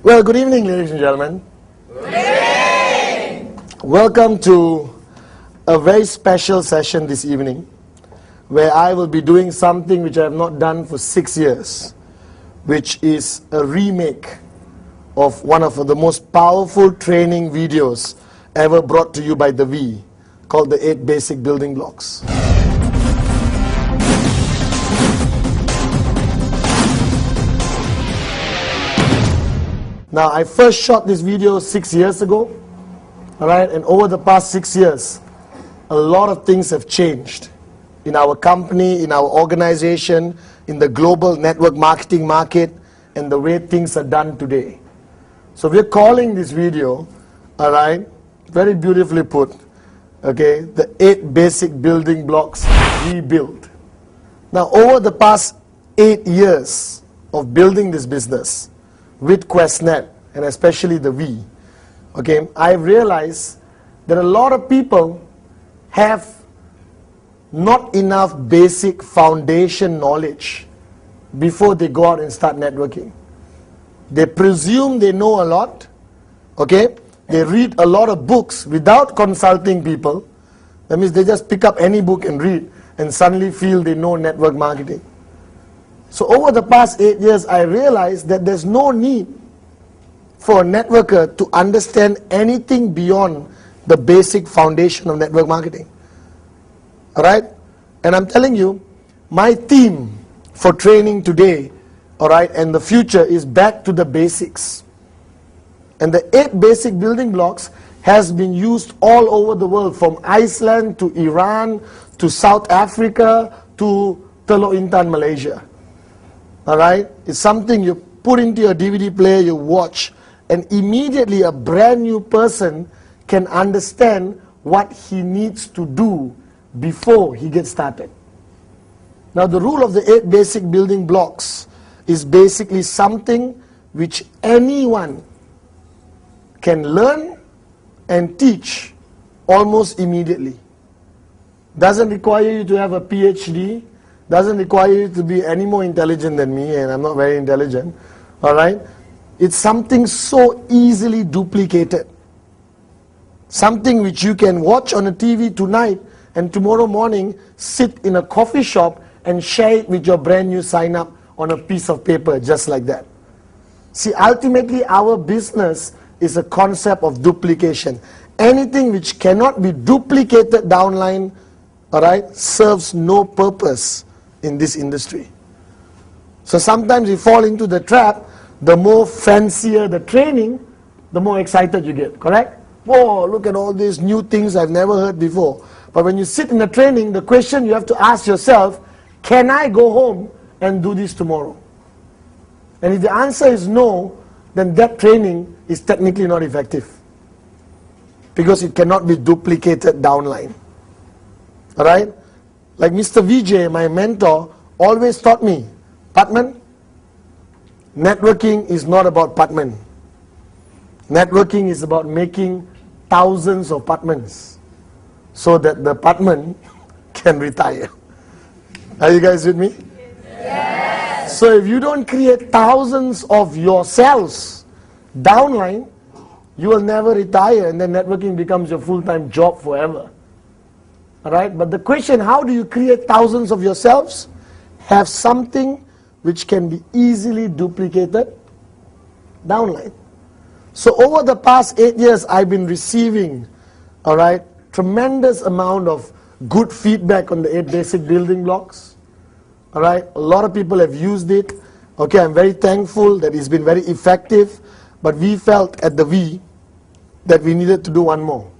Well, good evening, ladies and gentlemen. Good evening. Welcome to a very special session this evening, where I will be doing something which I have not done for 6 years, which is a remake of one of the most powerful training videos ever brought to you by the V, called the 8 Basic Building Blocks. Now, I first shot this video 6 years ago, alright, and over the past 6 years, a lot of things have changed in our company, in our organization, in the global network marketing market, and the way things are done today. So we're calling this video, alright, very beautifully put, okay, the 8 basic building blocks rebuilt. Now, over the past 8 years of building this business with QuestNet, and especially the V, okay, I realized that a lot of people have not enough basic foundation knowledge before they go out and start networking. They presume they know a lot, okay? They read a lot of books without consulting people. That means they just pick up any book and read and suddenly feel they know network marketing. So over the past 8 years, I realized that there's no need for a networker to understand anything beyond the basic foundation of network marketing. Alright? And I'm telling you, my theme for training today, alright, and the future is back to the basics. And the 8 basic building blocks has been used all over the world, from Iceland to Iran to South Africa to Teluk Intan, Malaysia. Alright? It's something you put into your DVD player, you watch, and immediately a brand new person can understand what he needs to do before he gets started. Now, the rule of the 8 basic building blocks is basically something which anyone can learn and teach almost immediately. Doesn't require you to have a PhD, doesn't require you to be any more intelligent than me, and I'm not very intelligent, alright? It's something so easily duplicated. Something which you can watch on a TV tonight and tomorrow morning sit in a coffee shop and share it with your brand new sign up on a piece of paper, just like that. See, ultimately our business is a concept of duplication. Anything which cannot be duplicated downline, alright, serves no purpose in this industry. So sometimes you fall into the trap. The more fancier the training, the more excited you get, correct? Whoa, look at all these new things I've never heard before. But when you sit in the training, the question you have to ask yourself, can I go home and do this tomorrow? And if the answer is no, then that training is technically not effective, because it cannot be duplicated downline. Alright? Like Mr. Vijay, my mentor, always taught me, Pathman, networking is not about Pathman. Networking is about making thousands of Pathmans so that the Pathman can retire. Are you guys with me? Yes. So if you don't create thousands of yourselves downline, you will never retire, and then networking becomes your full-time job forever. Alright? But the question, how do you create thousands of yourselves? Have something which can be easily duplicated downline. So over the past 8 years, I've been receiving, alright, tremendous amount of good feedback on the 8 basic building blocks. Alright, a lot of people have used it. Okay, I'm very thankful that it's been very effective, but we felt at the V that we needed to do one more.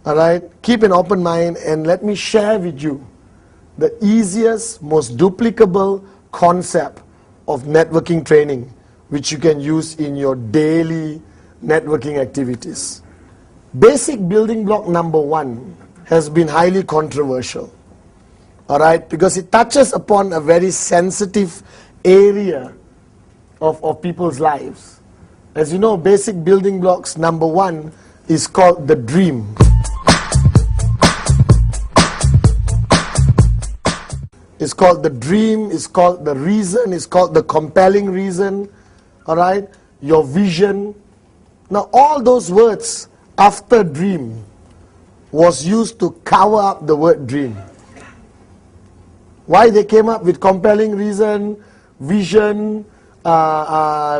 Alright, keep an open mind and let me share with you the easiest, most duplicable concept of networking training which you can use in your daily networking activities. Basic building block number 1 has been highly controversial. Alright, because it touches upon a very sensitive area of people's lives. As you know, basic building blocks number 1 is called the dream. It's called the dream, it's called the reason, it's called the compelling reason. Alright? your vision. Now all those words after dream was used to cover up the word dream. Why they came up with compelling reason, vision,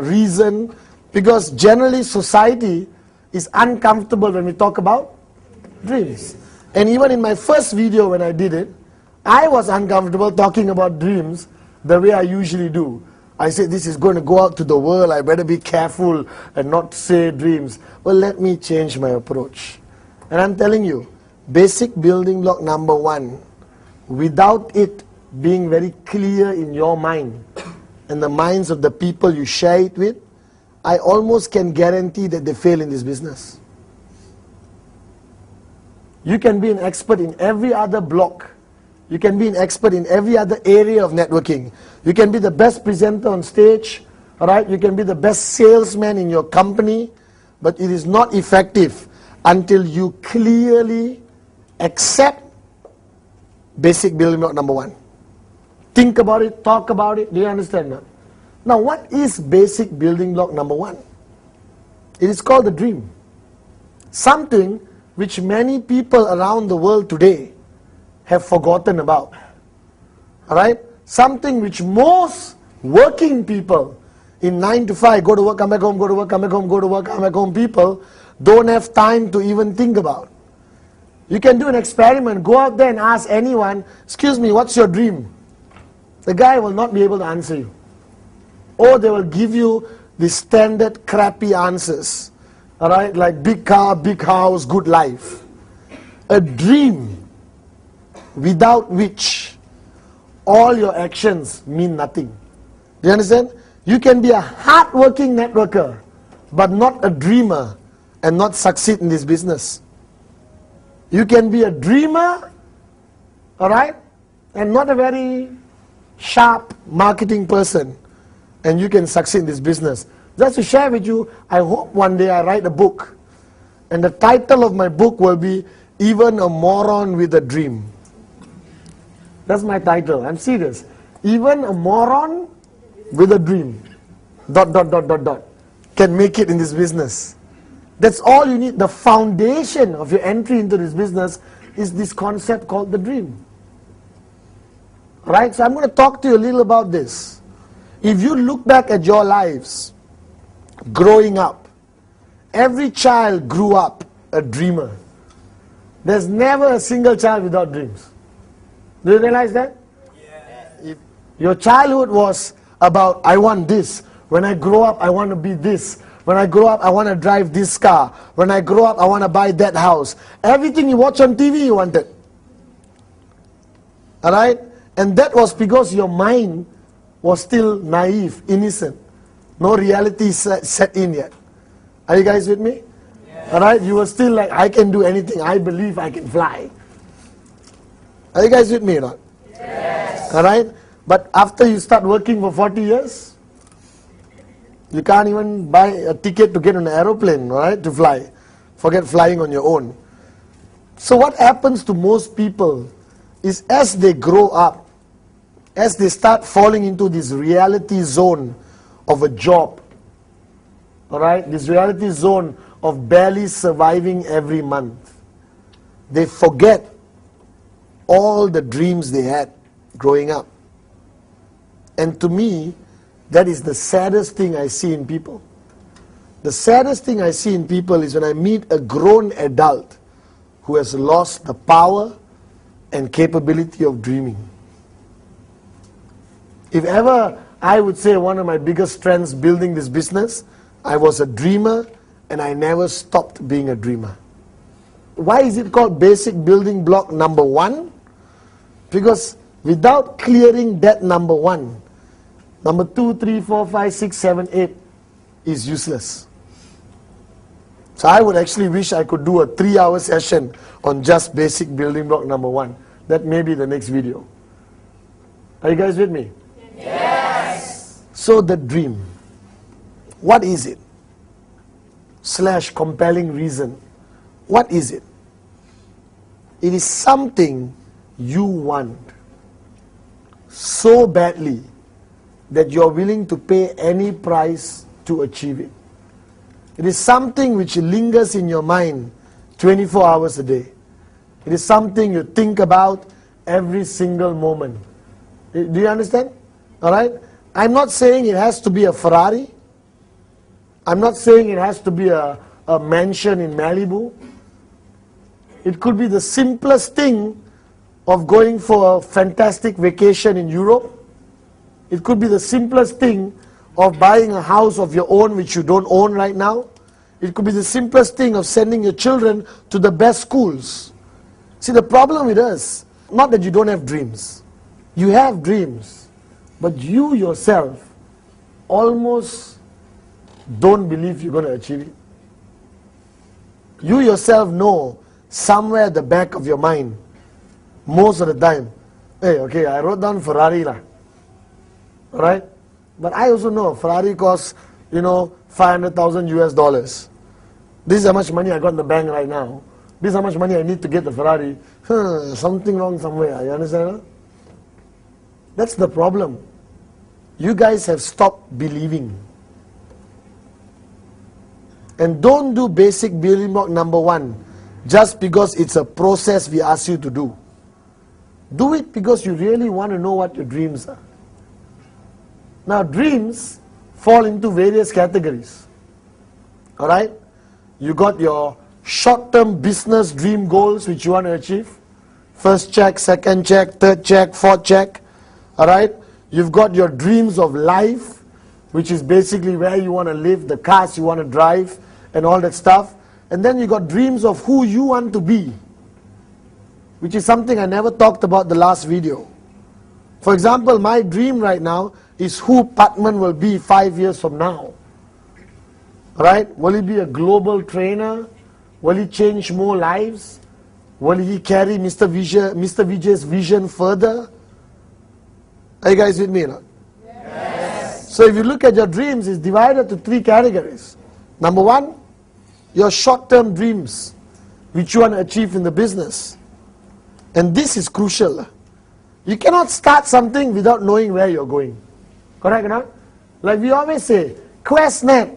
reason? Because generally society is uncomfortable when we talk about dreams. And even in my first video when I did it, I was uncomfortable talking about dreams the way I usually do. I said, this is going to go out to the world, I better be careful and not say dreams. Well, let me change my approach. And I'm telling you, basic building block number 1, without it being very clear in your mind and the minds of the people you share it with, I almost can guarantee that they fail in this business. You can be an expert in every other block. You can be an expert in every other area of networking. You can be the best presenter on stage, all right? You can be the best salesman in your company, but it is not effective until you clearly accept basic building block number 1. Think about it, talk about it. Do you understand that? Now, what is basic building block number 1? It is called the dream. Something which many people around the world today have forgotten about. Alright? Something which most working people in 9 to 5, go to work, come back home, go to work, come back home, go to work, come back home, people don't have time to even think about. You can do an experiment, go out there and ask anyone, excuse me, what's your dream? The guy will not be able to answer you. Or they will give you the standard crappy answers. Alright, like big car, big house, good life. A dream without which all your actions mean nothing. Do you understand? You can be a hard-working networker, but not a dreamer and not succeed in this business. You can be a dreamer, alright, and not a very sharp marketing person, and you can succeed in this business. Just to share with you, I hope one day I write a book, and the title of my book will be Even a Moron with a Dream. That's my title. I'm serious. Even a moron with a dream, ... can make it in this business. That's all you need. The foundation of your entry into this business is this concept called the dream. Right? So I'm going to talk to you a little about this. If you look back at your lives, growing up, every child grew up a dreamer. There's never a single child without dreams. Do you realize that? Yes. If your childhood was about, I want this. When I grow up, I want to be this. When I grow up, I want to drive this car. When I grow up, I want to buy that house. Everything you watch on TV, you wanted. Alright? And that was because your mind was still naive, innocent. No reality set in yet. Are you guys with me? Yes. Alright? You were still like, I can do anything. I believe I can fly. Are you guys with me or not? Yes. Alright? But after you start working for 40 years, you can't even buy a ticket to get on an aeroplane, right, to fly. Forget flying on your own. So what happens to most people is as they grow up, as they start falling into this reality zone of a job, alright, this reality zone of barely surviving every month, they forget all the dreams they had growing up. And to me, that is the saddest thing I see in people. The saddest thing I see in people is when I meet a grown adult who has lost the power and capability of dreaming. If ever I would say one of my biggest strengths building this business, I was a dreamer and I never stopped being a dreamer. Why is it called basic building block number 1? Because without clearing that number 1, number 2, 3, 4, 5, 6, 7, 8 is useless. So I would actually wish I could do a 3-hour session on just basic building block number 1. That may be the next video. Are you guys with me? Yes. So the dream, what is it? / compelling reason. What is it? It is something you want so badly that you're willing to pay any price to achieve it. It is something which lingers in your mind 24 hours a day. It is something you think about every single moment. Do you understand? Alright? I'm not saying it has to be a Ferrari. I'm not saying it has to be a mansion in Malibu. It could be the simplest thing of going for a fantastic vacation in Europe. It could be the simplest thing of buying a house of your own which you don't own right now. It could be the simplest thing of sending your children to the best schools. See, the problem with us, not that you don't have dreams. You have dreams, but you yourself almost don't believe you're going to achieve it. You yourself know somewhere at the back of your mind, most of the time, hey, okay, I wrote down Ferrari lah. Alright? But I also know Ferrari costs, 500,000 US dollars. This is how much money I got in the bank right now. This is how much money I need to get the Ferrari. Something wrong somewhere, you understand? That's the problem. You guys have stopped believing. And don't do basic building block number 1 just because it's a process we ask you to do. Do it because you really want to know what your dreams are. Now, dreams fall into various categories. Alright? You got your short-term business dream goals which you want to achieve. First check, second check, third check, fourth check. Alright? You've got your dreams of life, which is basically where you want to live, the cars you want to drive, and all that stuff. And then you got dreams of who you want to be, which is something I never talked about the last video. For example, my dream right now is who Pathman will be 5 years from now. Alright? Will he be a global trainer? Will he change more lives? Will he carry Mr. Vijay's vision further? Are you guys with me? No? Yes. So if you look at your dreams, it's divided to 3 categories. Number 1, your short-term dreams, which you want to achieve in the business. And this is crucial. You cannot start something without knowing where you're going. Correct or not? Like we always say, QuestNet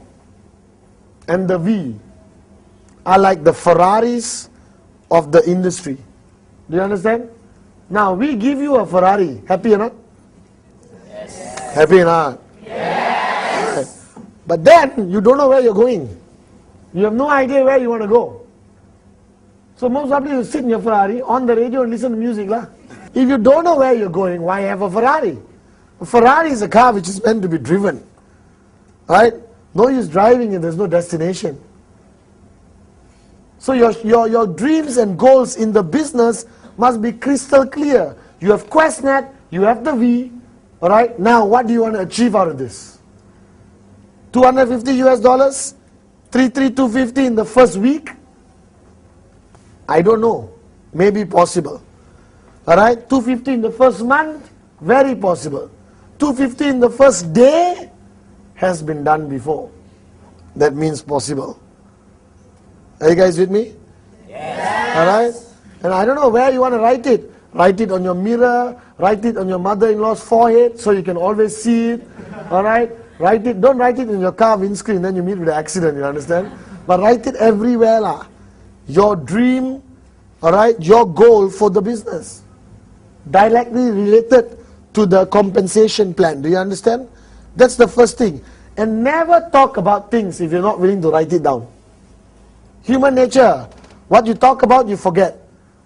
and the V are like the Ferraris of the industry. Do you understand? Now we give you a Ferrari. Happy or not? Yes. Happy or not? Yes. But then you don't know where you're going. You have no idea where you want to go. So most probably you sit in your Ferrari on the radio and listen to music lah. If you don't know where you're going, why have a Ferrari? A Ferrari is a car which is meant to be driven. Right? No use driving if there's no destination. So your dreams and goals in the business must be crystal clear. You have QuestNet, you have the V. Alright? Now what do you want to achieve out of this? 250 US dollars? 250 in the first week? I don't know. Maybe possible. Alright? 250 in the first month? Very possible. 250 in the first day? Has been done before. That means possible. Are you guys with me? Yes. Alright? And I don't know where you want to write it. Write it on your mirror. Write it on your mother-in-law's forehead so you can always see it. Alright? Write it. Don't write it in your car windscreen, then you meet with an accident, you understand? But write it everywhere lah. Your dream, alright, your goal for the business. Directly related to the compensation plan. Do you understand? That's the first thing. And never talk about things if you're not willing to write it down. Human nature. What you talk about, you forget.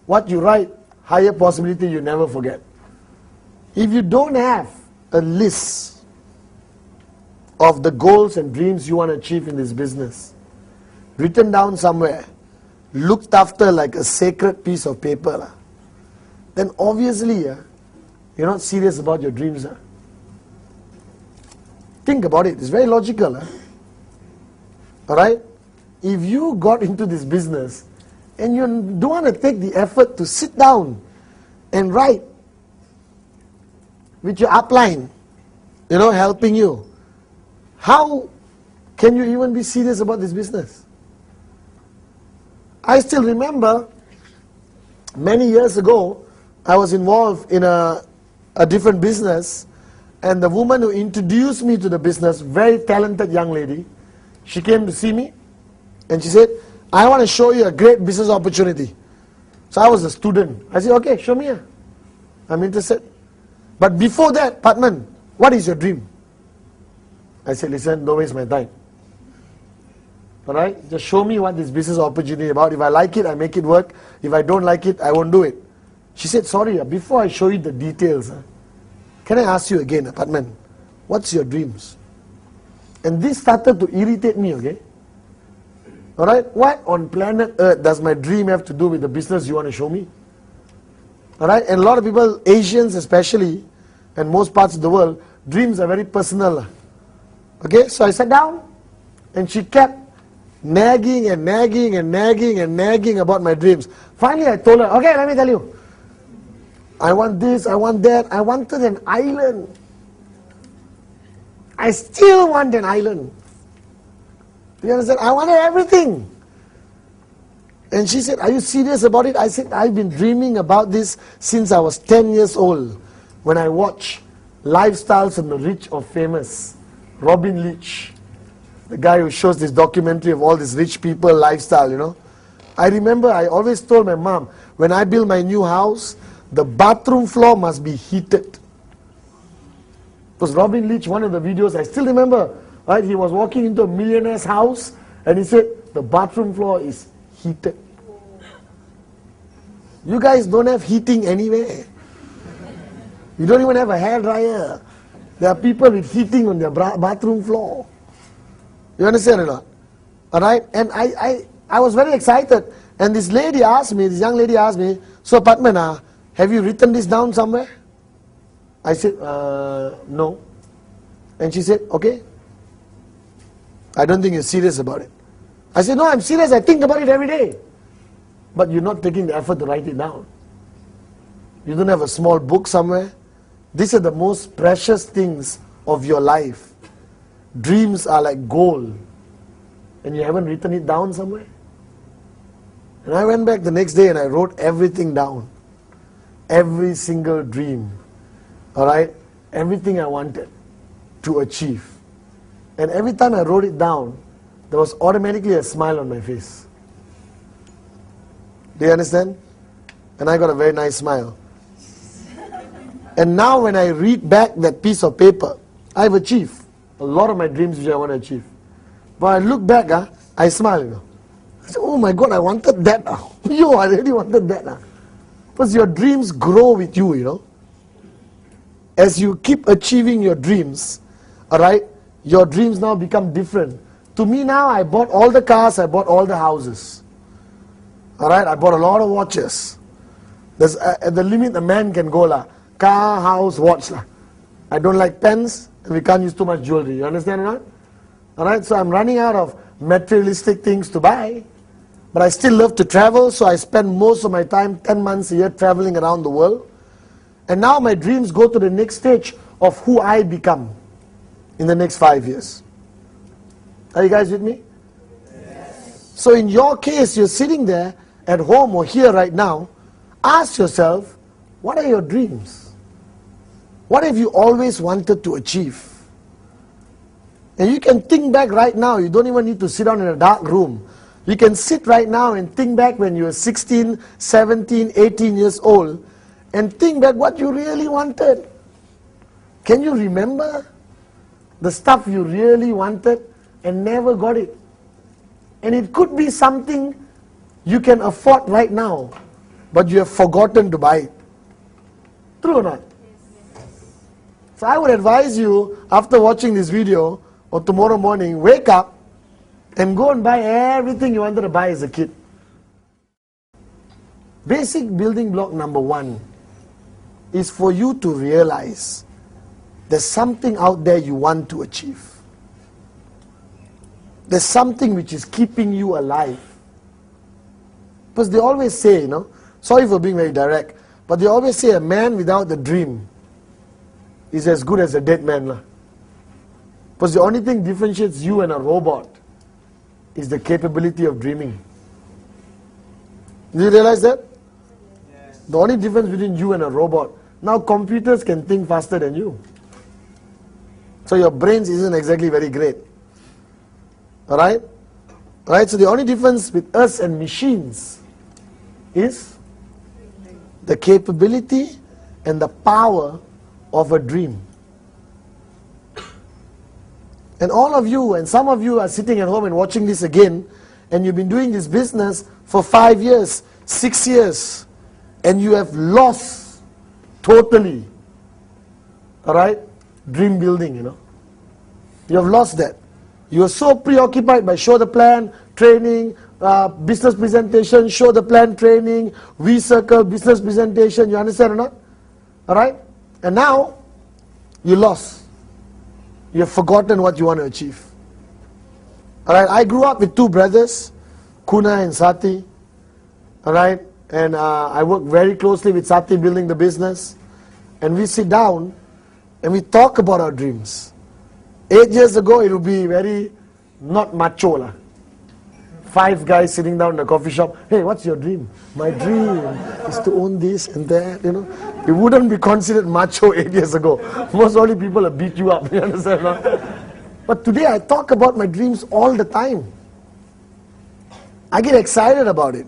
What you write, higher possibility you never forget. If you don't have a list of the goals and dreams you want to achieve in this business, written down somewhere, looked after like a sacred piece of paper, then obviously you're not serious about your dreams. Think about it. It's very logical. Alright? If you got into this business and you don't want to take the effort to sit down and write with your upline, helping you, how can you even be serious about this business? I still remember many years ago, I was involved in a different business, And the woman who introduced me to the business, very talented young lady, she came to see me and she said, I want to show you a great business opportunity. So I was a student. I said, okay, show me. I'm interested. But before that, Pathman, what is your dream? I said, listen, don't waste my time. Alright? Just show me what this business opportunity is about. If I like it, I make it work. If I don't like it, I won't do it. She said, sorry, before I show you the details, can I ask you again, Pathman, what's your dreams? And this started to irritate me, okay? Alright? What on planet Earth does my dream have to do with the business you want to show me? Alright? And a lot of people, Asians especially, and most parts of the world, dreams are very personal. Okay? So I sat down, and she kept nagging and nagging and nagging and nagging about my dreams. Finally I told her, okay, let me tell you. I want this, I want that. I wanted an island. I still want an island. You understand? I wanted everything. And she said, are you serious about it? I said, I've been dreaming about this since I was 10 years old. When I watch Lifestyles of the Rich or Famous, Robin Leach, the guy who shows this documentary of all these rich people lifestyle, you know. I remember I always told my mom, when I build my new house, the bathroom floor must be heated. Because Robin Leach, one of the videos, I still remember, right? He was walking into a millionaire's house and he said, the bathroom floor is heated. You guys don't have heating anywhere. You don't even have a hairdryer. There are people with heating on their bathroom floor. You understand or not? Alright? And I was very excited. And this lady asked me, this young lady asked me, so Pathman, have you written this down somewhere? I said, no. And she said, okay. I don't think you're serious about it. I said, no, I'm serious. I think about it every day. But you're not taking the effort to write it down. You don't have a small book somewhere. These are the most precious things of your life. Dreams are like gold. And you haven't written it down somewhere. And I went back the next day and I wrote everything down. Every single dream. Alright? Everything I wanted to achieve. And every time I wrote it down, there was automatically a smile on my face. Do you understand? And I got a very nice smile. And now when I read back that piece of paper, I've achieved a lot of my dreams which I want to achieve. But I look back, I smile, you know. I say, oh my God, I wanted that. Yo, I really wanted that. Because your dreams grow with you, you know. As you keep achieving your dreams, alright, your dreams now become different. To me now, I bought all the cars, I bought all the houses. Alright, I bought a lot of watches. There's at the limit a man can go lah. Car, house, watch lah. I don't like pens, and we can't use too much jewelry. You understand or not? Alright, so I'm running out of materialistic things to buy. But I still love to travel, so I spend most of my time, 10 months a year, traveling around the world. And now my dreams go to the next stage of who I become in the next 5 years. Are you guys with me? Yes. So in your case, you're sitting there at home or here right now, ask yourself, what are your dreams? What have you always wanted to achieve? And you can think back right now. You don't even need to sit down in a dark room. You can sit right now and think back when you were 16, 17, 18 years old and think back what you really wanted. Can you remember the stuff you really wanted and never got it? And it could be something you can afford right now, but you have forgotten to buy it. True or not? So I would advise you, after watching this video, or tomorrow morning, wake up and go and buy everything you wanted to buy as a kid. Basic building block number 1 is for you to realize there's something out there you want to achieve. There's something which is keeping you alive. Because they always say, you know, sorry for being very direct, but they always say a man without a dream is as good as a dead man. Because the only thing differentiates you and a robot is the capability of dreaming. Do you realize that? Yes. The only difference between you and a robot, now computers can think faster than you. So your brains isn't exactly very great. Alright? Right? So the only difference with us and machines is the capability and the power of a dream. And all of you, and some of you are sitting at home and watching this again, and you've been doing this business for 5 years, 6 years, and you have lost totally, alright, dream building, you know. You have lost that. You are so preoccupied by show the plan, training, business presentation, show the plan, training, V-circle, business presentation, you understand or not? Alright? And now, you lost. You have forgotten what you want to achieve. Alright, I grew up with two brothers, Kuna and Sati. Alright, and I work very closely with Sati building the business. And we sit down and we talk about our dreams. 8 years ago, it would be very not macho lah. 5 guys sitting down in the coffee shop. Hey, what's your dream? My dream is to own this and that, you know. It wouldn't be considered macho 8 years ago. Most only people will beat you up, you understand? No? But today I talk about my dreams all the time. I get excited about it.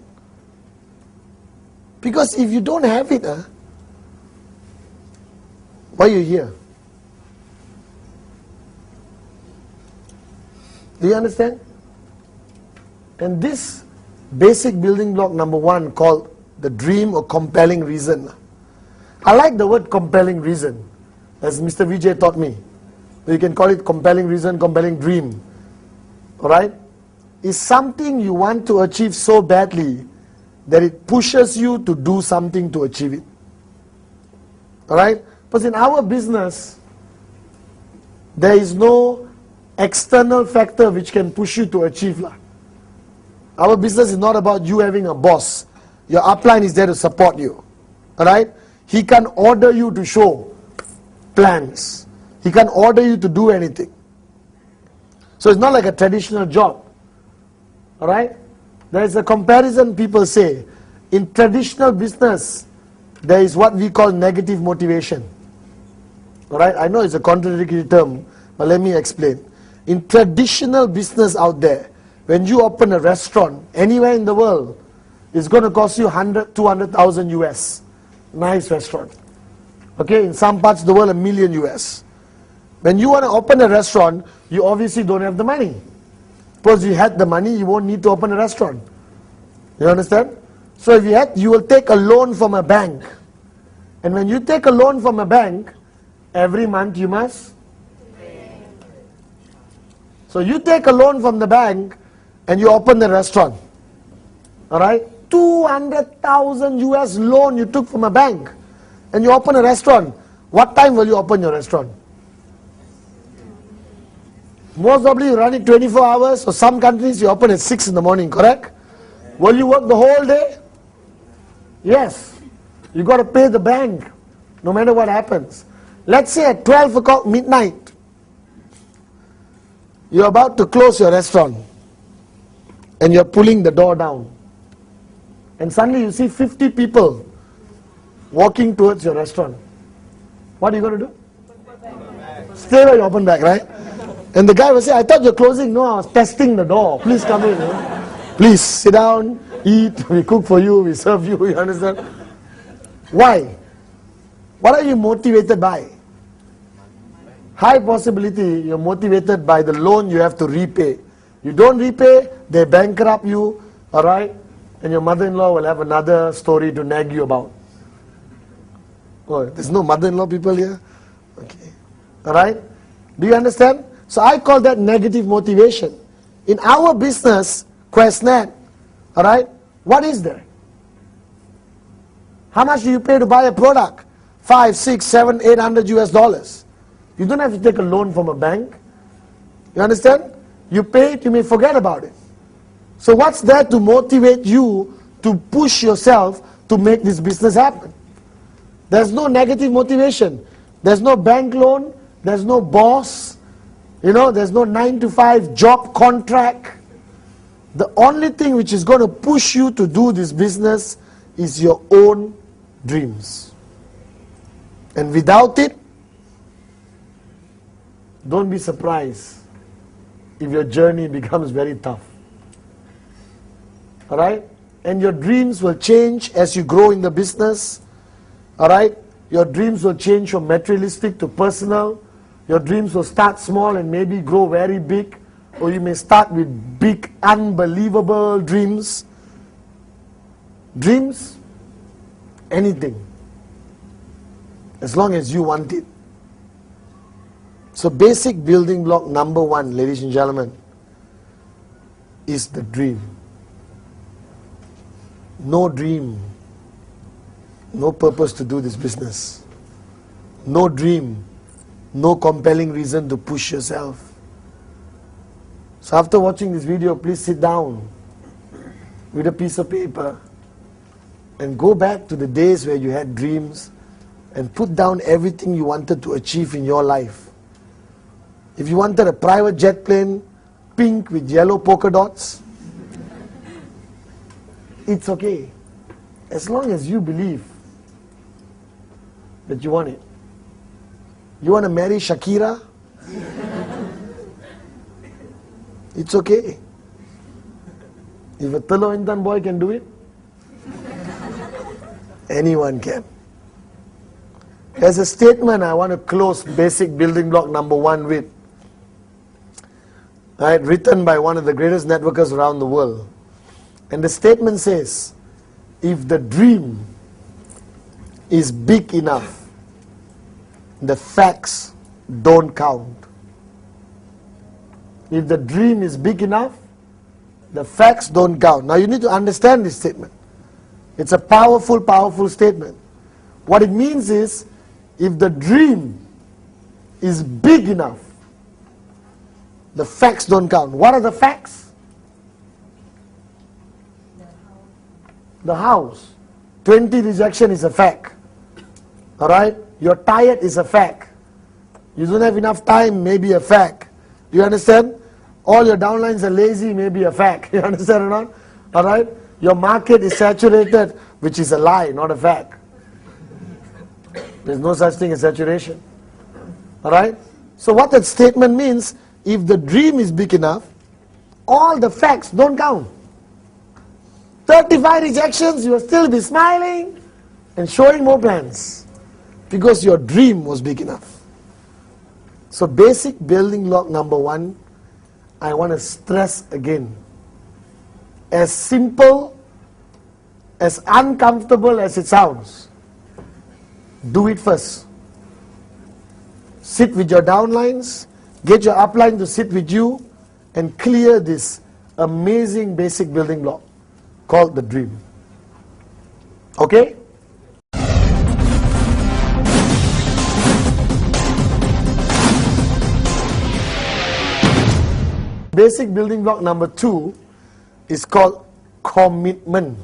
Because if you don't have it, why are you here? Do you understand? And this basic building block number 1 called the dream or compelling reason. I like the word compelling reason, as Mr. Vijay taught me. You can call it compelling reason, compelling dream. Alright? It's something you want to achieve so badly that it pushes you to do something to achieve it. Alright? Because in our business, there is no external factor which can push you to achieve. Our business is not about you having a boss. Your upline is there to support you. Alright? He can order you to show plans. He can order you to do anything. So it's not like a traditional job. Alright? There is a comparison people say. In traditional business, there is what we call negative motivation. Alright? I know it's a contradictory term, but let me explain. In traditional business out there, when you open a restaurant anywhere in the world, it's going to cost you 100, 200,000 US. Nice restaurant. Okay, in some parts of the world, $1 million US. When you want to open a restaurant, you obviously don't have the money. Suppose you had the money, you won't need to open a restaurant. You understand? So if you had, you will take a loan from a bank. And when you take a loan from a bank, every month you must. So you take a loan from the bank and you open the restaurant. Alright? 200,000 US loan you took from a bank. And you open a restaurant. What time will you open your restaurant? Most probably you run it 24 hours. So some countries you open at 6 in the morning, correct? Will you work the whole day? Yes. You got to pay the bank no matter what happens. Let's say at 12 o'clock midnight, you're about to close your restaurant and you're pulling the door down. And suddenly you see 50 people walking towards your restaurant. What are you going to do? Stay where you open back, right? And the guy will say, I thought you're closing. No, I was testing the door. Please come in. You know? Please sit down, eat, we cook for you, we serve you, you understand? Why? What are you motivated by? High possibility you're motivated by the loan you have to repay. You don't repay, they bankrupt you, alright? And your mother-in-law will have another story to nag you about. Oh, there's no mother-in-law people here? Okay. Alright? Do you understand? So I call that negative motivation. In our business, QuestNet, alright? What is there? How much do you pay to buy a product? 5, 6, 7, 800 US dollars. You don't have to take a loan from a bank. You understand? You pay it, you may forget about it. So what's there to motivate you to push yourself to make this business happen? There's no negative motivation. There's no bank loan. There's no boss. You know, there's no 9-to-5 job contract. The only thing which is going to push you to do this business is your own dreams. And without it, don't be surprised if your journey becomes very tough. Alright? And your dreams will change as you grow in the business. Alright? Your dreams will change from materialistic to personal. Your dreams will start small and maybe grow very big. Or you may start with big, unbelievable dreams. Dreams, anything. As long as you want it. So basic building block number 1, ladies and gentlemen, is the dream. No dream, no purpose to do this business. No dream, no compelling reason to push yourself. So after watching this video, please sit down with a piece of paper and go back to the days where you had dreams and put down everything you wanted to achieve in your life. If you wanted a private jet plane, pink with yellow polka dots, it's okay. As long as you believe that you want it. You want to marry Shakira? It's okay. If a Telo Intan boy can do it, anyone can. There's a statement I want to close basic building block number 1 with. Right, written by one of the greatest networkers around the world. And the statement says, if the dream is big enough, the facts don't count. If the dream is big enough, the facts don't count. Now you need to understand this statement. It's a powerful, powerful statement. What it means is, if the dream is big enough, the facts don't count. What are the facts? The house. 20 rejection is a fact. Alright? You're tired is a fact. You don't have enough time, maybe a fact. Do you understand? All your downlines are lazy, maybe a fact. You understand or not? Alright? Your market is saturated, which is a lie, not a fact. There's no such thing as saturation. Alright? So what that statement means, if the dream is big enough, all the facts don't count. 35 rejections, you will still be smiling and showing more plans. Because your dream was big enough. So basic building block number 1, I want to stress again. As simple, as uncomfortable as it sounds, do it first. Sit with your downlines, get your upline to sit with you, and clear this amazing basic building block called the dream. Okay? Basic building block number 2 is called commitment.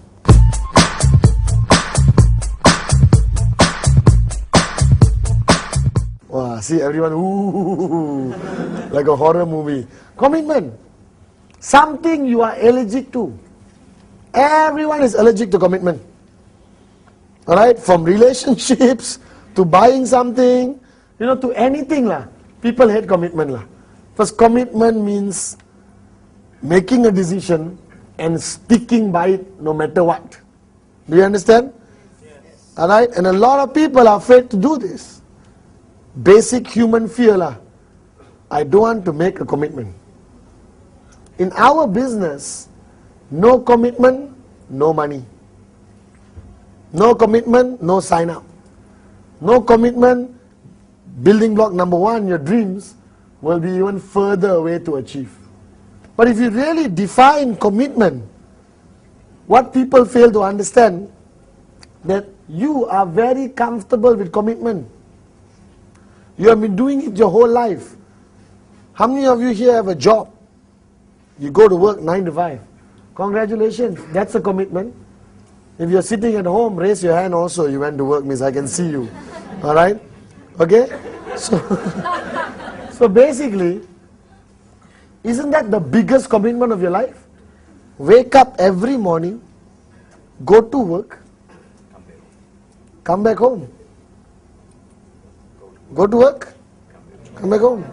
Wow, see everyone, ooh, like a horror movie. Commitment. Something you are allergic to. Everyone is allergic to commitment. Alright, from relationships to buying something, to anything lah. People hate commitment lah. First, commitment means making a decision and sticking by it no matter what. Do you understand? Yes. Alright, and a lot of people are afraid to do this. Basic human fear lah. I don't want to make a commitment. In our business, no commitment, no money. No commitment, no sign up. No commitment, building block number 1, your dreams will be even further away to achieve. But if you really define commitment, what people fail to understand, that you are very comfortable with commitment. You have been doing it your whole life. How many of you here have a job? You go to work 9 to 5. Congratulations, that's a commitment. If you're sitting at home, raise your hand also. You went to work, means I can see you. Alright? Okay? So basically, isn't that the biggest commitment of your life? Wake up every morning, go to work, come back home. Go to work, come back home.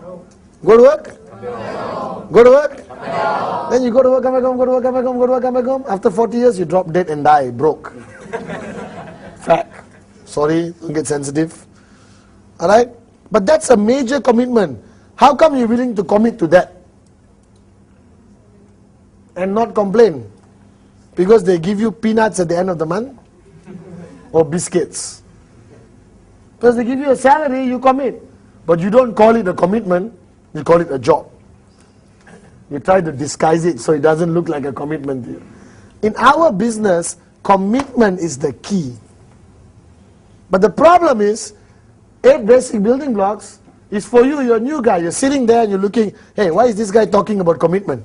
Go to work? No. Go to work? No. Then you go to work, come back home, go to work, come back home, go to work, come back home. After 40 years, you drop dead and die, broke. Fact. Sorry, don't get sensitive. Alright? But that's a major commitment. How come you're willing to commit to that? And not complain? Because they give you peanuts at the end of the month? Or biscuits? Because they give you a salary, you commit. But you don't call it a commitment, you call it a job. You try to disguise it so it doesn't look like a commitment to you. In our business, commitment is the key. But the problem is, 8 basic building blocks is for you, you're a new guy. You're sitting there and you're looking, hey, why is this guy talking about commitment?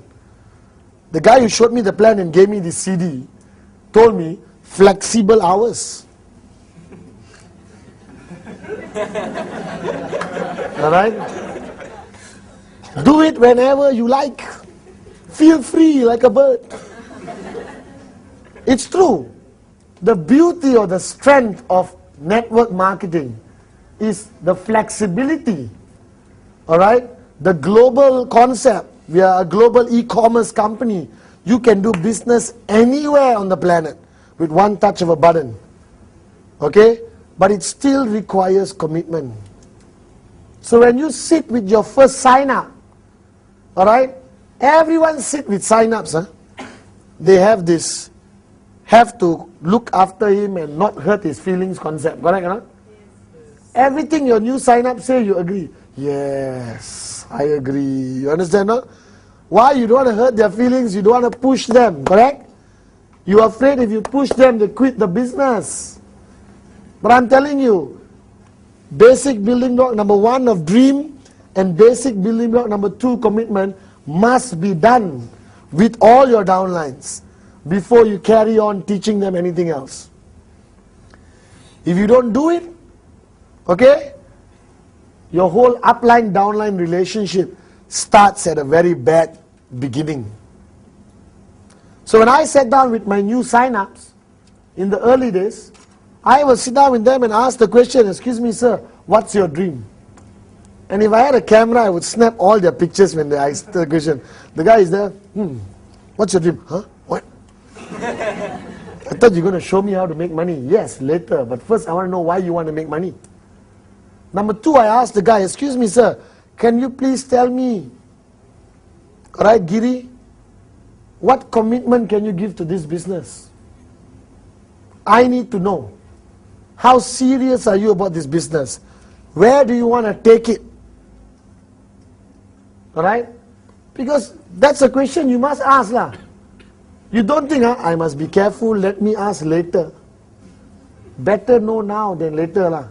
The guy who showed me the plan and gave me this CD told me, flexible hours. Alright? Do it whenever you like. Feel free like a bird. It's true. The beauty or the strength of network marketing is the flexibility. Alright? The global concept. We are a global e-commerce company. You can do business anywhere on the planet with one touch of a button. Okay? But it still requires commitment. So when you sit with your first sign-up, alright? Everyone sit with sign-ups. Huh? They have this, have to look after him and not hurt his feelings concept. Correct or not? Everything your new sign-up say, you agree. Yes, I agree. You understand, no? Why? You don't want to hurt their feelings, you don't want to push them, correct? You're afraid if you push them, they quit the business. But I'm telling you, basic building block number 1 of dream and basic building block number 2 commitment must be done with all your downlines before you carry on teaching them anything else. If you don't do it, okay, your whole upline downline relationship starts at a very bad beginning. So when I sat down with my new sign-ups in the early days, I will sit down with them and ask the question, excuse me sir, what's your dream? And if I had a camera, I would snap all their pictures when they ask the question. The guy is there, what's your dream? Huh? What? I thought you're going to show me how to make money. Yes, later, but first I want to know why you want to make money. Number 2, I asked the guy, excuse me sir, can you please tell me, alright Giri, what commitment can you give to this business? I need to know. How serious are you about this business? Where do you want to take it? Alright? Because that's a question you must ask lah. You don't think, I must be careful, let me ask later. Better know now than later lah.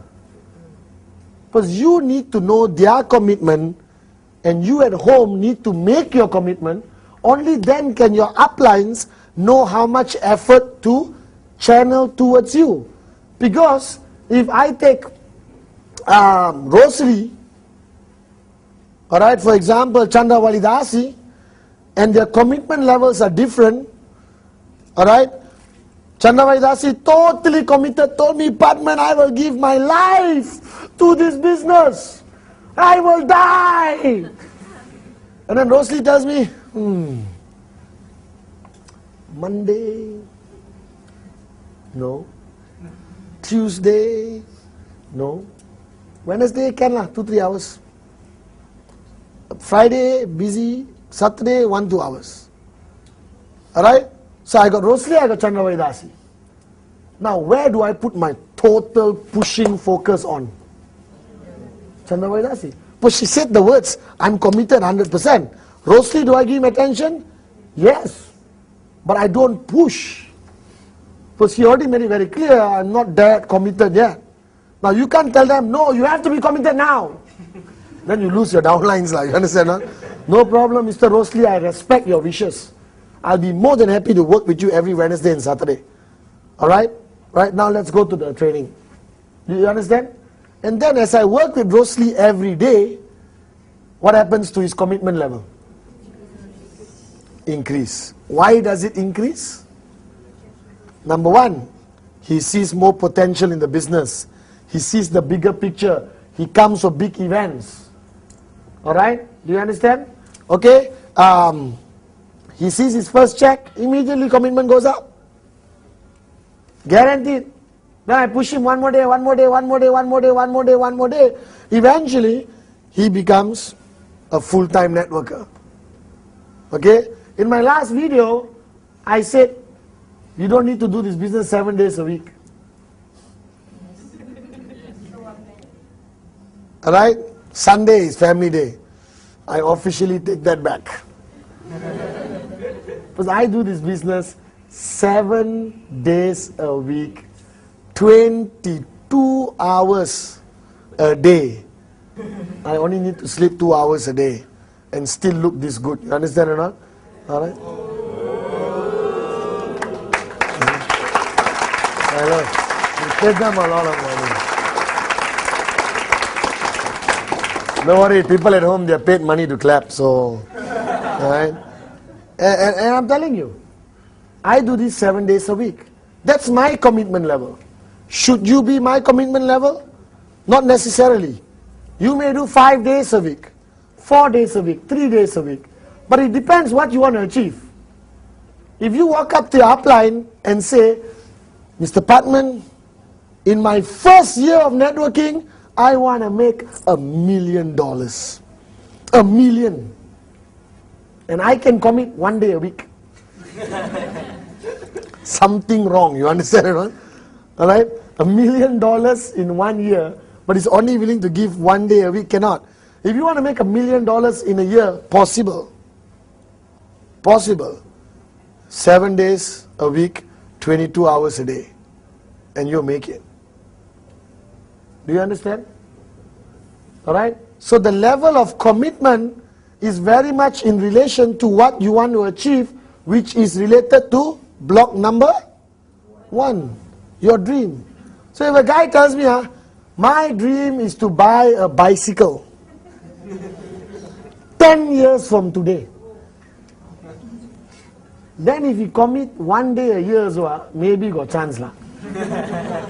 Because you need to know their commitment and you at home need to make your commitment. Only then can your uplines know how much effort to channel towards you. Because if I take Rosary, alright, for example, Chandra Validasi, and their commitment levels are different, alright, Chandra Validasi totally committed, told me, Pathman, I will give my life to this business. I will die. And then Rosary tells me, Monday, no. Tuesday, no. Wednesday can lah, 2-3 hours. Friday, busy. Saturday, 1-2 hours. Alright? So I got Rosary, I got Chandra Validasi. Now, where do I put my total pushing focus on? Chandra Validasi. But she said the words, I'm committed 100%. Rosary, do I give him attention? Yes. But I don't push. Because he already made it very clear, I'm not that committed yet. Now you can't tell them, no, you have to be committed now. Then you lose your downlines, you understand? Huh? No problem, Mr. Rosely, I respect your wishes. I'll be more than happy to work with you every Wednesday and Saturday. Alright? Right now let's go to the training. Do you understand? And then as I work with Rosely every day, what happens to his commitment level? Increase. Why does it increase? Number 1, he sees more potential in the business. He sees the bigger picture. He comes for big events. Alright? Do you understand? Okay? He sees his first check, immediately commitment goes up. Guaranteed. Then I push him one more day, one more day, one more day, one more day, one more day, one more day. Eventually, he becomes a full-time networker. Okay? In my last video, I said, you don't need to do this business 7 days a week. Alright? Sunday is family day. I officially take that back. Because I do this business 7 days a week, 22 hours a day. I only need to sleep 2 hours a day and still look this good. You understand or not? Alright? Hello. You paid them a lot of money. Don't worry, people at home, they are paid money to clap, so, alright? And I'm telling you, I do this 7 days a week. That's my commitment level. Should you be my commitment level? Not necessarily. You may do 5 days a week, 4 days a week, 3 days a week. But it depends what you want to achieve. If you walk up to your upline and say, Mr. Pathman, in my first year of networking, I want to make $1 million. $1 million. And I can commit 1 day a week. Something wrong, you understand or not? Alright? $1 million in 1 year, but he's only willing to give 1 day a week, cannot. If you want to make $1 million in a year, possible. Possible. 7 days a week, 22 hours a day. And you'll make it. Do you understand? Alright? So the level of commitment is very much in relation to what you want to achieve, which is related to block number 1, your dream. So if a guy tells me, my dream is to buy a bicycle 10 years from today. Then if you commit 1 day a year, so maybe got chance lah.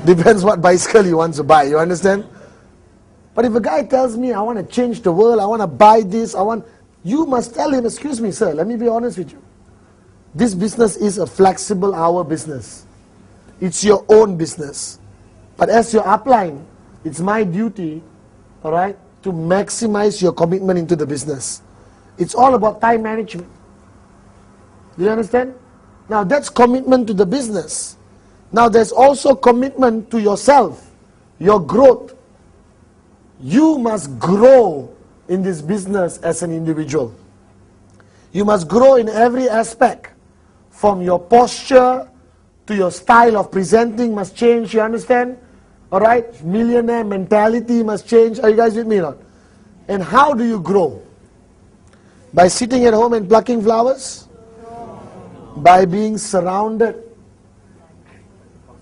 Depends what bicycle he wants to buy, you understand? But if a guy tells me, I want to change the world, I want to buy this, you must tell him, excuse me sir, let me be honest with you. This business is a flexible hour business. It's your own business. But as your upline, it's my duty, alright, to maximize your commitment into the business. It's all about time management. Do you understand? Now that's commitment to the business. Now there's also commitment to yourself, your growth. You must grow in this business as an individual. You must grow in every aspect. From your posture to your style of presenting must change, you understand? Alright? Millionaire mentality must change. Are you guys with me or not? And how do you grow? By sitting at home and plucking flowers? By being surrounded,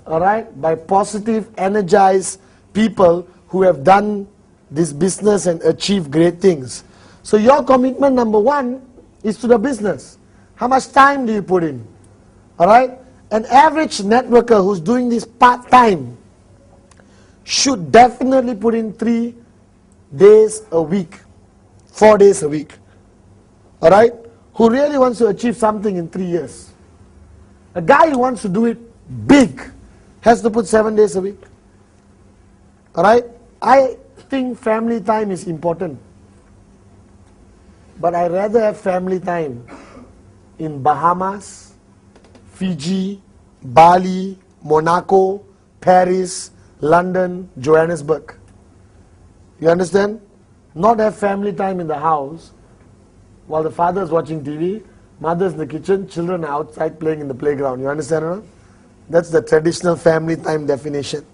alright, by positive, energized people who have done this business and achieved great things. So your commitment number 1 is to the business. How much time do you put in? Alright? An average networker who's doing this part-time should definitely put in 3 days a week, 4 days a week. Alright? Who really wants to achieve something in 3 years. A guy who wants to do it big has to put 7 days a week. Alright? I think family time is important. But I rather have family time in Bahamas, Fiji, Bali, Monaco, Paris, London, Johannesburg. You understand? Not have family time in the house while the father is watching TV, mother's in the kitchen, children are outside playing in the playground. You understand or not? That's the traditional family time definition.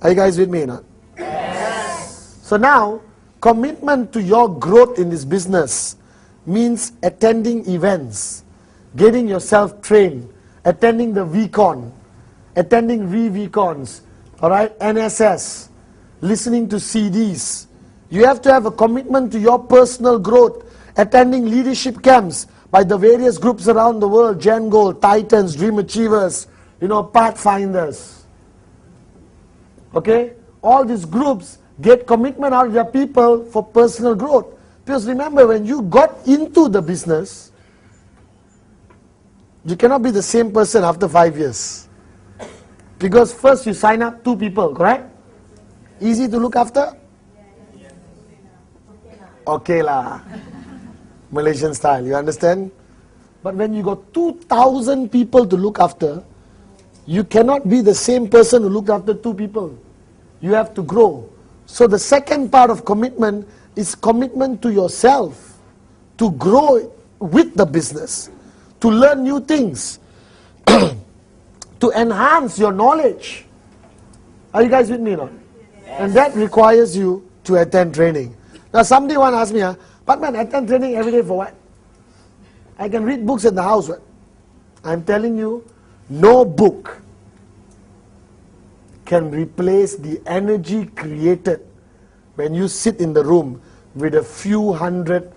Are you guys with me or not? Yes. So now, commitment to your growth in this business means attending events, getting yourself trained, attending the VCon, attending re-VCons, alright, NSS, listening to CDs. You have to have a commitment to your personal growth, attending leadership camps by the various groups around the world, Gen Goal, Titans, Dream Achievers, Pathfinders. Okay? All these groups get commitment out of their people for personal growth. Because remember, when you got into the business, you cannot be the same person after 5 years. Because first you sign up 2 people, correct? Easy to look after? Okay lah. Malaysian style, you understand? But when you got 2,000 people to look after, you cannot be the same person who looked after 2 people. You have to grow. So the second part of commitment is commitment to yourself, to grow with the business, to learn new things, to enhance your knowledge. Are you guys with me now? Yes. And that requires you to attend training. Now somebody want to ask me, Pathman, attend training every day for what? I can read books in the house. What? I'm telling you, no book can replace the energy created when you sit in the room with a few hundred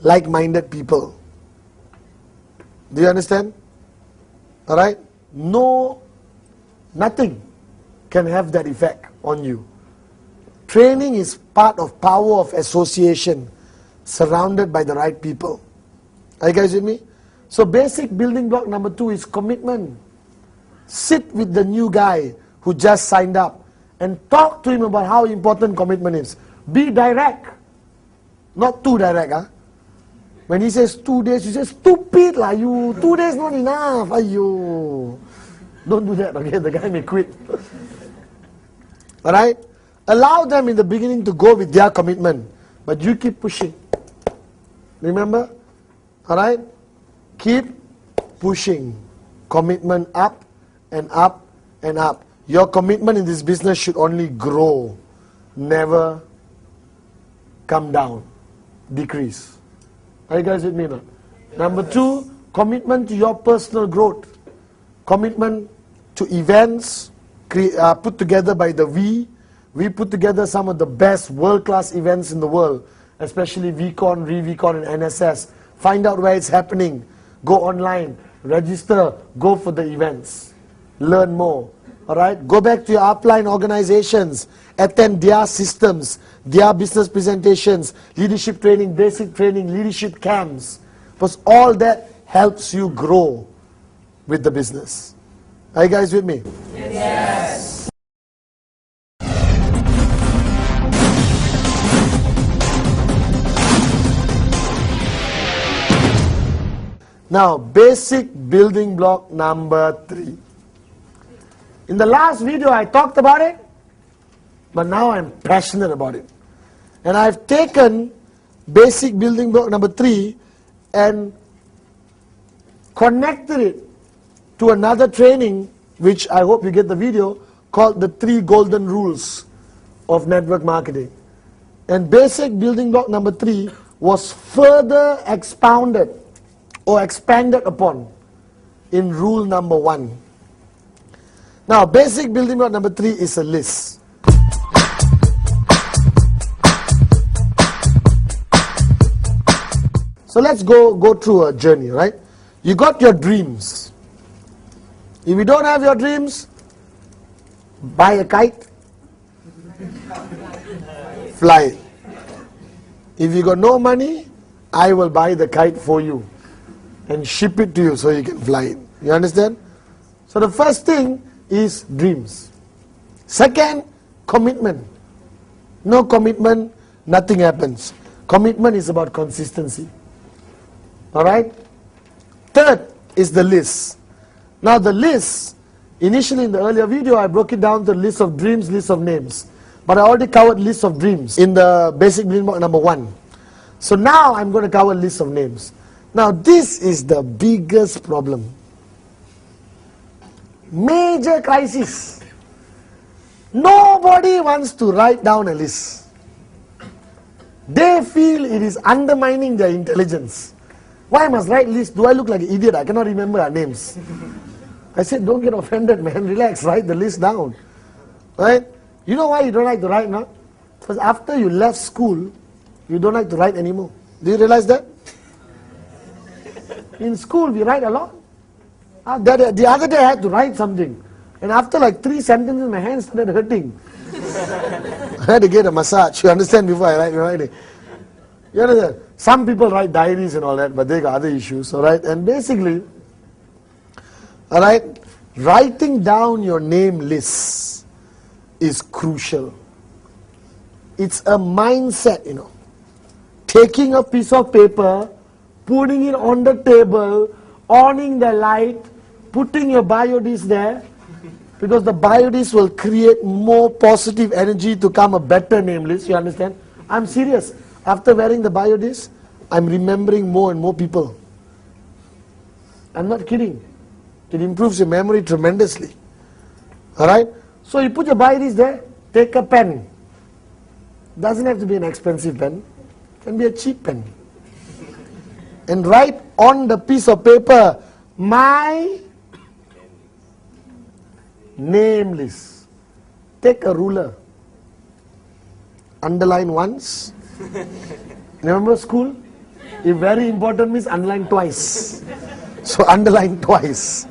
like-minded people. Do you understand? Alright? No, nothing can have that effect on you. Training is part of power of association, surrounded by the right people. Are you guys with me? So basic building block number 2 is commitment. Sit with the new guy who just signed up and talk to him about how important commitment is. Be direct. Not too direct. When he says 2 days, you say, stupid lah you. 2 days not enough. Ayyo. Don't do that, okay? The guy may quit. Alright? Allow them in the beginning to go with their commitment. But you keep pushing. Remember? Alright? Keep pushing. Commitment up and up and up. Your commitment in this business should only grow. Never come down. Decrease. Are you guys with me now? Number 2, commitment to your personal growth. Commitment to events put together by the We. We put together some of the best world-class events in the world, especially VCon, ReVCon and NSS. Find out where it's happening. Go online, register, go for the events. Learn more. Alright? Go back to your upline organizations. Attend their systems, their business presentations, leadership training, basic training, leadership camps. Because all that helps you grow with the business. Are you guys with me? Yes. Now, basic building block number 3. In the last video, I talked about it, but now I'm passionate about it. And I've taken basic building block number 3 and connected it to another training, which I hope you get the video, called the 3 golden rules of network marketing. And basic building block number 3 was further expounded or expanded upon in rule number 1. Now, basic building block number 3 is a list. So let's go through a journey, right? You got your dreams. If you don't have your dreams, buy a kite, fly it. If you got no money, I will buy the kite for you and ship it to you so you can fly it. You understand? So the first thing is dreams. Second, commitment. No commitment, nothing happens. Commitment is about consistency. Alright? Third is the list. Now the list, initially in the earlier video I broke it down to list of dreams, list of names. But I already covered list of dreams in the basic building block number 1. So now I'm going to cover list of names. Now this is the biggest problem. Major crisis. Nobody wants to write down a list. They feel it is undermining their intelligence. Why must write list? Do I look like an idiot? I cannot remember our names. I said, don't get offended, man. Relax, write the list down. Right? You know why you don't like to write now? Because after you left school, you don't like to write anymore. Do you realize that? In school, we write a lot. The other day, I had to write something. And after like 3 sentences, my hands started hurting. I had to get a massage. You understand? Before I write it. You understand? Some people write diaries and all that, but they got other issues, all right? And basically, all right, writing down your name list is crucial. It's a mindset, you know. Taking a piece of paper, putting it on the table, on the light, putting your biodisc there, because the biodisc will create more positive energy to come a better name list, you understand? I'm serious. After wearing the biodisc, I'm remembering more and more people. I'm not kidding. It improves your memory tremendously. Alright? So you put your biodisc there, take a pen. Doesn't have to be an expensive pen. It can be a cheap pen. And write on the piece of paper, my name list. Take a ruler. Underline once. Remember school? If very important means underline twice. So underline twice.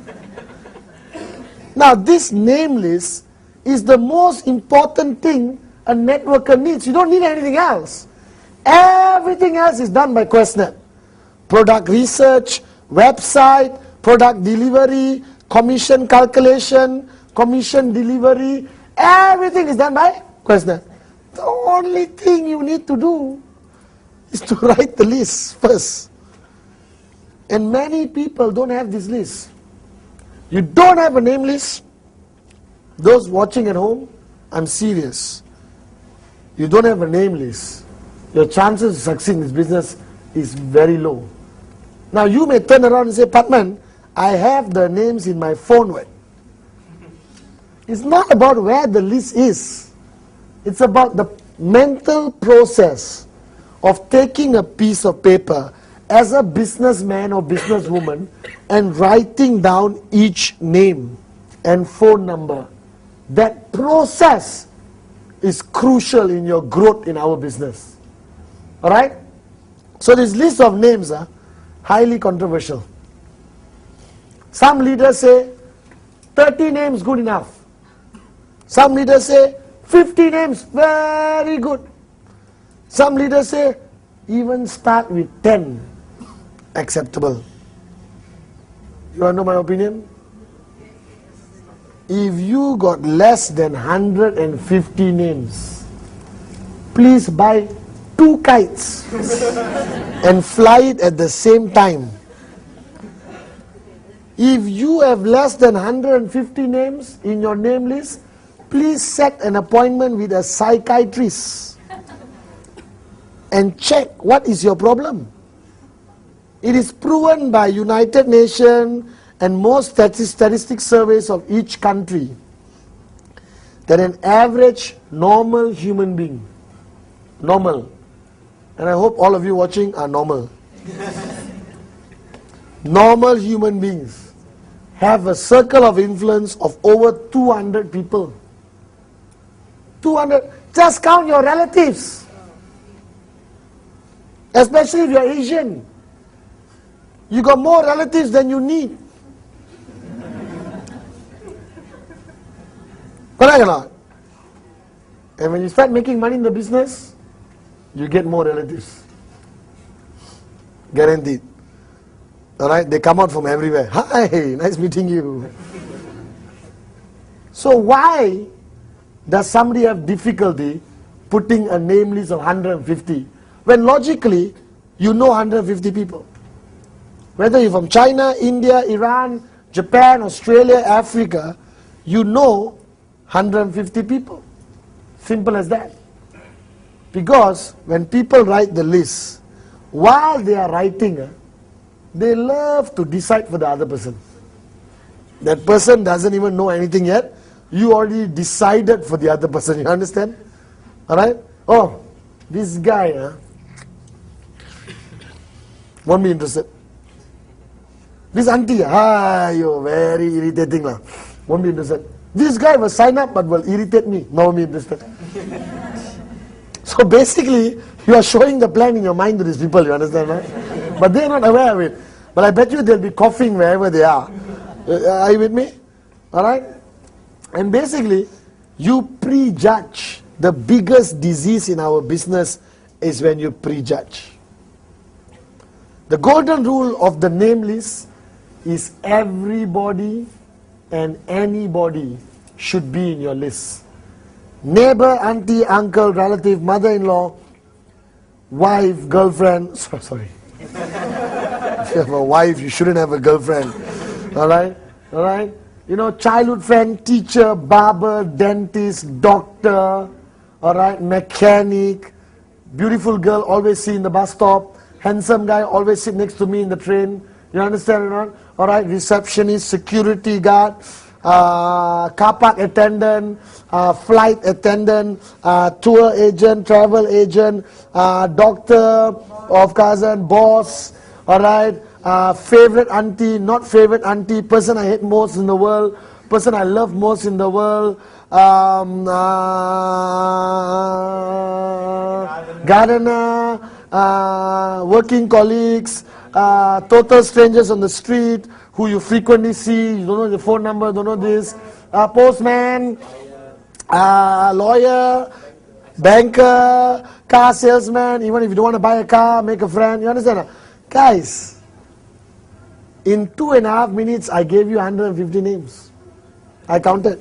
Now this name list is the most important thing a networker needs. You don't need anything else. Everything else is done by QuestNet. Product research, website, product delivery, commission calculation, commission delivery, everything is done by QuestNet. The only thing you need to do is to write the list first. And many people don't have this list. You don't have a name list. Those watching at home, I'm serious. You don't have a name list. Your chances of succeeding in this business is very low. Now you may turn around and say, Pathman, I have the names in my phone. It's not about where the list is. It's about the mental process of taking a piece of paper as a businessman or businesswoman and writing down each name and phone number. That process is crucial in your growth in our business. Alright? So this list of names are highly controversial. Some leaders say 30 names good enough. Some leaders say 50 names very good. Some leaders say even start with 10 acceptable. You want to know my opinion? If you got less than 150 names, please buy 2 kites and fly it at the same time. If you have less than 150 names in your name list, please set an appointment with a psychiatrist and check what is your problem. It is proven by United Nations and most statistic surveys of each country that an average normal human being, normal, and I hope all of you watching are normal. Normal human beings have a circle of influence of over 200 people. 200. Just count your relatives. Especially if you're Asian. You got more relatives than you need. Correct or not? And when you start making money in the business, you get more relatives. Guaranteed. Alright, they come out from everywhere. Hi, nice meeting you. So why does somebody have difficulty putting a name list of 150 when logically you know 150 people? Whether you're from China, India, Iran, Japan, Australia, Africa, you know 150 people. Simple as that. Because when people write the list, while they are writing, they love to decide for the other person. That person doesn't even know anything yet. You already decided for the other person. You understand? Alright? Oh, this guy won't be interested. This auntie, you're very irritating. Won't be interested. This guy will sign up but will irritate me. No, won't be interested. So basically, you are showing the plan in your mind to these people, you understand, right? But they are not aware of it. But I bet you they'll be coughing wherever they are. Are you with me? Alright? And basically, you prejudge the biggest disease in our business is when you prejudge. The golden rule of the name list is everybody and anybody should be in your list. Neighbor, auntie, uncle, relative, mother-in-law, wife, girlfriend. Sorry. If you have a wife, you shouldn't have a girlfriend. Alright? Alright? You know, childhood friend, teacher, barber, dentist, doctor, alright, mechanic, beautiful girl always see in the bus stop, handsome guy always sit next to me in the train. You understand or not? Alright, receptionist, security guard, car park attendant, flight attendant, tour agent, travel agent, doctor of cousin, boss, alright, favorite auntie, not favorite auntie, person I hate most in the world, person I love most in the world, gardener, working colleagues, total strangers on the street who you frequently see, you don't know the phone number, don't know this, postman, lawyer, banker, car salesman, even if you don't want to buy a car, make a friend, you understand? Guys, in 2.5 minutes I gave you 150 names. I counted.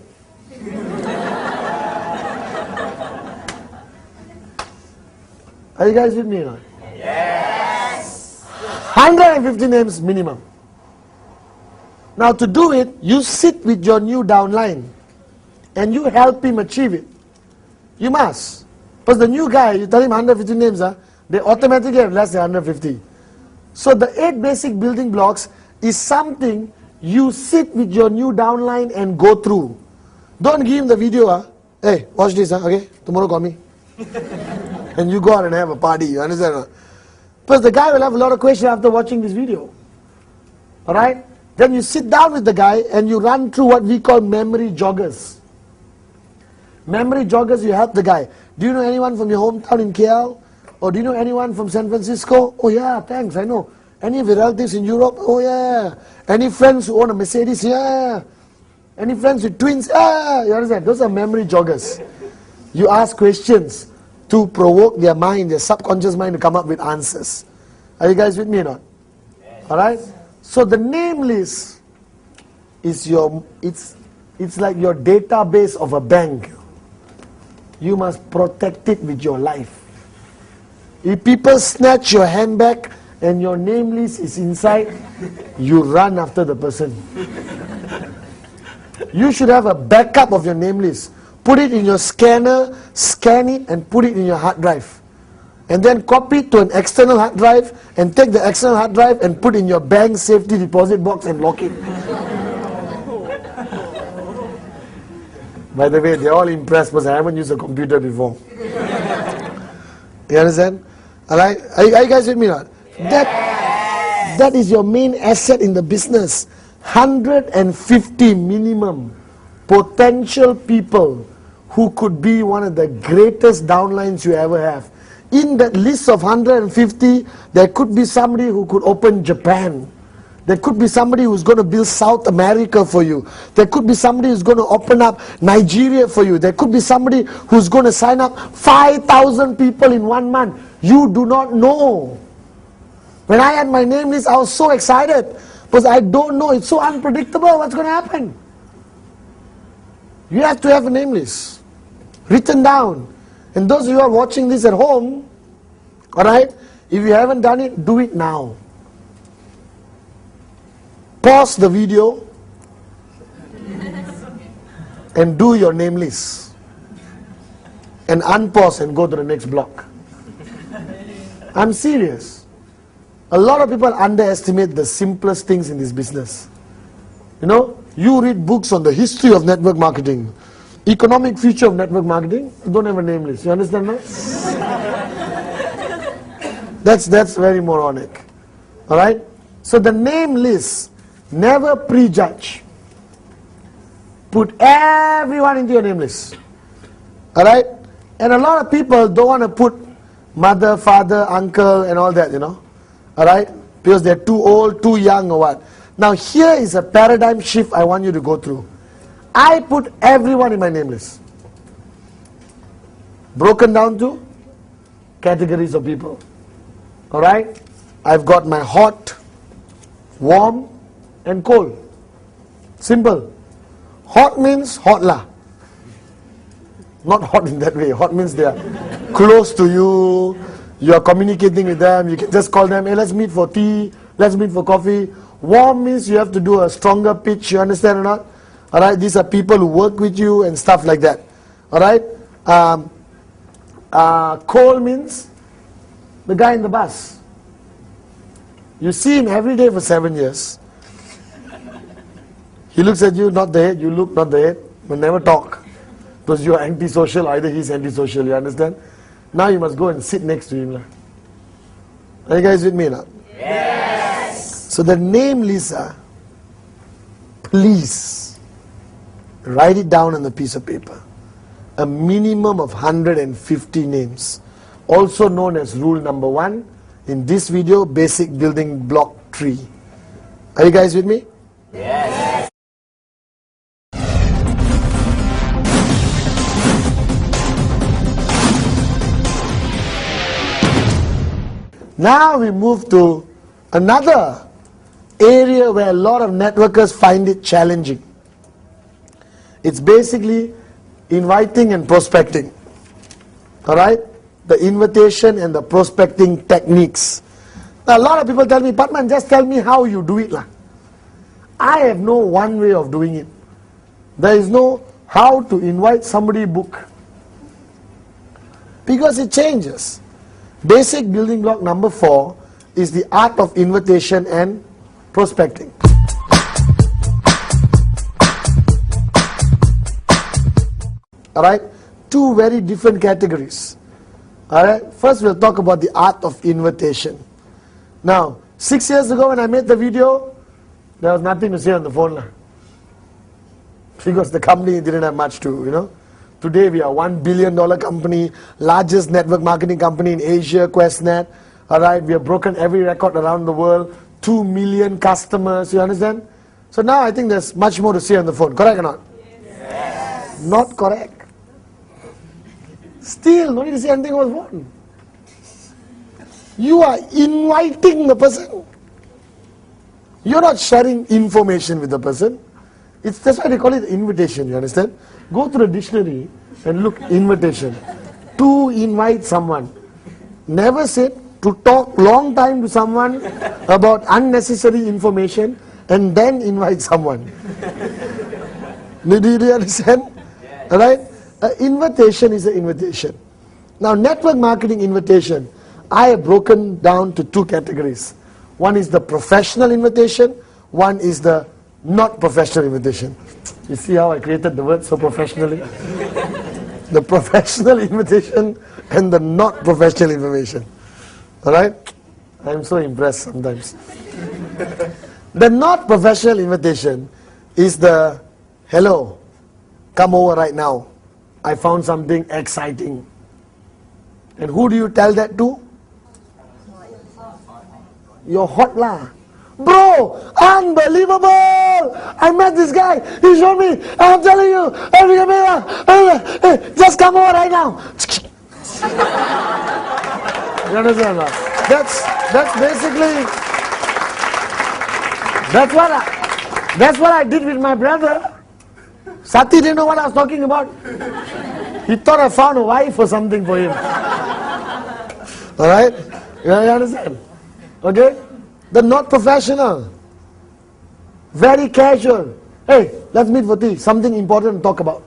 Are you guys with me or not? Yes. 150 names minimum. Now to do it, you sit with your new downline and you help him achieve it. You must. Because the new guy, you tell him 150 names, they automatically have less than 150. So the 8 basic building blocks is something you sit with your new downline and go through. Don't give him the video, hey, watch this, okay, tomorrow call me. And you go out and have a party, you understand? Because the guy will have a lot of questions after watching this video. Alright? Then you sit down with the guy and you run through what we call memory joggers. Memory joggers, you help the guy. Do you know anyone from your hometown in KL? Or do you know anyone from San Francisco? Oh yeah, thanks, I know. Any of your relatives in Europe? Oh yeah. Any friends who own a Mercedes? Yeah. Any friends with twins? Yeah. You understand? Those are memory joggers. You ask questions to provoke their mind, their subconscious mind to come up with answers. Are you guys with me or not? Yes. Alright? So the name list is it's like your database of a bank. You must protect it with your life. If people snatch your handbag and your name list is inside, you run after the person. You should have a backup of your name list. Put it in your scanner, scan it and put it in your hard drive. And then copy it to an external hard drive and take the external hard drive and put in your bank safety deposit box and lock it. By the way, they're all impressed because I haven't used a computer before. You understand? Alright? Are you guys with me or not? Yes. That is your main asset in the business. 150 minimum potential people who could be one of the greatest downlines you ever have. In that list of 150, there could be somebody who could open Japan. There could be somebody who's going to build South America for you. There could be somebody who's going to open up Nigeria for you. There could be somebody who's going to sign up 5,000 people in 1 month. You do not know. When I had my name list, I was so excited because I don't know. It's so unpredictable what's going to happen. You have to have a name list written down. And those of you who are watching this at home, alright, if you haven't done it, do it now. Pause the video and do your name list. And unpause and go to the next block. I'm serious. A lot of people underestimate the simplest things in this business. You know, you read books on the history of network marketing, economic future of network marketing, you don't have a name list. You understand that? That's very moronic. Alright? So the name list, never prejudge. Put everyone into your name list. Alright? And a lot of people don't want to put mother, father, uncle and all that, you know. Alright? Because they're too old, too young or what. Now here is a paradigm shift I want you to go through. I put everyone in my name list. Broken down to categories of people. Alright? I've got my hot, warm and cold. Simple. Hot means hot lah. Not hot in that way. Hot means they are close to you. You are communicating with them. You can just call them, hey, let's meet for tea. Let's meet for coffee. Warm means you have to do a stronger pitch. You understand or not? Alright, these are people who work with you and stuff like that. Alright? Cold means the guy in the bus. You see him every day for 7 years. He looks at you, not the head. You look, not the head. But never talk. Because you are antisocial, either he's antisocial. You understand? Now you must go and sit next to him. Are you guys with me now? Yes. So the name Lisa, please write it down on a piece of paper. A minimum of 150 names. Also known as rule number 1 in this video, basic building block tree. Are you guys with me? Yes. Now we move to another area where a lot of networkers find it challenging. It's basically inviting and prospecting. Alright? The invitation and the prospecting techniques. Now a lot of people tell me, Pathman, just tell me how you do it lah. I have no one way of doing it. There is no how to invite somebody book. Because it changes. Basic building block number 4 is the art of invitation and prospecting. Alright, 2 very different categories. Alright, first we'll talk about the art of invitation. Now, 6 years ago when I made the video, there was nothing to say on the phone lah. Because the company didn't have much to, Today we are $1 billion company, largest network marketing company in Asia, QuestNet. Alright, we have broken every record around the world, 2 million customers, you understand? So now I think there's much more to say on the phone, correct or not? Yes. Not correct. Still, no need to say anything on the phone. You are inviting the person. You're not sharing information with the person. That's why they call it invitation, you understand? Go to the dictionary and look invitation. To invite someone. Never said to talk long time to someone about unnecessary information and then invite someone. Do you understand? Yes. Alright? Invitation is an invitation. Now network marketing invitation, I have broken down to 2 categories. One is the professional invitation, one is the not professional invitation. You see how I created the word so professionally? The professional invitation and the not professional invitation. Alright? I'm so impressed sometimes. The not professional invitation is the, hello, come over right now. I found something exciting. And who do you tell that to? Your hot lah. Bro, unbelievable! I met this guy. He showed me. I'm telling you, just come over right now. You understand? That's basically. That's what I did with my brother. Sati didn't know what I was talking about. He thought I found a wife or something for him. All right? You understand? Okay? The not professional. Very casual. Hey, let's meet for tea. Something important to talk about.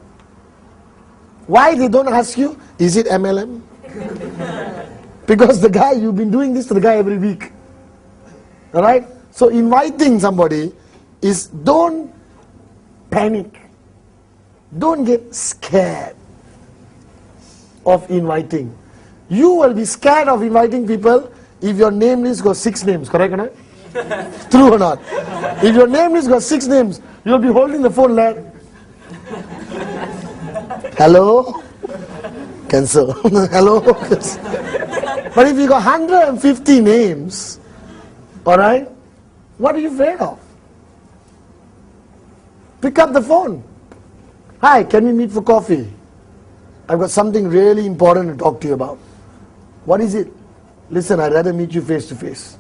Why they don't ask you, is it MLM? Because the guy, you've been doing this to the guy every week. Alright? So inviting somebody is, don't panic. Don't get scared of inviting. You will be scared of inviting people if your name list got 6 names, correct or not? True or not? If your name list got 6 names, you'll be holding the phone like, hello? Cancel. Hello? Cancel. But if you got 150 names, alright, what are you afraid of? Pick up the phone. Hi, can we meet for coffee? I've got something really important to talk to you about. What is it? Listen, I'd rather meet you face to face.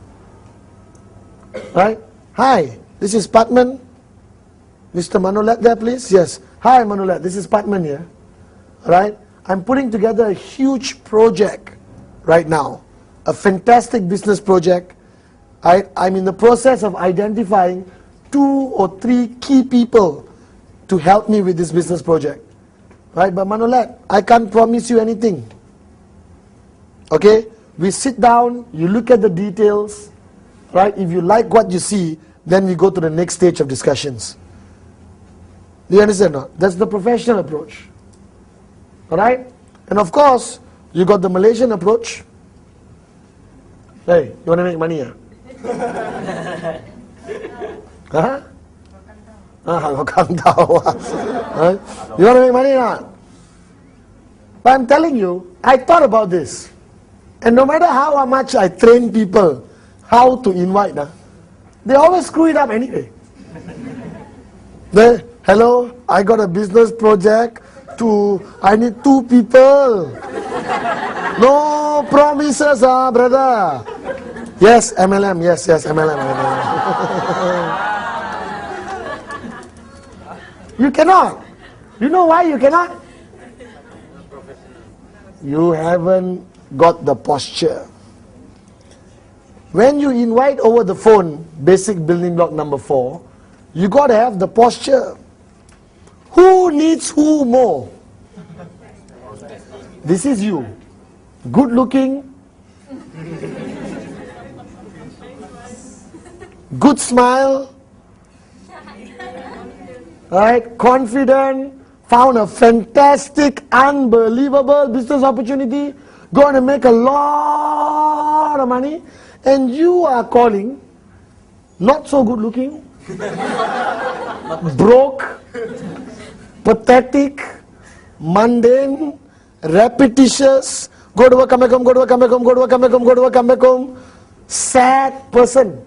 Right? Hi, this is Pathman. Mr. Manolet there, please? Yes. Hi, Manolet. This is Pathman here. Right? I'm putting together a huge project right now. A fantastic business project. I'm in the process of identifying 2 or 3 key people to help me with this business project. Right? But Manolet, I can't promise you anything. Okay? We sit down, you look at the details. Right? If you like what you see, then we go to the next stage of discussions. Do you understand or not? That's the professional approach. Alright? And of course, you got the Malaysian approach. Hey, you want to make money? Huh? You want to make money or not? But I'm telling you, I thought about this. And no matter how much I train people how to invite, they always screw it up anyway. Hello, I got a business project. I need 2 people. No promises, brother. Yes, MLM. Yes, MLM. You cannot. You know why you cannot? You haven't got the posture. When you invite over the phone, basic building block number 4, you got to have the posture. Who needs who more? This is you. Good looking, good smile, right? Confident, found a fantastic, unbelievable business opportunity, going to make a lot of money, and you are calling, not so good looking, broke, pathetic, mundane, repetitious, go to work, come back home, go to work, come back home, go to work, come back home, go to work, come back home, sad person.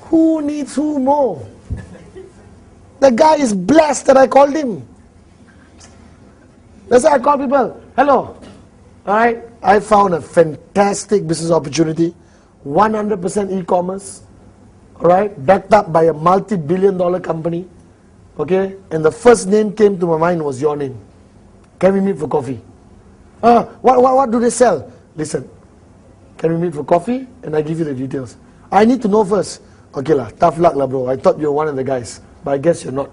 Who needs who more? The guy is blessed that I called him. That's why I call people, hello. Alright, I found a fantastic business opportunity, 100% e-commerce, alright, backed up by a multi-billion-dollar company, okay, and the first name came to my mind was your name. Can we meet for coffee? What do they sell? Listen, can we meet for coffee? And I give you the details. I need to know first. Okay lah, tough luck lah bro, I thought you were one of the guys, but I guess you're not.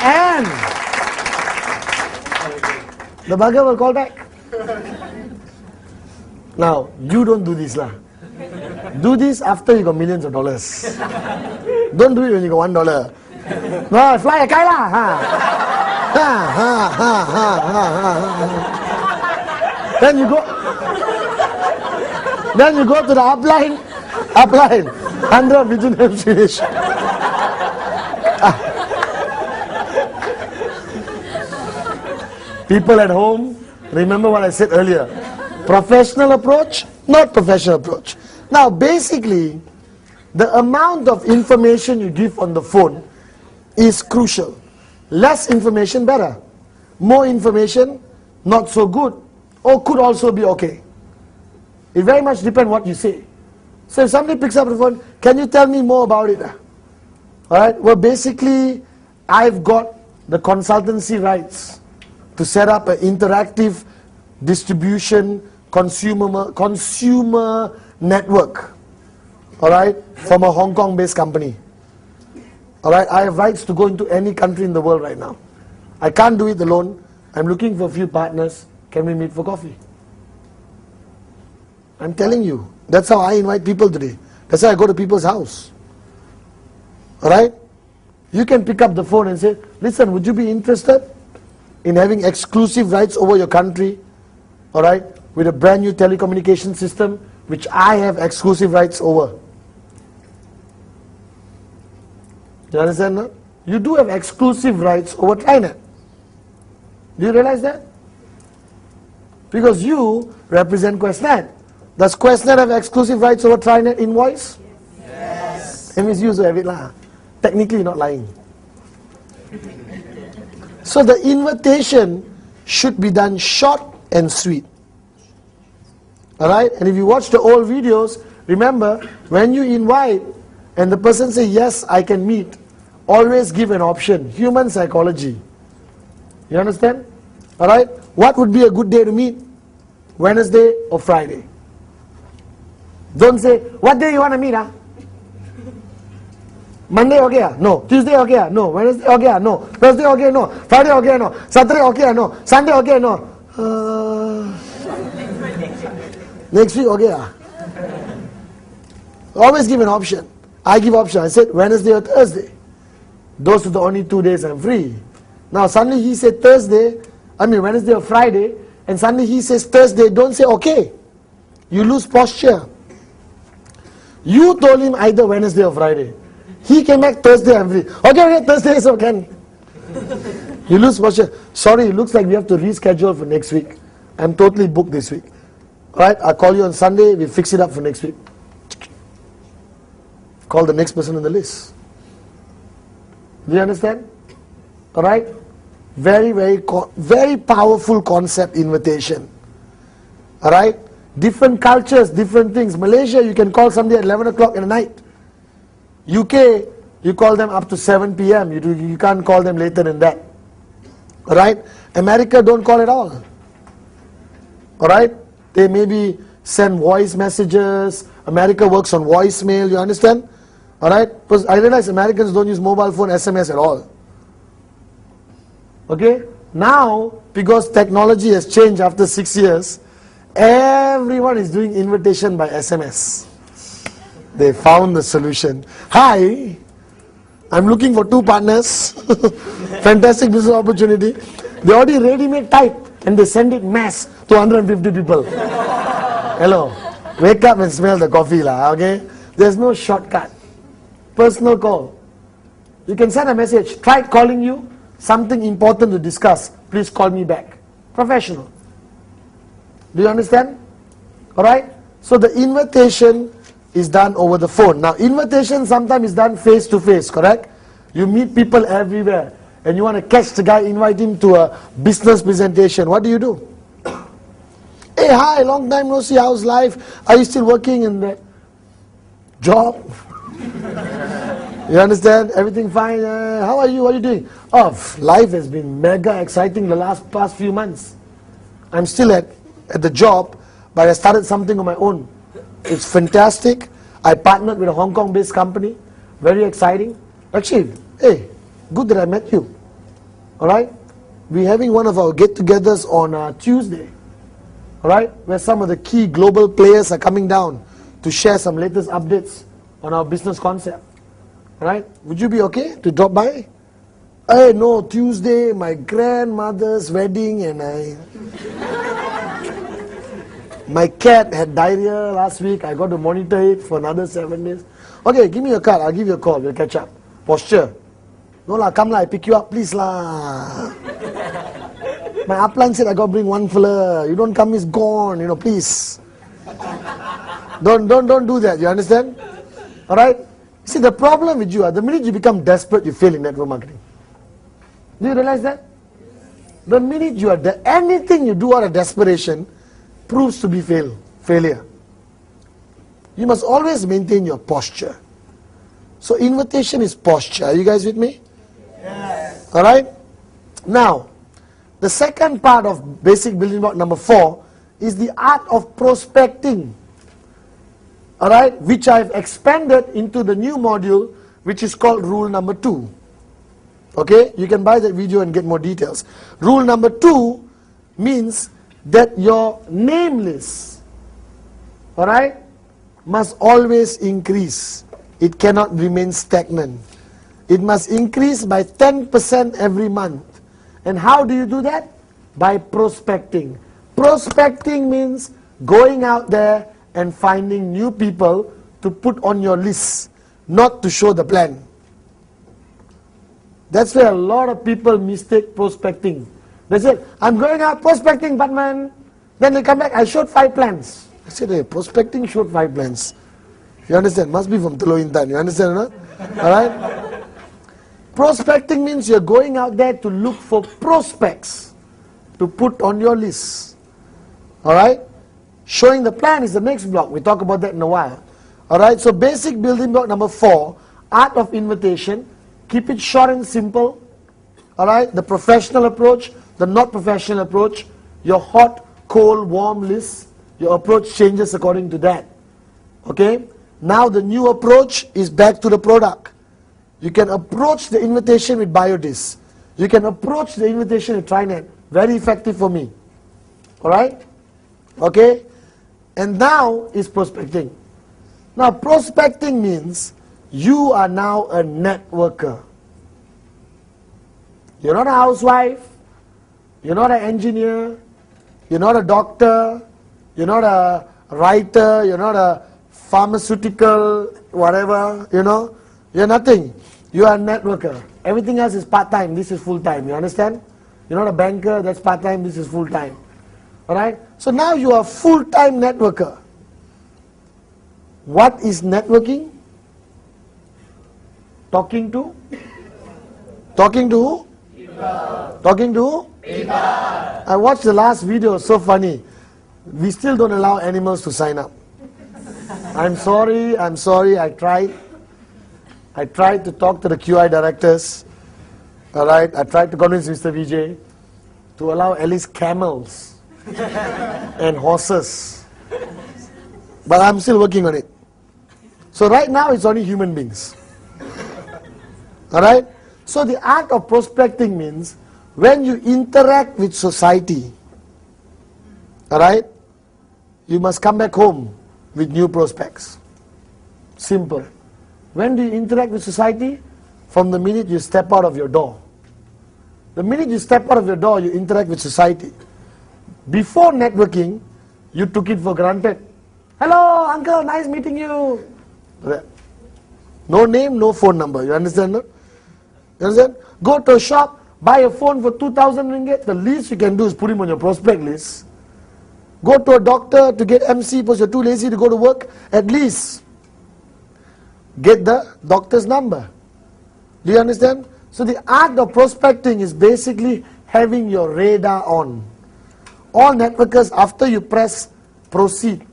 And the bugger will call back. Now, you don't do this lah. Do this after you got millions of dollars. Don't do it when you got $1. No, fly a kite lah. Then you go to the upline, 100 between them finish. People at home, remember what I said earlier. Professional approach, not professional approach. Now basically, the amount of information you give on the phone is crucial. Less information, better. More information, not so good, or could also be okay. It very much depends what you say. So if somebody picks up the phone, can you tell me more about it? Alright, well basically, I've got the consultancy rights to set up an interactive distribution consumer network, alright, from a Hong Kong based company. Alright, I have rights to go into any country in the world right now. I can't do it alone. I'm looking for a few partners. Can we meet for coffee? I'm telling you, that's how I invite people today. That's how I go to people's house. Alright? You can pick up the phone and say, listen, would you be interested in having exclusive rights over your country? Alright? With a brand new telecommunication system, which I have exclusive rights over. You understand now? You do have exclusive rights over TriNet. Do you realize that? Because you represent QuestNet. Does QuestNet have exclusive rights over TriNet invoice? Yes. That means you also have it lah. Technically you're not lying. So the invitation should be done short and sweet. Alright? And if you watch the old videos, remember, when you invite and the person says, yes, I can meet, always give an option. Human psychology. You understand? Alright? What would be a good day to meet? Wednesday or Friday? Don't say, what day you want to meet? Monday okay? No. Tuesday okay? No. Wednesday okay? No. Thursday okay? No. Friday okay? No. Saturday okay? No. Sunday okay? No. Next week okay? Always give an option. I give option. I said Wednesday or Thursday. Those are the only 2 days I'm free. Now suddenly he said Wednesday or Friday, and suddenly he says Thursday. Don't say okay. You lose posture. You told him either Wednesday or Friday. He came back Thursday, I'm free. Okay, Thursday is okay. You lose posture. Sorry, it looks like we have to reschedule for next week. I'm totally booked this week. Alright, I'll call you on Sunday, we fix it up for next week. Call the next person on the list. Do you understand? Alright? Very, very powerful concept, invitation. Alright? Different cultures, different things. Malaysia, you can call somebody at 11 o'clock in the night. UK, you call them up to 7 p.m. You can't call them later than that. Alright? America, don't call at all. Alright? They maybe send voice messages. America works on voicemail, you understand? Alright? Because I realize Americans don't use mobile phone SMS at all. Okay? Now, because technology has changed after 6 years, everyone is doing invitation by SMS. They found the solution. Hi, I'm looking for 2 partners. Fantastic business opportunity. They already ready-made type and they send it mass to 150 people. Hello. Wake up and smell the coffee lah, okay? There's no shortcut. Personal call. You can send a message. Tried calling you. Something important to discuss. Please call me back. Professional. Do you understand? Alright? So the invitation is done over the phone. Now invitation sometimes is done face to face, correct? You meet people everywhere and you want to catch the guy, invite him to a business presentation. What do? Hey, hi, long time no see, how's life? Are you still working in the job? You understand? Everything fine? How are you? What are you doing? Oh, life has been mega exciting the past few months. I'm still at the job, but I started something on my own. It's fantastic. I partnered with a Hong Kong based company. Very exciting. Actually, hey, good that I met you. Alright? We're having one of our get-togethers on Tuesday. Alright? Where some of the key global players are coming down to share some latest updates on our business concept. Alright? Would you be okay to drop by? Hey, no, Tuesday, my grandmother's wedding and my cat had diarrhea last week. I got to monitor it for another 7 days. Okay, give me your card. I'll give you a call. We'll catch up. Posture. No lah, come lah. I pick you up. Please lah. My upline said I got to bring 1 fella. You don't come, it's gone. Please. Don't do that. You understand? Alright? See, the problem with you, the minute you become desperate, you fail in network marketing. Do you realize that? The minute you are anything you do out of desperation proves to be failure. You must always maintain your posture. So invitation is posture. Are you guys with me? Yes. Alright? Now, the second part of basic building block number 4 is the art of prospecting. Alright? Which I've expanded into the new module, which is called rule number 2. Okay? You can buy that video and get more details. Rule number 2 means that your name list, alright, must always increase. It cannot remain stagnant. It must increase by 10% every month. And how do you do that? By prospecting. Prospecting means going out there and finding new people to put on your list, not to show the plan. That's where a lot of people mistake prospecting. They said, I'm going out prospecting, Pathman. Then they come back, I showed 5 plans. I said, hey, prospecting showed 5 plans. You understand? Must be from Telok Intan. You understand or not? Alright? Prospecting means you're going out there to look for prospects to put on your list. Alright? Showing the plan is the next block. We'll talk about that in a while. Alright, so basic building block number 4, art of invitation. Keep it short and simple. Alright, the professional approach, the not professional approach, your hot, cold, warm list, your approach changes according to that. Okay, now the new approach is back to the product. You can approach the invitation with BioDis. You can approach the invitation with TriNet. Very effective for me. Alright, okay, and now is prospecting. Now prospecting means you are now a networker. You're not a housewife, you're not an engineer, you're not a doctor, you're not a writer, you're not a pharmaceutical, whatever, you know, you're nothing. You are a networker. Everything else is part-time, this is full-time, you understand? You're not a banker, that's part-time, this is full-time. Alright? So now you are a full-time networker. What is networking? Talking to? Talking to who? People. Talking to who? People. I watched the last video, so funny. We still don't allow animals to sign up. I'm sorry, I tried. I tried to talk to the QI directors. Alright, I tried to convince Mr. Vijay to allow at least camels and horses. But I'm still working on it. So right now it's only human beings. Alright? So the art of prospecting means when you interact with society, alright, you must come back home with new prospects. Simple. When do you interact with society? From the minute you step out of your door. The minute you step out of your door, you interact with society. Before networking, you took it for granted. Hello, uncle, nice meeting you. No name, no phone number. You understand? No? You understand? Go to a shop, buy a phone for 2,000 ringgit. The least you can do is put him on your prospect list. Go to a doctor to get MC because you're too lazy to go to work. At least get the doctor's number. Do you understand? So the art of prospecting is basically having your radar on. All networkers, after you press proceed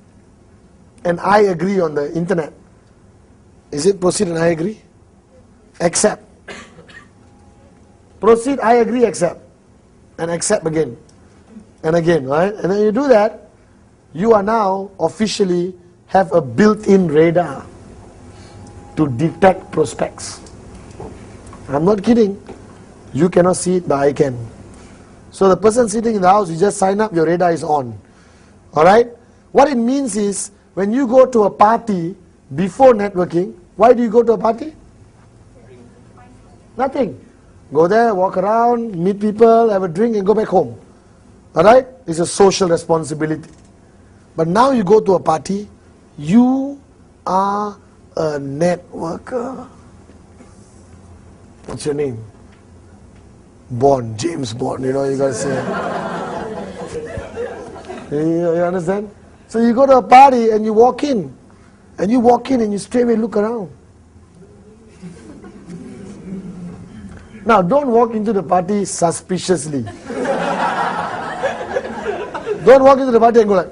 and I agree on the internet, is it proceed and I agree? Accept. Proceed, I agree, accept. And accept again. And again, right? And then you do that, you are now officially have a built-in radar to detect prospects. I'm not kidding. You cannot see it, but I can. So the person sitting in the house, you just sign up, your radar is on. Alright? What it means is, when you go to a party before networking, why do you go to a party? Nothing. Go there, walk around, meet people, have a drink and go back home. Alright? It's a social responsibility. But now you go to a party, you are a networker. What's your name? Bond, James Bond, you know, you gotta say. You understand? So you go to a party and you walk in. And you walk in and you straight away look around. Now don't walk into the party suspiciously. Don't walk into the party and go like.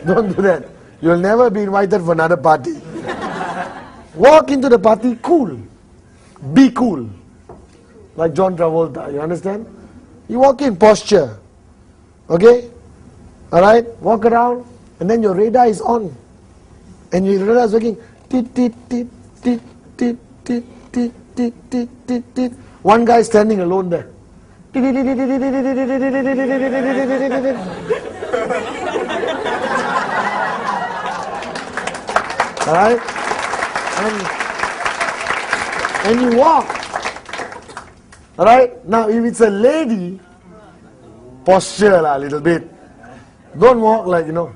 Don't do that. You'll never be invited for another party. Walk into the party cool. Be cool. Like John Travolta, you understand? You walk in, posture. Okay? Alright? Walk around and then your radar is on. And your radar is working. Tit, tit, tit, tit, tit, tit, tit, tit, tit, tit, tit. One guy standing alone there. Alright? And you walk. Alright? Now if it's a lady, posture a little bit. Don't walk like, you know.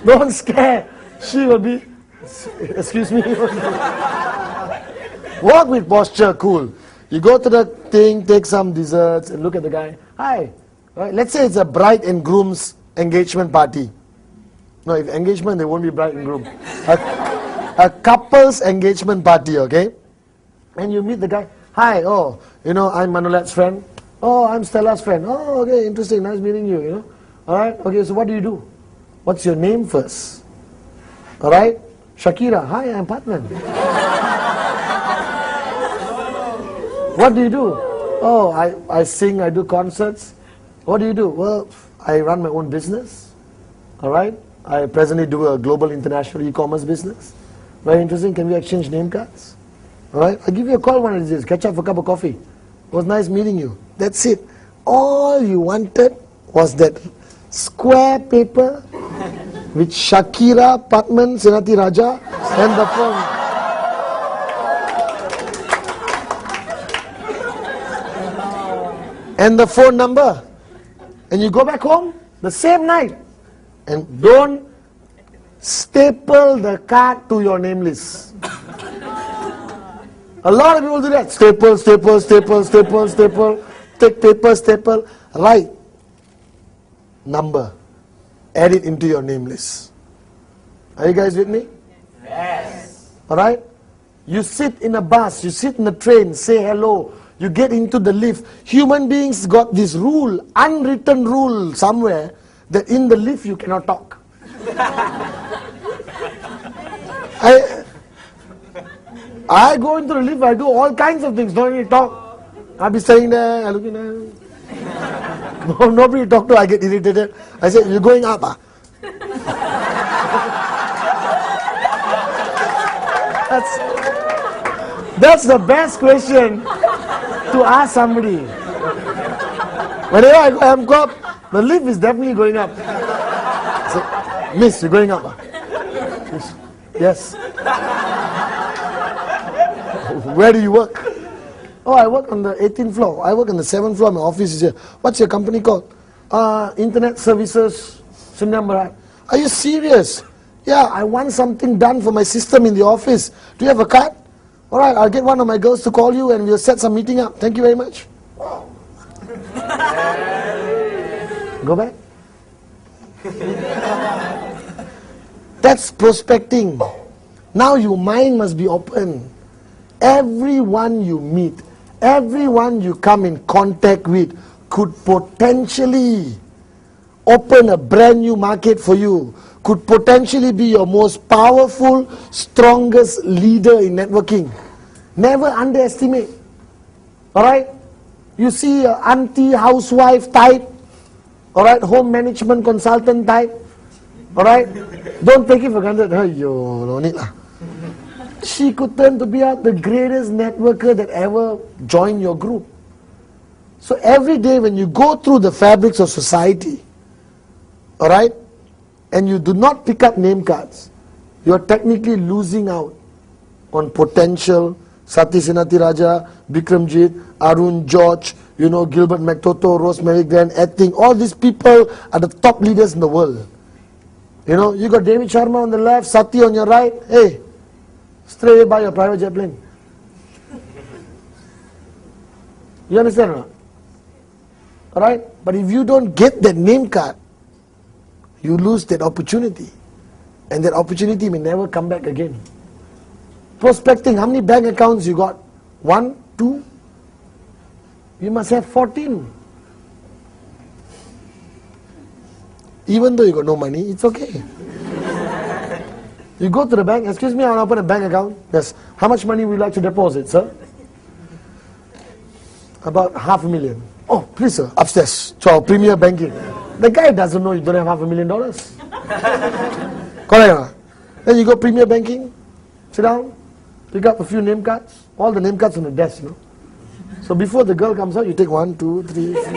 Don't scare. She will be, excuse me. Walk with posture, cool. You go to the thing, take some desserts and look at the guy. Hi, Right? Let's say it's a bride and groom's engagement party. No, if engagement, they won't be bride and groom. A couple's engagement party, okay? And you meet the guy. Hi, oh, I'm Manolet's friend. Oh, I'm Stella's friend. Oh, okay, interesting, nice meeting you, Alright, okay, so what do? What's your name first? Alright? Shakira, hi, I'm Pathman. What do you do? Oh, I sing, I do concerts. What do you do? Well, I run my own business. Alright? I presently do a global international e-commerce business. Very interesting. Can we exchange name cards? Alright? I'll give you a call one of these days. Catch up for a cup of coffee. It was nice meeting you. That's it. All you wanted was that square paper with Shakira, Pathman, Senathirajah and the phone. And the phone number. And you go back home the same night. And don't staple the card to your name list. A lot of people do that. Staple, staple, staple, staple, staple. Take paper, staple. Write number. Add it into your name list. Are you guys with me? Yes. Alright? You sit in a bus, you sit in a train, say hello. You get into the lift. Human beings got this rule, unwritten rule somewhere, that in the lift you cannot talk. I go into the lift, I do all kinds of things, don't need to talk. I'll be staying there, I look in there. No, nobody to talk to, I get irritated. I say, you're going up, ah? That's the best question to ask somebody. Whenever I go up, the lift is definitely going up. I say, miss, you're going up, ah? Yes. Where do you work? Oh, I work on the 18th floor. I work on the 7th floor. My office is here. What's your company called? Internet Services Sindhambarat. Are you serious? Yeah, I want something done for my system in the office. Do you have a card? Alright, I'll get one of my girls to call you and we'll set some meeting up. Thank you very much. Go back. That's prospecting. Now your mind must be open. Everyone you meet, everyone you come in contact with could potentially open a brand new market for you, could potentially be your most powerful, strongest leader in networking. Never underestimate. Alright? You see an auntie, housewife type, alright, home management consultant type, alright? Don't take it for granted. Ayyo, no need lah. She could turn to be the greatest networker that ever joined your group. So every day when you go through the fabrics of society, alright, and you do not pick up name cards, you are technically losing out on potential. Sati Senathirajah, Bikramjit, Arun, George, Gilbert McToto, Rosemary Glenn, Etting, all these people are the top leaders in the world. You got David Sharma on the left, Sati on your right. Hey, straight away buy your private jet plane. You understand or not? Alright? But if you don't get that name card, you lose that opportunity. And that opportunity may never come back again. Prospecting, how many bank accounts you got? 1, 2? You must have 14. Even though you got no money, it's okay. You go to the bank, excuse me, I want to open a bank account. Yes. How much money would you like to deposit, sir? About $500,000. Oh, please, sir, upstairs to our premier banking. The guy doesn't know you don't have $500,000. Correct or not? Then you go premier banking, sit down, pick up a few name cards, all the name cards on the desk, So before the girl comes out, you take 1, 2, 3, 4.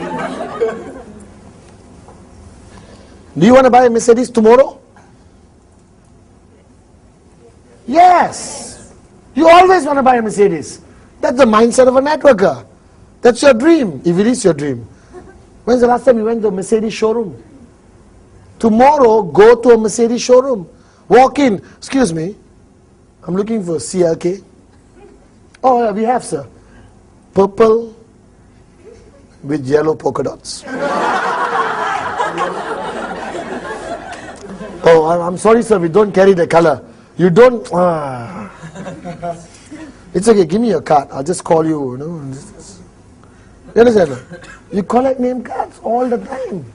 Do you want to buy a Mercedes tomorrow? Yes. You always want to buy a Mercedes. That's the mindset of a networker. That's your dream, if it is your dream. When's the last time you went to a Mercedes showroom? Tomorrow, go to a Mercedes showroom. Walk in. Excuse me, I'm looking for a CLK. Oh, yeah, we have, sir. Purple with yellow polka dots. I'm sorry, sir, we don't carry the color. You don't. It's okay, give me your card. I'll just call you, you know. You understand? You collect name cards all the time.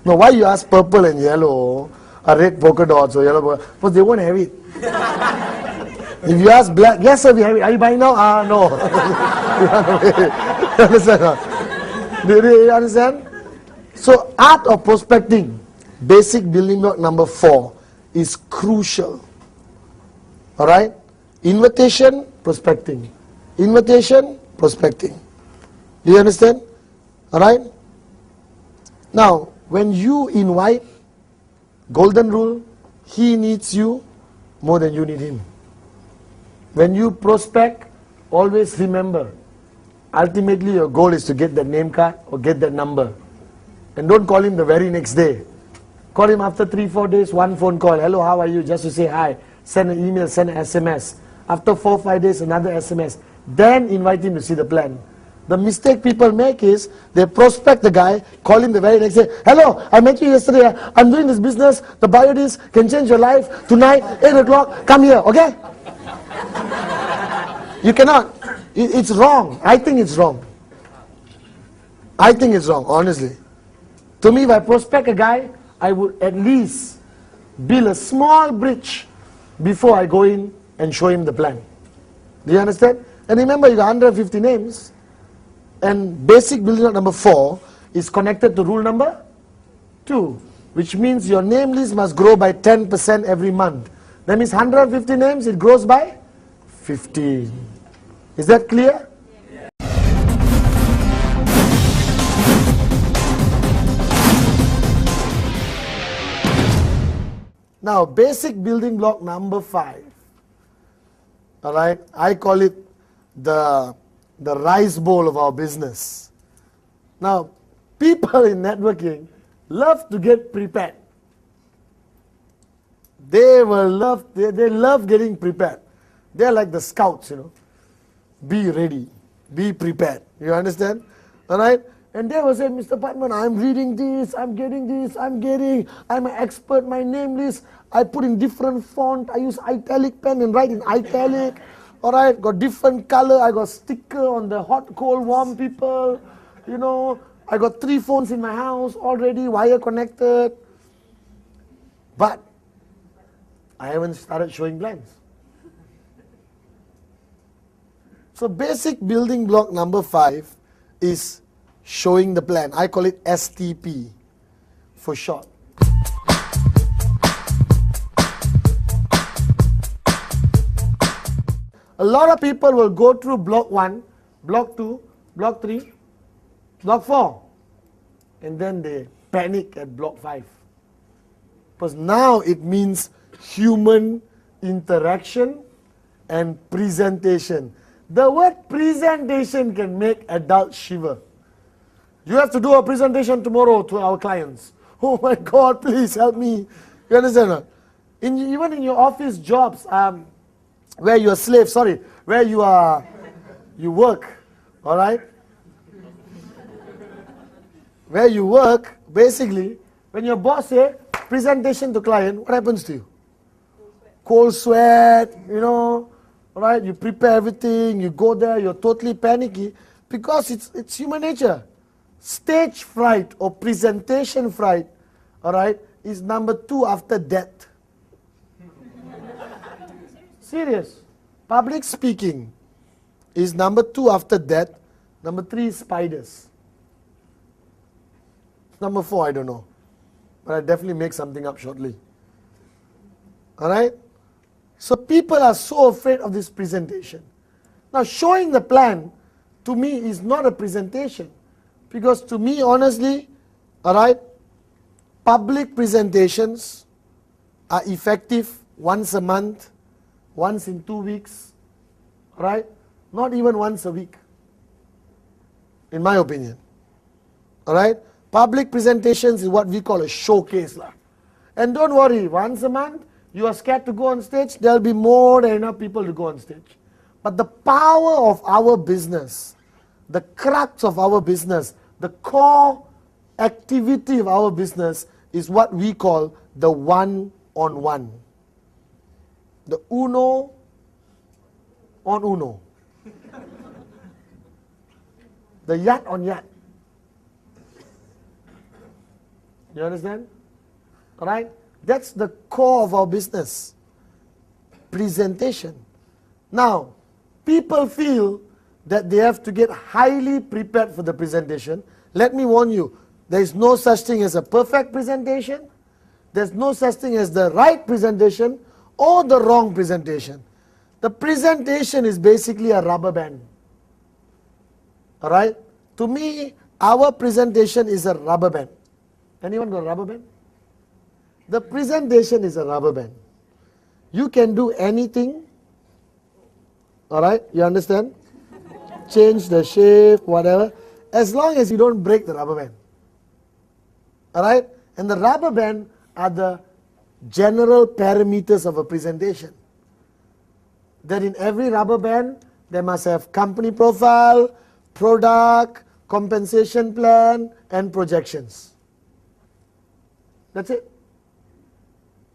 No, why you ask purple and yellow, or red polka dots or yellow polka dots? Because they won't have it. If you ask black, yes sir, we have it. Are you buying now? No. You understand? Do you understand? So, art of prospecting, basic building block number 4, is crucial. Alright? Invitation, prospecting. Invitation, prospecting. Do you understand? Alright? Now, when you invite, golden rule, he needs you more than you need him. When you prospect, always remember, ultimately your goal is to get that name card or get that number. And don't call him the very next day. Call him after 3-4 days, one phone call. Hello, how are you? Just to say hi. Send an email, send an SMS. After 4-5 days, another SMS. Then invite him to see the plan. The mistake people make is, they prospect the guy, call him the very next day. Hello, I met you yesterday. I'm doing this business. The biodis can change your life. Tonight, 8 o'clock, come here, okay? You cannot. It's wrong. I think it's wrong. I think it's wrong, honestly. To me, if I prospect a guy, I would at least build a small bridge before I go in and show him the plan. Do you understand? And remember, you got 150 names. And basic building block number 4 is connected to rule number 2, which means your name list must grow by 10% every month. That means 150 names, it grows by 15. Is that clear? Yeah. Now, basic building block number 5. Alright, I call it the rice bowl of our business. Now, people in networking love to get prepared. They love getting prepared. They're like the scouts, you know. Be ready, be prepared. You understand? Alright? And they will say, Mr. Pathman, I'm reading this, I'm getting this, I'm an expert, my name list, I put in different font, I use italic pen and write in italic. Alright, got different color, I got sticker on the hot, cold, warm people. You know, I got 3 phones in my house already, wire connected. But I haven't started showing plans. So basic building block number 5 is showing the plan. I call it STP for short. A lot of people will go through block 1, block 2, block 3, block 4, and then they panic at block 5. Because now it means human interaction and presentation. The word presentation can make adults shiver. You have to do a presentation tomorrow to our clients. Oh my God, please help me. You understand? Even in your office jobs, where you're a slave, where you work, all right? Where you work, basically, when your boss says, presentation to client, what happens to you? Cold sweat, you know, all right? You prepare everything, you go there, you're totally panicky, because it's human nature. Stage fright or presentation fright, all right, is number 2 after death. Serious. Public speaking is number 2 after death. Number 3 is spiders. Number 4, I don't know. But I'll definitely make something up shortly. Alright? So people are so afraid of this presentation. Now showing the plan, to me, is not a presentation. Because to me, honestly, alright, public presentations are effective once a month, once in 2 weeks, right? Not even once a week, in my opinion. Alright? Public presentations is what we call a showcase. And don't worry, once a month, you are scared to go on stage, there will be more than enough people to go on stage. But the power of our business, the crux of our business, the core activity of our business is what we call the 1 on one. The uno on uno. The yat on yat. You understand? Alright? That's the core of our business. Presentation. Now, people feel that they have to get highly prepared for the presentation. Let me warn you, there is no such thing as a perfect presentation. There's no such thing as the right presentation or the wrong presentation. The presentation is basically a rubber band. Alright? To me, our presentation is a rubber band. Anyone got a rubber band? The presentation is a rubber band. You can do anything. Alright? You understand? Change the shape, whatever. As long as you don't break the rubber band. Alright? And the rubber band are the general parameters of a presentation. That in every rubber band, they must have company profile, product, compensation plan, and projections. That's it.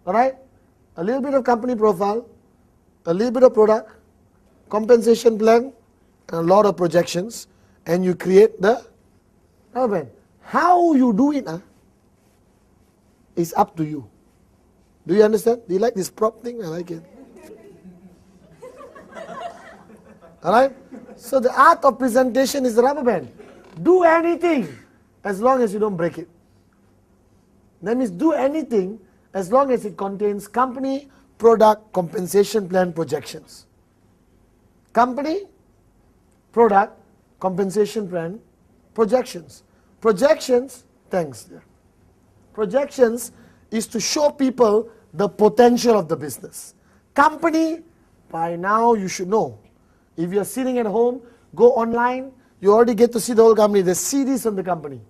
Alright? A little bit of company profile, a little bit of product, compensation plan, and a lot of projections, and you create the rubber band. How you do it is up to you. Do you understand? Do you like this prop thing? I like it. Alright? So the art of presentation is the rubber band. Do anything as long as you don't break it. That means do anything as long as it contains company, product, compensation plan, projections. Company, product, compensation plan, projections. Projections, thanks. Projections is to show people the potential of the business. Company, by now you should know. If you're sitting at home, go online, you already get to see the whole company. There's CDs on the company.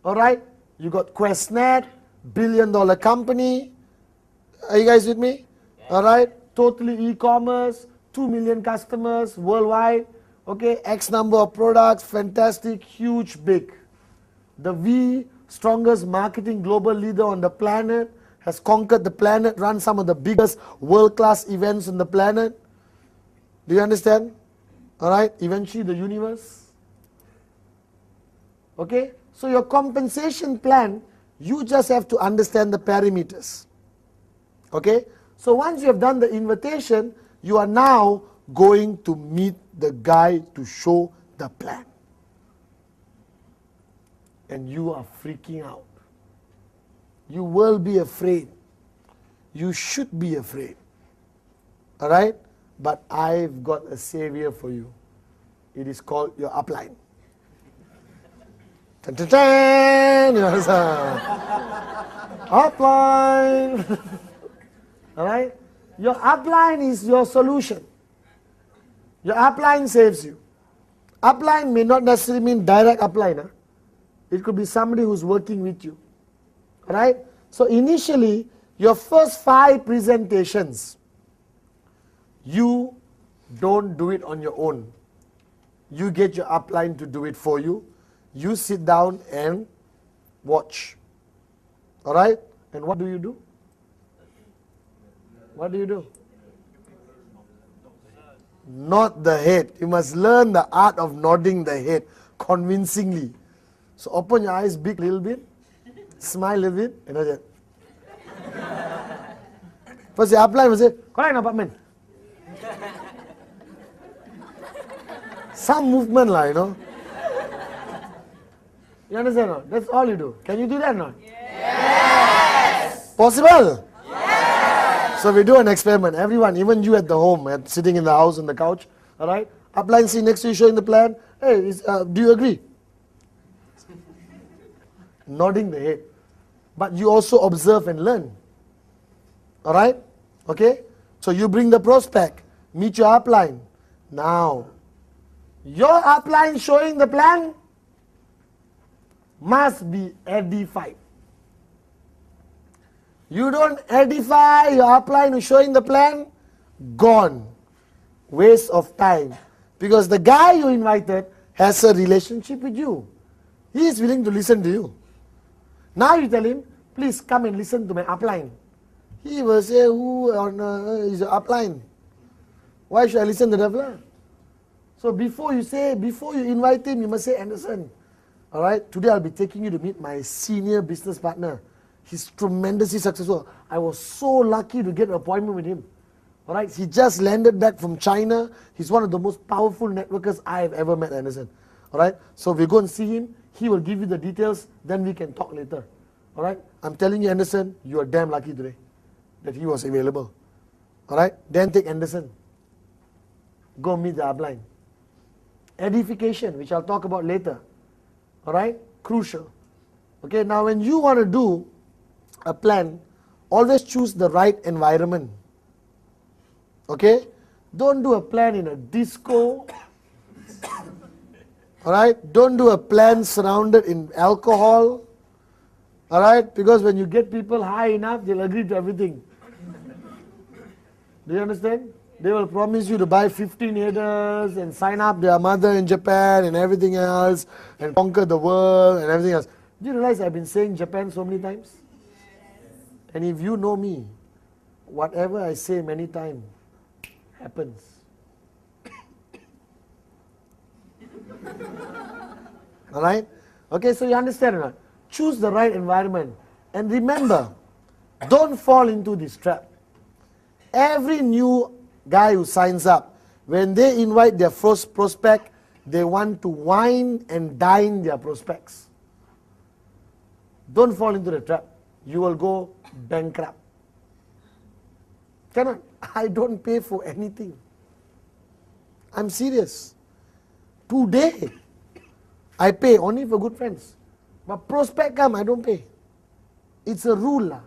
Alright? You got QuestNet, billion-dollar company. Are you guys with me? Yeah. Alright? Totally e-commerce, 2 million customers worldwide. Okay? X number of products, fantastic, huge, big. The V, strongest marketing global leader on the planet, has conquered the planet, run some of the biggest world-class events on the planet. Do you understand? Alright? Eventually the universe. Okay? So your compensation plan, you just have to understand the parameters. Okay? So once you have done the invitation, you are now going to meet the guy to show the plan. And you are freaking out. You will be afraid. You should be afraid. Alright? But I've got a savior for you. It is called your upline. Dun, dun, dun. You understand? Upline. Alright? Your upline is your solution. Your upline saves you. Upline may not necessarily mean direct upline. It could be somebody who's working with you. Alright? So initially, your first 5 presentations, you don't do it on your own. You get your upline to do it for you. You sit down and watch. Alright? And what do you do? What do you do? Nod the head. You must learn the art of nodding the head convincingly. So open your eyes big little bit. Smile a little bit. And that's it. First the upline will say, correct, Pathman. Some movement lah, you know. You understand or not? That's all you do. Can you do that or not? Yes! Possible? Yes! So we do an experiment. Everyone, even you at the home, sitting in the house on the couch, alright? Upline see next to you showing the plan. Hey, do you agree? Nodding the head. But you also observe and learn. Alright? Okay? So you bring the prospect. Meet your upline. Now, your upline showing the plan must be edified. You don't edify your upline who's showing the plan, gone. Waste of time. Because the guy you invited has a relationship with you. He is willing to listen to you. Now you tell him, please come and listen to my upline. He will say, who on is your upline? Why should I listen to the devil? So before you invite him, you must say, Anderson, all right, today I'll be taking you to meet my senior business partner. He's tremendously successful. I was so lucky to get an appointment with him. All right, he just landed back from China. He's one of the most powerful networkers I have ever met, Anderson. All right, so we go and see him. He will give you the details. Then we can talk later. All right, I'm telling you, Anderson, you are damn lucky today that he was available. All right, then take Anderson. Go meet the upline. Edification, which I'll talk about later. All right, crucial. Okay, now when you want to do a plan, always choose the right environment. Okay, don't do a plan in a disco. All right, don't do a plan surrounded in alcohol. All right, because when you get people high enough, they'll agree to everything. Do you understand? They will promise you to buy 15 headers and sign up their mother in Japan and everything else and conquer the world and everything else. Do you realize I've been saying Japan so many times? And if you know me, whatever I say many times happens. Alright? Okay, so you understand or not? Choose the right environment. And remember, don't fall into this trap. Every new guy who signs up, when they invite their first prospect, they want to wine and dine their prospects. Don't fall into the trap. You will go bankrupt. Cannot. I don't pay for anything. I'm serious. Today, I pay only for good friends. But prospect come, I don't pay. It's a rule.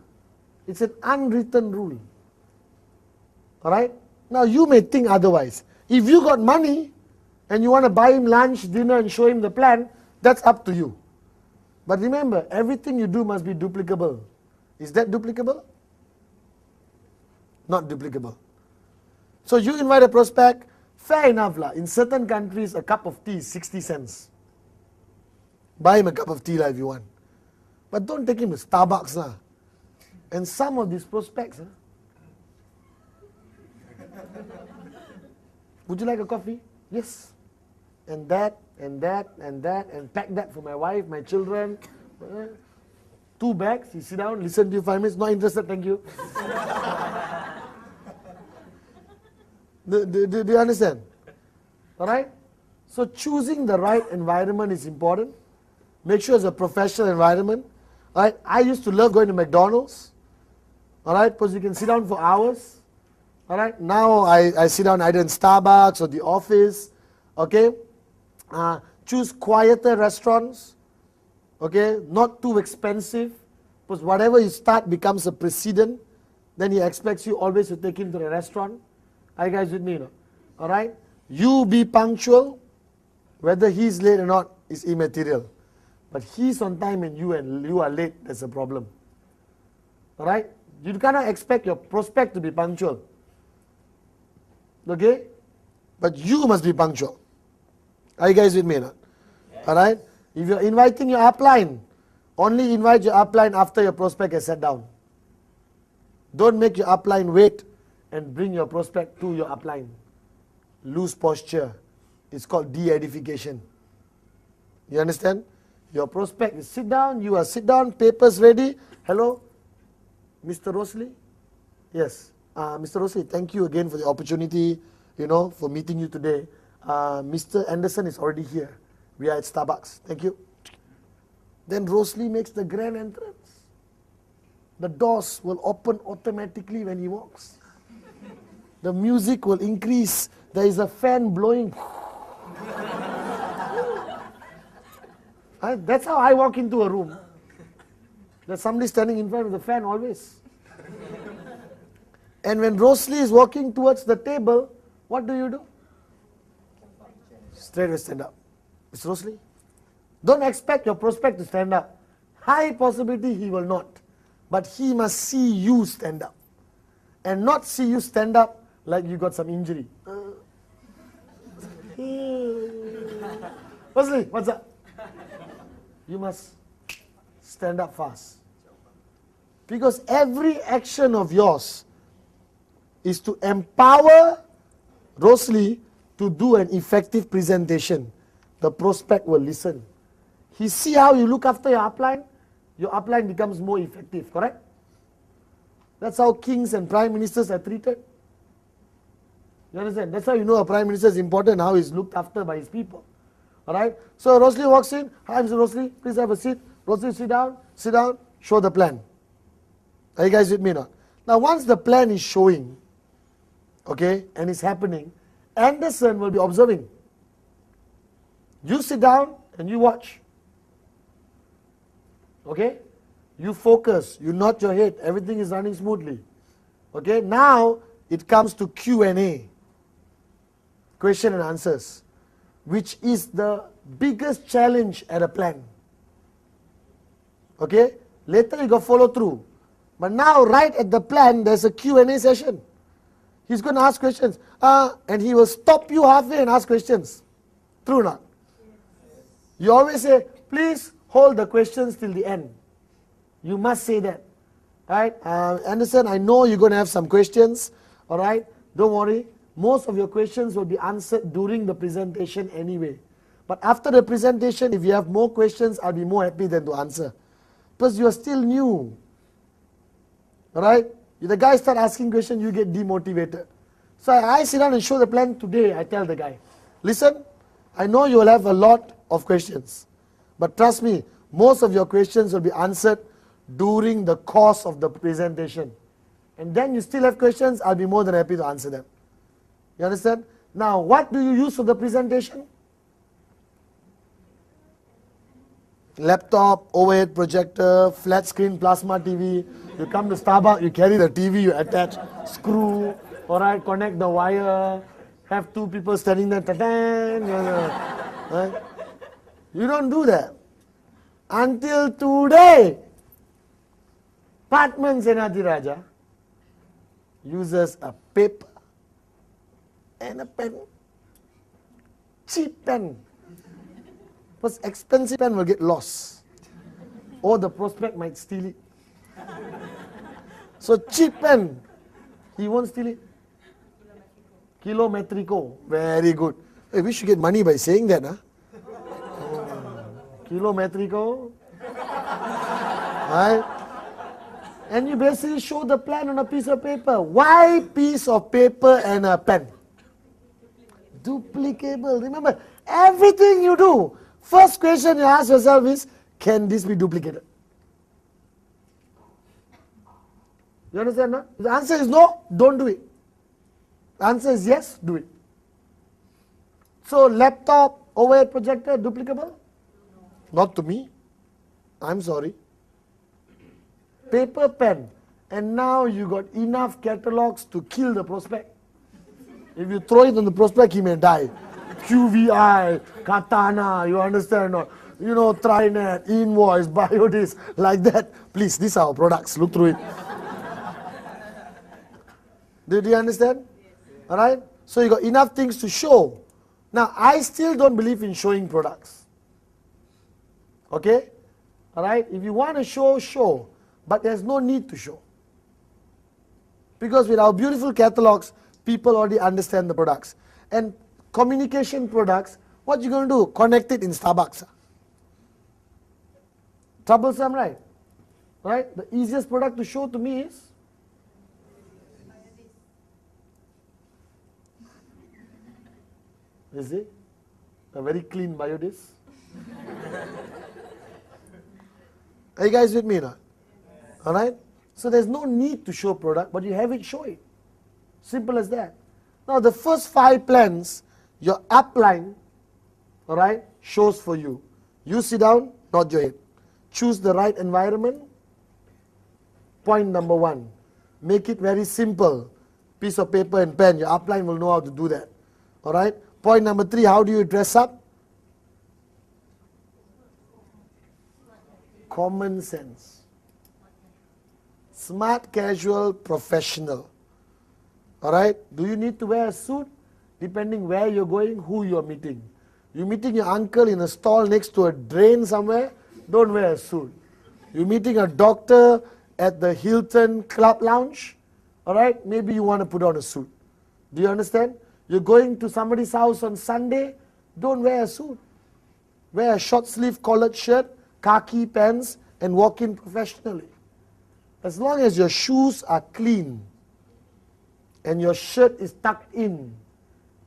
It's an unwritten rule. Alright? Now you may think otherwise. If you got money and you want to buy him lunch, dinner and show him the plan, that's up to you. But remember, everything you do must be duplicable. Is that duplicable? Not duplicable. So you invite a prospect, fair enough lah. In certain countries, a cup of tea is 60 cents. Buy him a cup of tea lah if you want. But don't take him to Starbucks lah. And some of these prospects, would you like a coffee? Yes. And that, and that, and that, and pack that for my wife, my children. 2 bags, you sit down, listen to you 5 minutes, not interested, thank you. Do you understand? Alright? So choosing the right environment is important. Make sure it's a professional environment. Alright? I used to love going to McDonald's. Alright? Because you can sit down for hours. Alright? Now I sit down either in Starbucks or the office. Okay? Choose quieter restaurants. Okay? Not too expensive. Because whatever you start becomes a precedent. Then he expects you always to take him to the restaurant. Are you guys with me? No? Alright? You be punctual. Whether he's late or not is immaterial. But he's on time and you are late, that's a problem. Alright? You cannot expect your prospect to be punctual. Okay? But you must be punctual. Are you guys with me? No? Yes. Alright? If you're inviting your upline, only invite your upline after your prospect has sat down. Don't make your upline wait and bring your prospect to your upline. Loose posture. It's called de-edification. You understand? Your prospect is sit down, you are sit down, papers ready. Hello, Mr. Rosley? Yes. Mr. Rosley, thank you again for the opportunity, for meeting you today. Mr. Anderson is already here. We are at Starbucks. Thank you. Then Rosley makes the grand entrance. The doors will open automatically when he walks. The music will increase. There is a fan blowing. That's how I walk into a room. There's somebody standing in front of the fan always. And when Rosalie is walking towards the table, what do? Straight away stand up. Miss Rosalie, don't expect your prospect to stand up. High possibility he will not. But he must see you stand up. And not see you stand up like you got some injury. Rosalie, what's up? You must stand up fast. Because every action of yours is to empower Rosalie to do an effective presentation. The prospect will listen. He see how you look after your upline becomes more effective, correct? That's how kings and prime ministers are treated. You understand? That's how you know a prime minister is important, how he's looked after by his people. Alright? So Rosalie walks in. Hi, Mr. Rosalie, please have a seat. Rosalie, sit down, show the plan. Are you guys with me now? Now once the plan is showing, okay, and it's happening, Anderson will be observing. You sit down and you watch. Okay? You focus, you nod your head, everything is running smoothly. Okay? Now it comes to Q&A. Question and answers. Which is the biggest challenge at a plan. Okay? Later you got follow through. But now right at the plan there's a Q&A session. He's going to ask questions. And he will stop you halfway and ask questions. True or not? You always say, please hold the questions till the end. You must say that. Alright? Anderson, I know you're going to have some questions. Alright? Don't worry. Most of your questions will be answered during the presentation anyway. But after the presentation, if you have more questions, I'll be more happy than to answer. Because you are still new. Alright? If the guy start asking questions, you get demotivated. So I sit down and show the plan today. I tell the guy, listen, I know you will have a lot of questions. But trust me, most of your questions will be answered during the course of the presentation. And then you still have questions, I'll be more than happy to answer them. You understand? Now, what do you use for the presentation? Laptop, overhead projector, flat screen plasma TV. You come to Starbucks, you carry the TV, you attach, screw, alright, connect the wire, have two people standing there, right? You don't do that. Until today, Pathman Senathirajah uses a paper and a pen. Cheap pen. Because expensive pen will get lost. Or the prospect might steal it. So cheap pen, he won't steal it. Kilometrico, very good. Hey, we should get money by saying that, huh? Kilometrico. Right? And you basically show the plan on a piece of paper. Why piece of paper and a pen? Duplicable. Remember, everything you do, first question you ask yourself is, can this be duplicated? You understand, no? If the answer is no, don't do it. The answer is yes, do it. So, laptop, overhead projector, duplicable? Not to me. I'm sorry. Paper, pen. And now you got enough catalogs to kill the prospect. If you throw it on the prospect, he may die. QVI, Katana, you understand? Or, you know, Trinet, Invoice, Biodis, like that. Please, these are our products. Look through it. Did you understand? Alright? So you got enough things to show. Now, I still don't believe in showing products. Okay? Alright? If you want to show, show. But there's no need to show. Because with our beautiful catalogs, people already understand the products. And communication products, what you going to do? Connect it in Starbucks. Troublesome, right? Right? The easiest product to show to me is? Is it? A very clean biodis. Are you guys with me now? Alright? So there's no need to show product, but you have it, show it. Simple as that. Now the first 5 plans, your upline, alright, shows for you. You sit down, nod your head. Choose the right environment. Point number 1. Make it very simple. Piece of paper and pen. Your upline will know how to do that. Alright? Point number 3, how do you dress up? Common sense. Smart, casual, professional. Alright? Do you need to wear a suit? Depending where you're going, who you're meeting. You're meeting your uncle in a stall next to a drain somewhere, don't wear a suit. You're meeting a doctor at the Hilton Club Lounge, all right, maybe you want to put on a suit. Do you understand? You're going to somebody's house on Sunday, don't wear a suit. Wear a short sleeve collared shirt, khaki pants, and walk in professionally. As long as your shoes are clean, and your shirt is tucked in,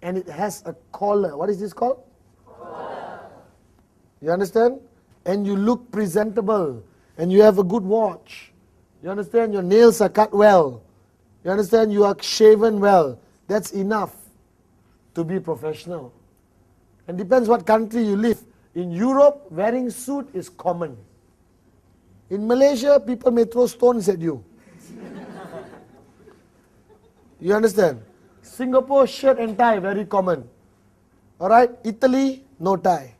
and it has a collar. What is this called? Collar. You understand? And you look presentable, and you have a good watch. You understand? Your nails are cut well. You understand? You are shaven well. That's enough to be professional. And depends what country you live. In Europe, wearing suit is common. In Malaysia, people may throw stones at you. You understand? Singapore, shirt and tie, very common. Alright, Italy, no tie.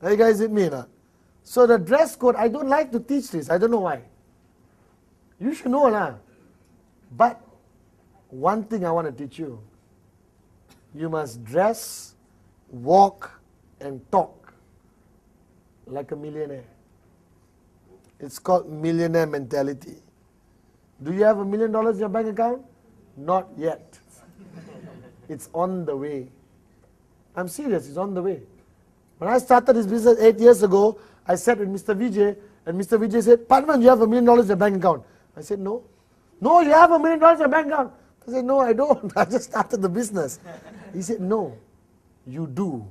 Are you guys with me now? So the dress code, I don't like to teach this. I don't know why. You should know lah. But one thing I want to teach you. You must dress, walk, and talk like a millionaire. It's called millionaire mentality. Do you have $1 million in your bank account? Not yet. It's on the way. I'm serious, it's on the way. When I started this business 8 years ago, I sat with Mr. Vijay, and Mr. Vijay said, Pathman, you have $1 million in your bank account. I said, no. No, you have $1 million in your bank account. I said, no, I don't. I just started the business. He said, no, you do.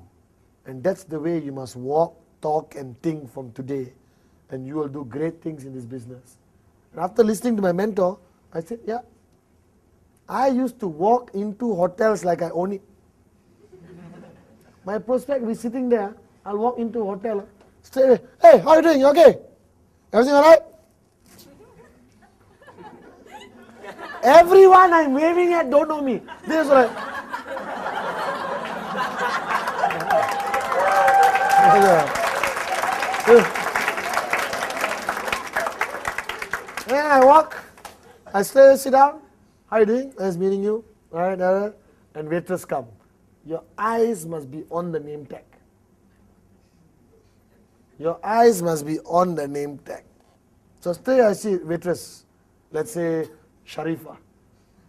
And that's the way you must walk, talk, and think from today. And you will do great things in this business. And after listening to my mentor, I said, yeah. I used to walk into hotels like I own it. My prospect will be sitting there. I'll walk into a hotel. Straight away, hey, how are you doing? You okay? Everything all right? Everyone I'm waving at don't know me. This is like. Then I walk, I sit down. How are you doing? Nice meeting you. All right, and waiters come. Your eyes must be on the name tag. Your eyes must be on the name tag. So straight I see waitress, let's say Sharifa.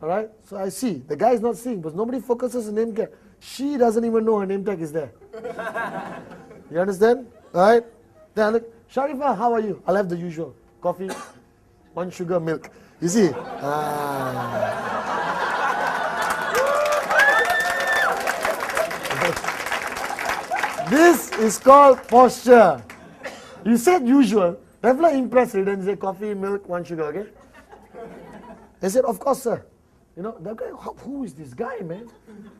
All right? So I see. The guy is not seeing because nobody focuses on name tag. She doesn't even know her name tag is there. You understand? All right? Then I look, Sharifa, how are you? I'll have the usual. Coffee, 1 sugar, milk. You see? This is called posture. You said usual. They're impressed. Then you say coffee, milk, 1 sugar, okay? They said, of course, sir. You know, that guy, who is this guy, man?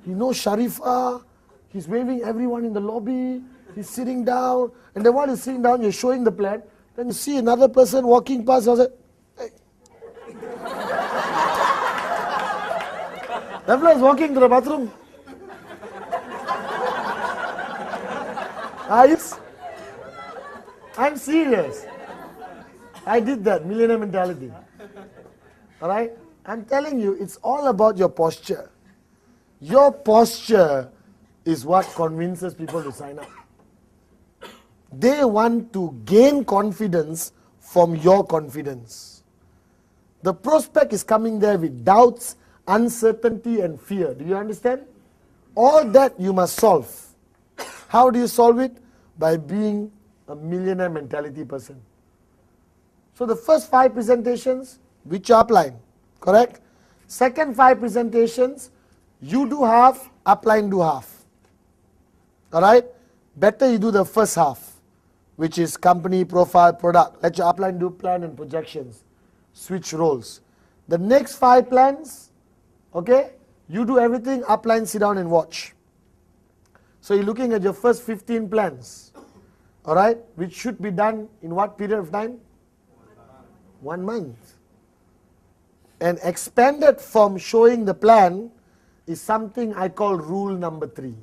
He knows Sharifa. He's waving everyone in the lobby. He's sitting down. And then while he's sitting down, you're showing the plan. Then you see another person walking past. I was like, hey. That fella is walking to the bathroom. I'm serious. I did that, millionaire mentality. Alright? I'm telling you, it's all about your posture. Your posture is what convinces people to sign up. They want to gain confidence from your confidence. The prospect is coming there with doubts, uncertainty, and fear. Do you understand? All that you must solve. How do you solve it? By being a millionaire mentality person. So the first 5 presentations, which you upline, correct? Second 5 presentations, you do half, upline do half. Alright? Better you do the first half, which is company, profile, product. Let your upline do plan and projections. Switch roles. The next 5 plans, okay, you do everything, upline sit down and watch. So you're looking at your first 15 plans, alright, which should be done in what period of time? 1 month. And expanded from showing the plan is something I call rule number 3.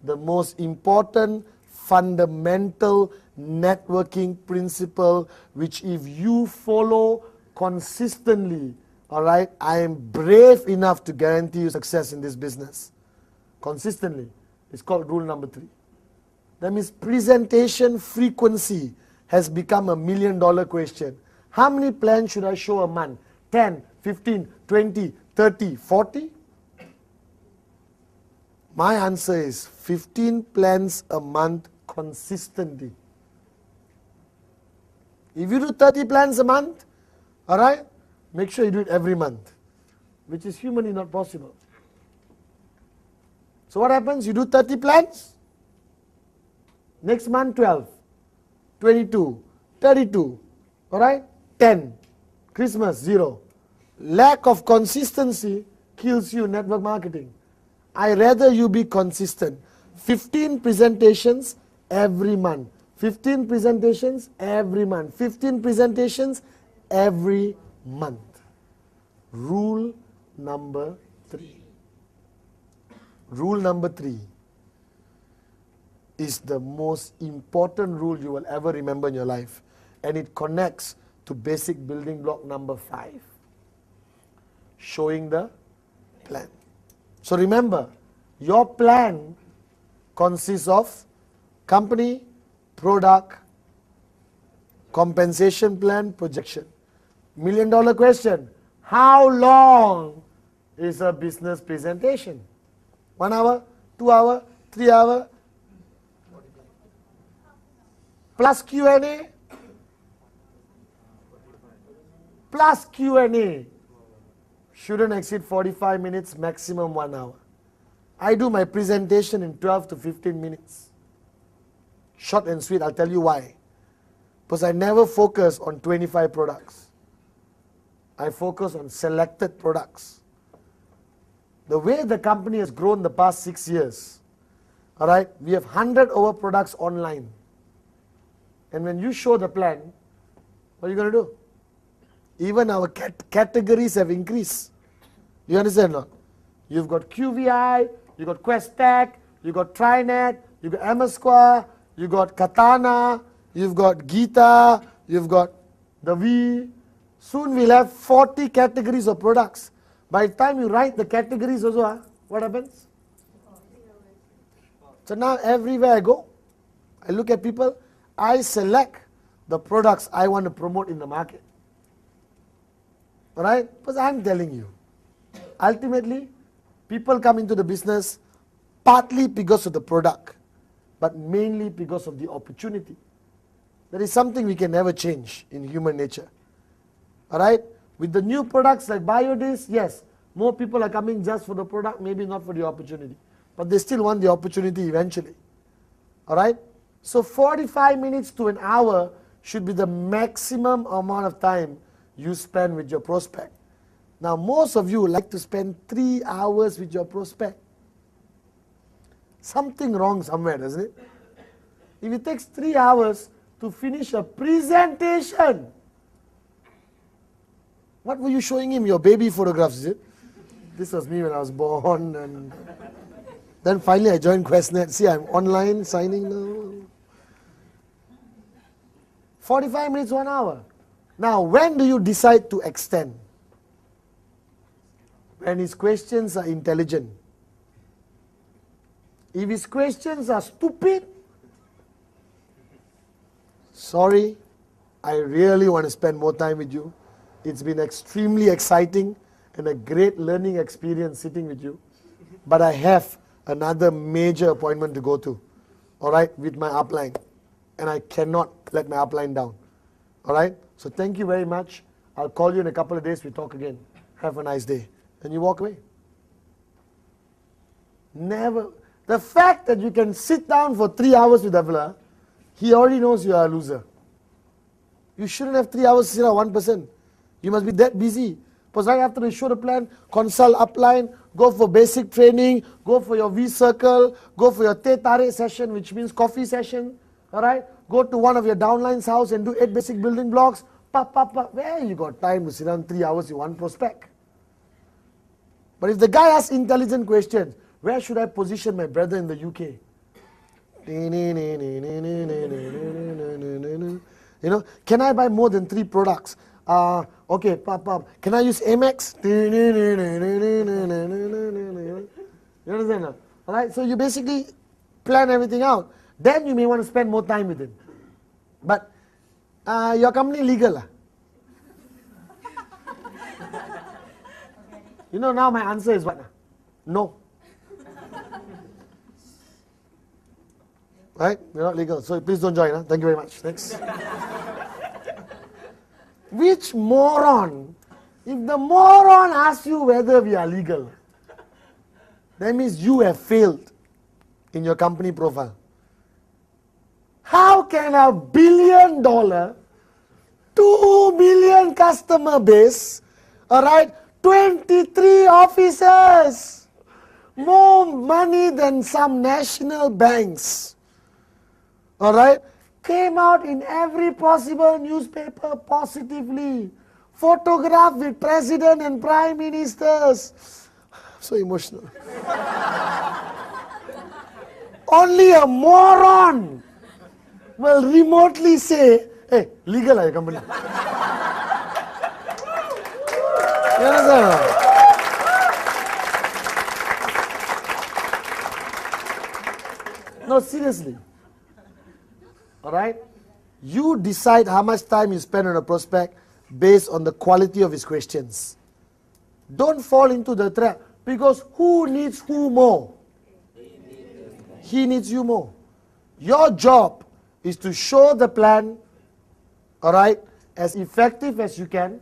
The most important fundamental networking principle, which if you follow consistently, alright, I am brave enough to guarantee you success in this business. Consistently. It's called rule number 3. That means presentation frequency has become a $1 million question. How many plans should I show a month? 10, 15, 20, 30, 40? My answer is 15 plans a month consistently. If you do 30 plans a month, all right, make sure you do it every month, which is humanly not possible. So what happens? You do 30 plans, next month 12, 22, 32, all right, 10, Christmas 0. Lack of consistency kills you in network marketing. I rather you be consistent. 15 presentations every month. 15 presentations every month. 15 presentations every month. Rule number 3. Rule number 3 is the most important rule you will ever remember in your life. And it connects to basic building block number 5. Showing the plan. So remember, your plan consists of company, product, compensation plan, projection. $1 million question. How long is a business presentation? 1 hour, 2 hour, 3 hour, plus Q&A, plus Q&A. Shouldn't exceed 45 minutes, maximum 1 hour. I do my presentation in 12 to 15 minutes. Short and sweet, I'll tell you why. Because I never focus on 25 products. I focus on selected products. The way the company has grown the past 6 years, all right, we have 100 over products online. And when you show the plan, what are you going to do? Even our categories have increased. You understand or not? You've got QVI, you've got QuestTech, you've got TriNet, you've got Amasqua, you've got Katana, you've got Gita, you've got the V. Soon we'll have 40 categories of products. By the time you write the categories also, what happens? So now everywhere I go, I look at people, I select the products I want to promote in the market. Alright? Because I'm telling you, ultimately, people come into the business partly because of the product, but mainly because of the opportunity. That is something we can never change in human nature. Alright? With the new products like Biodis, yes, more people are coming just for the product, maybe not for the opportunity. But they still want the opportunity eventually. Alright? So 45 minutes to an hour should be the maximum amount of time you spend with your prospect. Now most of you like to spend 3 hours with your prospect. Something wrong somewhere, doesn't it? If it takes 3 hours to finish a presentation, what were you showing him? Your baby photographs, is it? This was me when I was born. And then finally I joined QuestNet. See, I'm online signing now. 45 minutes, 1 hour. Now, when do you decide to extend? When his questions are intelligent. If his questions are stupid, sorry, I really want to spend more time with you. It's been extremely exciting and a great learning experience sitting with you. But I have another major appointment to go to, all right, with my upline. And I cannot let my upline down, all right? So thank you very much. I'll call you in a couple of days. We talk again. Have a nice day. And you walk away. Never. The fact that you can sit down for 3 hours with Avila, he already knows you are a loser. You shouldn't have 3 hours to sit on one person. You must be that busy. Because right after you show the plan, consult upline, go for basic training, go for your V-circle, go for your Teh Tarik session, which means coffee session. Alright? Go to one of your downline's house and do 8 basic building blocks. Where you got time to sit down 3 hours with one prospect? But if the guy asks intelligent questions, where should I position my brother in the UK? You know, can I buy more than 3 products? Okay, can I use Amex? You understand now? Alright, so you basically plan everything out. then you may want to spend more time with him. But your company legal? You know, now my answer is what? No. Right? We're not legal. So please don't join. Thank you very much. Next. Which moron? If the moron asks you whether we are legal, that means you have failed in your company profile. How can $1 billion, 2 million customer base, alright, 23 officers, more money than some national banks, alright, came out in every possible newspaper positively, photographed with president and prime ministers. So emotional. Only a moron will remotely say, hey, legal your company. You understand? No, seriously. Alright? You decide how much time you spend on a prospect based on the quality of his questions. Don't fall into the trap, because who needs who more? He needs you more. Your job is to show the plan, alright, as effective as you can,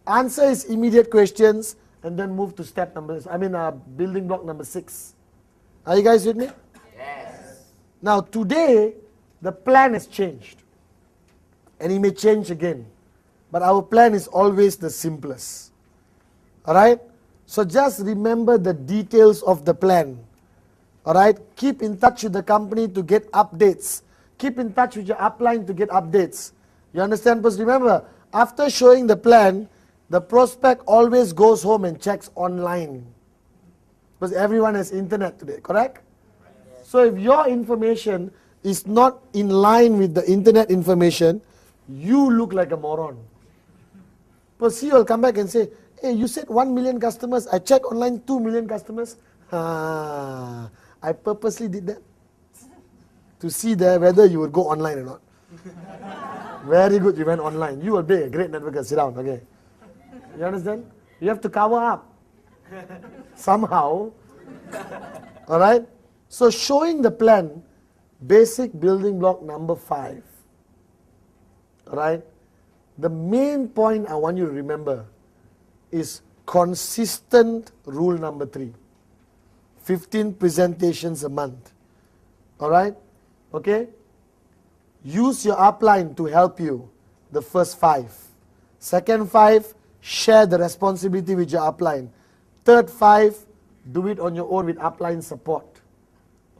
answer his immediate questions, and then move to step building block number 6. Are you guys with me? Yes. Now today, the plan has changed. And it may change again. But our plan is always the simplest. Alright? So just remember the details of the plan. Alright? Keep in touch with the company to get updates. Keep in touch with your upline to get updates. You understand? Because remember, after showing the plan, the prospect always goes home and checks online. Because everyone has internet today, correct? So if your information is not in line with the internet information, you look like a moron. Because he will come back and say, hey, you said 1 million customers, I checked online 2 million customers. I purposely did that to see whether you would go online or not. Very good, you went online. You will be a great networker. Sit down, okay? You understand? You have to cover up somehow. Alright? So showing the plan, basic building block number 5. Alright? The main point I want you to remember is consistent rule number 3. 15 presentations a month. Alright? Okay? Use your upline to help you the first 5. Second 5, share the responsibility with your upline. Third 5, do it on your own with upline support.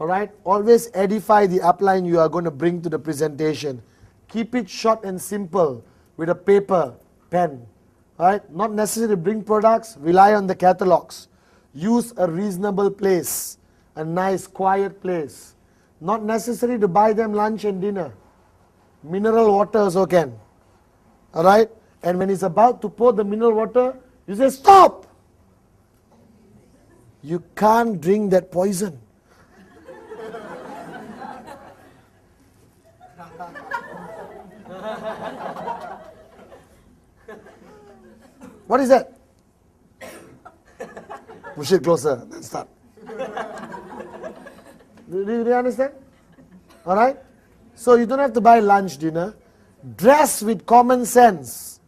Alright? Always edify the upline you are going to bring to the presentation. Keep it short and simple with a paper, pen. Alright? Not necessary to bring products, rely on the catalogs. Use a reasonable place, a nice quiet place. Not necessary to buy them lunch and dinner. Mineral water also can. Alright? And when he's about to pour the mineral water, you say, stop! You can't drink that poison. What is that? Push it closer, then start. Do you understand? Alright? So you don't have to buy lunch, dinner. Dress with common sense.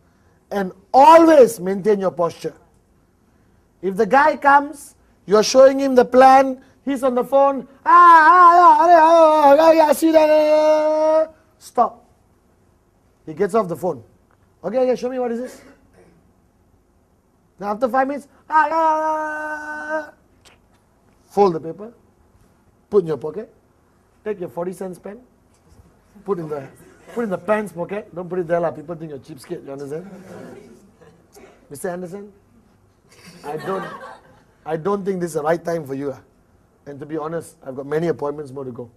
And always maintain your posture. If the guy comes, you are showing him the plan, he's on the phone, stop. He gets off the phone. Okay, show me what is this. Now after 5 minutes, fold the paper, put in your pocket, take your 40-cent pen, put in the pants pocket. Don't put it there, people think you're cheapskate, you understand? Mr. Anderson, I don't think this is the right time for you. And to be honest, I've got many appointments more to go.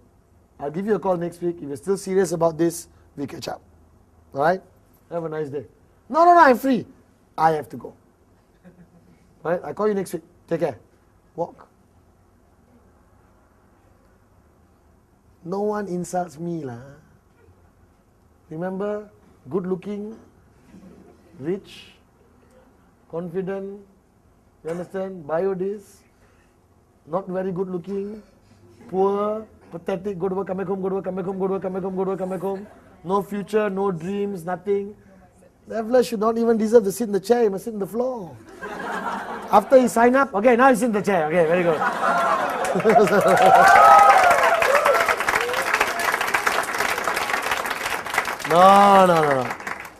I'll give you a call next week. If you're still serious about this, we catch up. Alright? Have a nice day. No, I'm free. I have to go. Alright? I'll call you next week. Take care. Walk. No one insults me lah. Remember, good looking, rich, confident, you understand, biodis, not very good looking, poor, pathetic, go to work, come back home, go to work, come back home, go to work, come back home, go to work, come back home, no future, no dreams, nothing. The flesh should not even deserve to sit in the chair, he must sit on the floor. After he sign up, okay, now he's in the chair, okay, very good. No.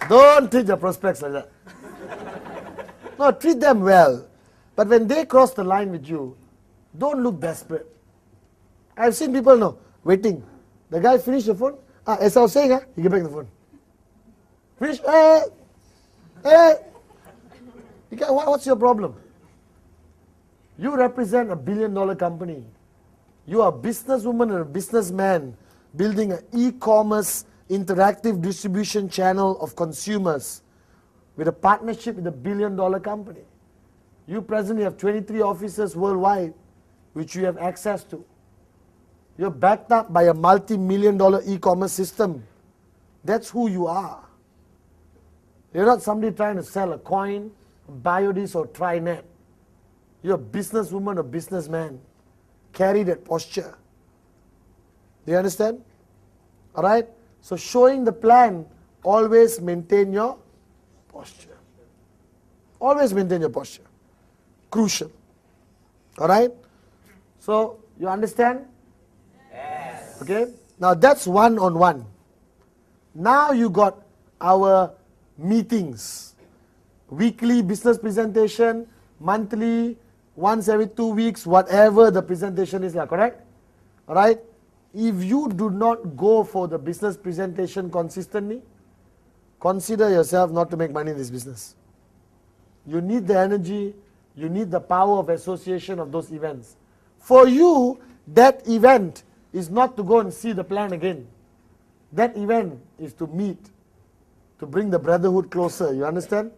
Don't treat your prospects like that. No, treat them well. But when they cross the line with you, don't look desperate. I've seen people waiting. The guy finished the phone. As I was saying, he get back the phone. Finish. What's your problem? You represent $1 billion company. You are a businesswoman or a businessman building an e-commerce interactive distribution channel of consumers with a partnership with a $1 billion company. You presently have 23 offices worldwide which you have access to. You're backed up by a multi-million-dollar e-commerce system. That's who you are. You're not somebody trying to sell a coin, Biodis or Trinet. You're a businesswoman or businessman. Carry that posture. Do you understand? Alright? So showing the plan, always maintain your posture. Always maintain your posture. Crucial. Alright? So, you understand? Yes. Okay? Now that's one-on-one. Now you got our meetings. Weekly business presentation, monthly, once every 2 weeks, whatever the presentation is like, correct? Alright? If you do not go for the business presentation consistently, consider yourself not to make money in this business. You need the energy, you need the power of association of those events. For you, that event is not to go and see the plan again. That event is to meet, to bring the brotherhood closer, you understand?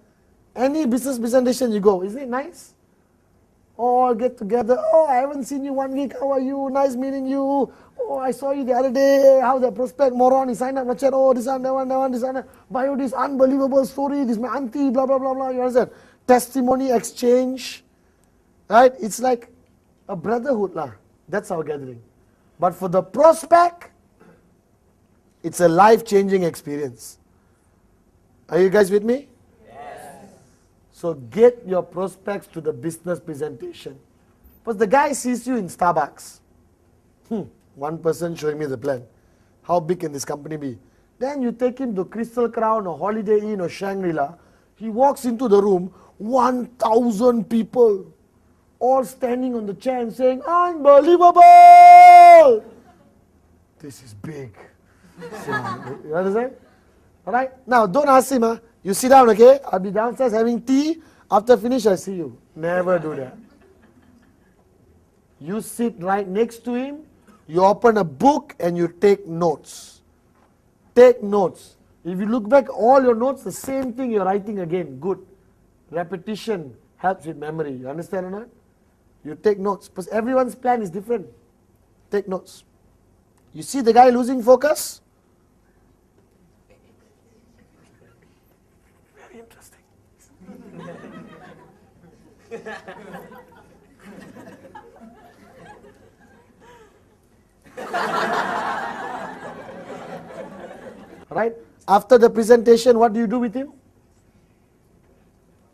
Any business presentation you go, isn't it nice? All get together, oh, I haven't seen you 1 week, how are you, nice meeting you, oh, I saw you the other day, how the prospect moron, he signed up, oh, this one, that one, this one, bio, this unbelievable story, this my auntie, blah, blah, blah, blah, you understand? Testimony exchange, right? It's like a brotherhood lah. That's our gathering. But for the prospect, it's a life-changing experience. Are you guys with me? Yes. So get your prospects to the business presentation. But the guy sees you in Starbucks. One person showing me the plan. How big can this company be? Then you take him to Crystal Crown or Holiday Inn or Shangri-La. He walks into the room, 1,000 people, all standing on the chair and saying, unbelievable! This is big. You understand? Alright? Now, don't ask him, you sit down, okay? I'll be downstairs having tea. After finish, I see you. Never do that. You sit right next to him, you open a book and you take notes. Take notes. If you look back all your notes, the same thing you're writing again. Good. Repetition helps with memory. You understand or not? You take notes. Because everyone's plan is different. Take notes. You see the guy losing focus? Very interesting. Right? After the presentation, what do you do with him?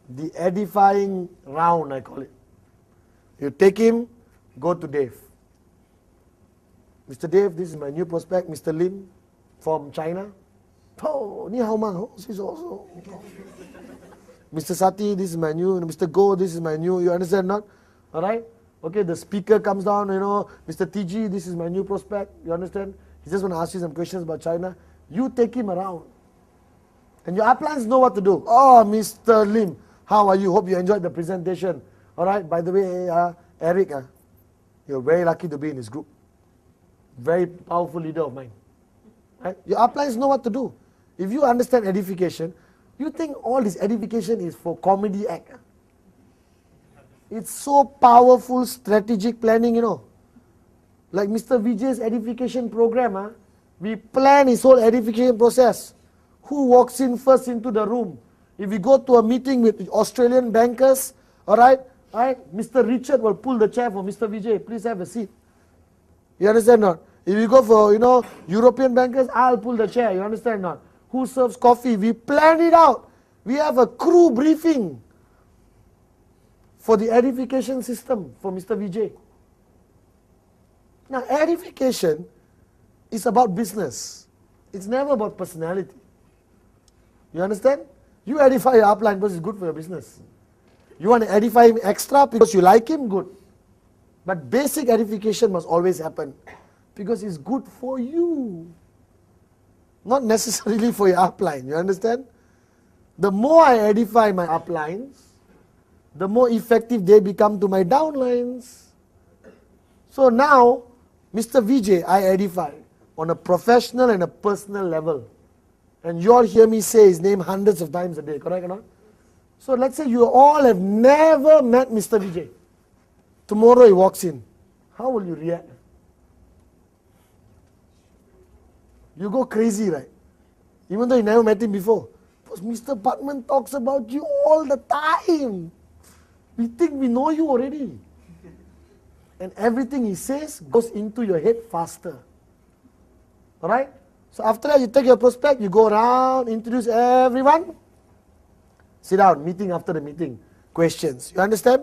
The edifying round, I call it. You take him, go to Dave. Mr. Dave, this is my new prospect, Mr. Lin from China. Oh, ni hao ma, oh, she's also. Mr. Sati, this is my new, Mr. Go, this is my new, you understand not? Alright? Okay, the speaker comes down, Mr. TG, this is my new prospect, you understand? He just want to ask you some questions about China. You take him around. And your uplines know what to do. Oh, Mr. Lim, how are you? Hope you enjoyed the presentation. Alright, by the way, Eric, you're very lucky to be in this group. Very powerful leader of mine. Right? Your uplines know what to do. If you understand edification, you think all this edification is for comedy act. It's so powerful strategic planning, Like Mr. Vijay's edification program, we plan his whole edification process. Who walks in first into the room? If we go to a meeting with Australian bankers, alright, Mr. Richard will pull the chair for Mr. Vijay. Please have a seat. You understand not? If you go for, European bankers, I'll pull the chair. You understand not? Who serves coffee? We plan it out. We have a crew briefing for the edification system for Mr. Vijay. Now, edification is about business. It's never about personality. You understand? You edify your upline because it's good for your business. You want to edify him extra because you like him, good. But basic edification must always happen because it's good for you. Not necessarily for your upline, you understand? The more I edify my uplines, the more effective they become to my downlines. So now, Mr. Vijay, I edify on a professional and a personal level. And you all hear me say his name hundreds of times a day, correct or not? So let's say you all have never met Mr. Vijay. Tomorrow he walks in. How will you react? You go crazy, right? Even though you never met him before. Because Mr. Pathman talks about you all the time. We think we know you already. And everything he says goes into your head faster. Alright? So after that, you take your prospect, you go around, introduce everyone. Sit down, meeting after the meeting. Questions. You understand?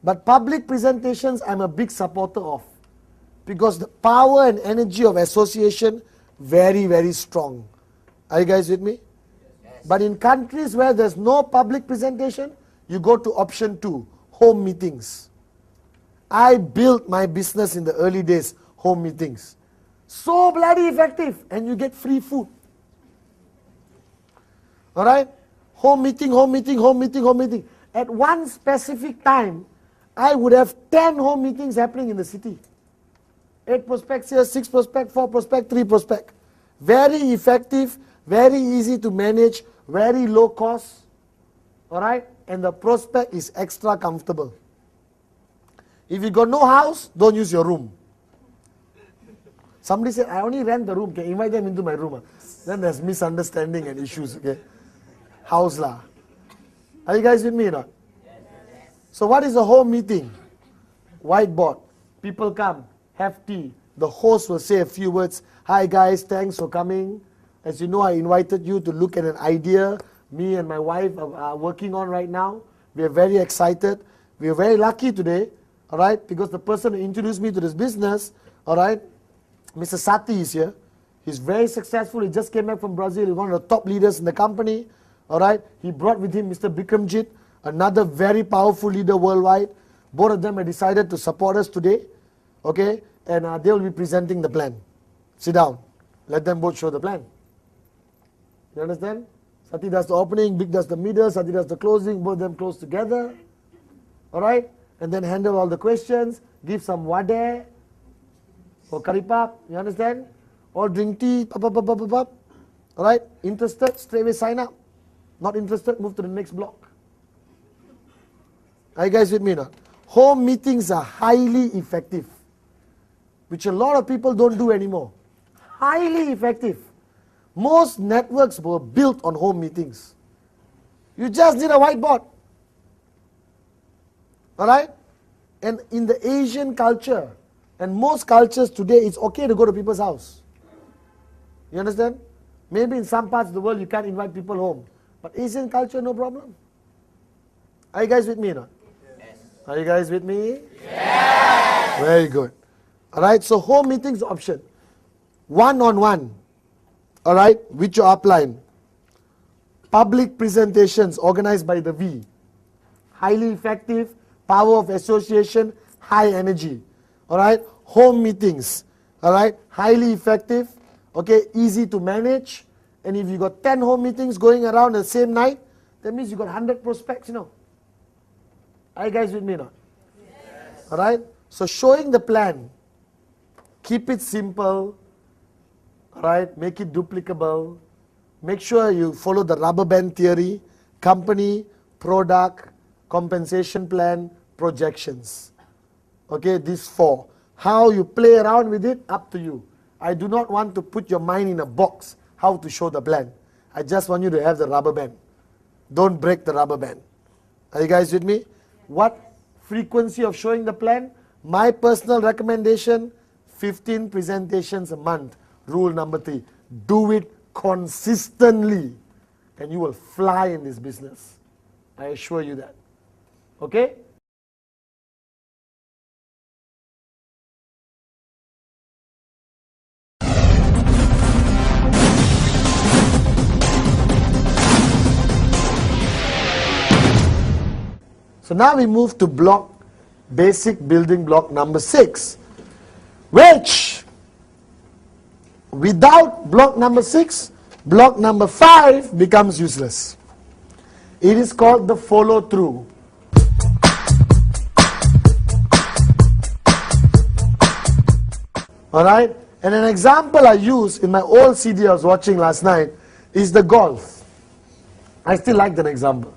But public presentations, I'm a big supporter of. Because the power and energy of association, very, very strong. Are you guys with me? Yes. But in countries where there's no public presentation, you go to option 2, home meetings. I built my business in the early days, home meetings. So bloody effective, and you get free food. Alright? Home meeting, home meeting, home meeting, home meeting. At one specific time, I would have 10 home meetings happening in the city. 8 prospects here, 6 prospects, 4 prospects, 3 prospects. Very effective, very easy to manage, very low cost. Alright? And the prospect is extra comfortable. If you got no house, don't use your room. Somebody said, I only rent the room, can invite them into my room. Then there's misunderstanding and issues, okay? House lah. Are you guys with me or not? So what is a home meeting? Whiteboard. People come, have tea. The host will say a few words. Hi guys, thanks for coming. As you know, I invited you to look at an idea me and my wife are working on right now. We are very excited. We are very lucky today, all right, because the person who introduced me to this business, all right, Mr. Sati is here. He's very successful. He just came back from Brazil. He's one of the top leaders in the company, all right. He brought with him Mr. Bikramjit, another very powerful leader worldwide. Both of them have decided to support us today, okay, and they will be presenting the plan. Sit down. Let them both show the plan. You understand? Sati does the opening, Big does the middle, Sati does the closing, both of them close together. Alright? And then handle all the questions, give some wade or karipap, you understand? Or drink tea, alright? Interested, straight away sign up. Not interested, move to the next block. Are you guys with me now? Home meetings are highly effective, which a lot of people don't do anymore. Highly effective. Most networks were built on home meetings. You just need a whiteboard. Alright? And in the Asian culture, and most cultures today, it's okay to go to people's house. You understand? Maybe in some parts of the world you can't invite people home. But Asian culture, no problem. Are you guys with me or not? Yes. Are you guys with me? Yes. Very good. Alright, so home meetings option. One-on-one. Alright, with your upline. Public presentations organized by the V. Highly effective, power of association, high energy. Alright, home meetings. Alright, highly effective, okay, easy to manage. And if you got 10 home meetings going around the same night, that means you got 100 prospects, you know. Are you guys with me now? Yes. Alright, so showing the plan. Keep it simple. Alright, make it duplicable. Make sure you follow the rubber band theory, company, product, compensation plan, projections. Okay, these 4. How you play around with it, up to you. I do not want to put your mind in a box, how to show the plan. I just want you to have the rubber band. Don't break the rubber band. Are you guys with me? What frequency of showing the plan? My personal recommendation, 15 presentations a month. Rule number 3. Do it consistently and you will fly in this business. I assure you that. Okay? So now we move to basic building block number 6, which without block number 6, block number 5 becomes useless. It is called the follow through. Alright? And an example I use in my old CD I was watching last night is the golf. I still like that example.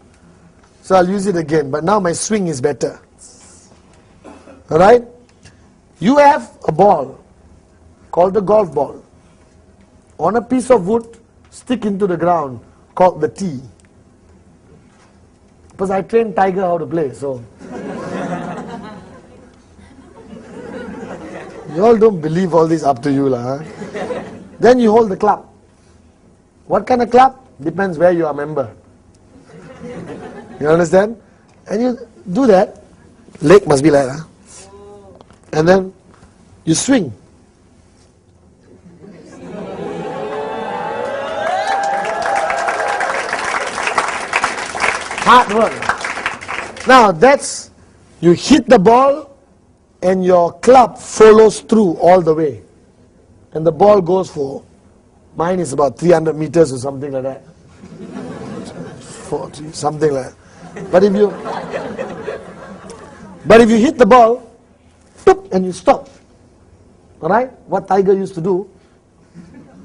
So I'll use it again, but now my swing is better. Alright? You have a ball called the golf ball on a piece of wood, stick into the ground, called the tee. Because I trained Tiger how to play, so. You all don't believe all this, up to you, lah. Huh? Then you hold the club. What kind of club? Depends where you are a member. You understand? And you do that. Leg must be like that. And then you swing. Hard work. Now that's, you hit the ball and your club follows through all the way. And the ball goes for, mine is about 300 meters or something like that. 40, something like that. But if you hit the ball, and you stop, alright? What Tiger used to do,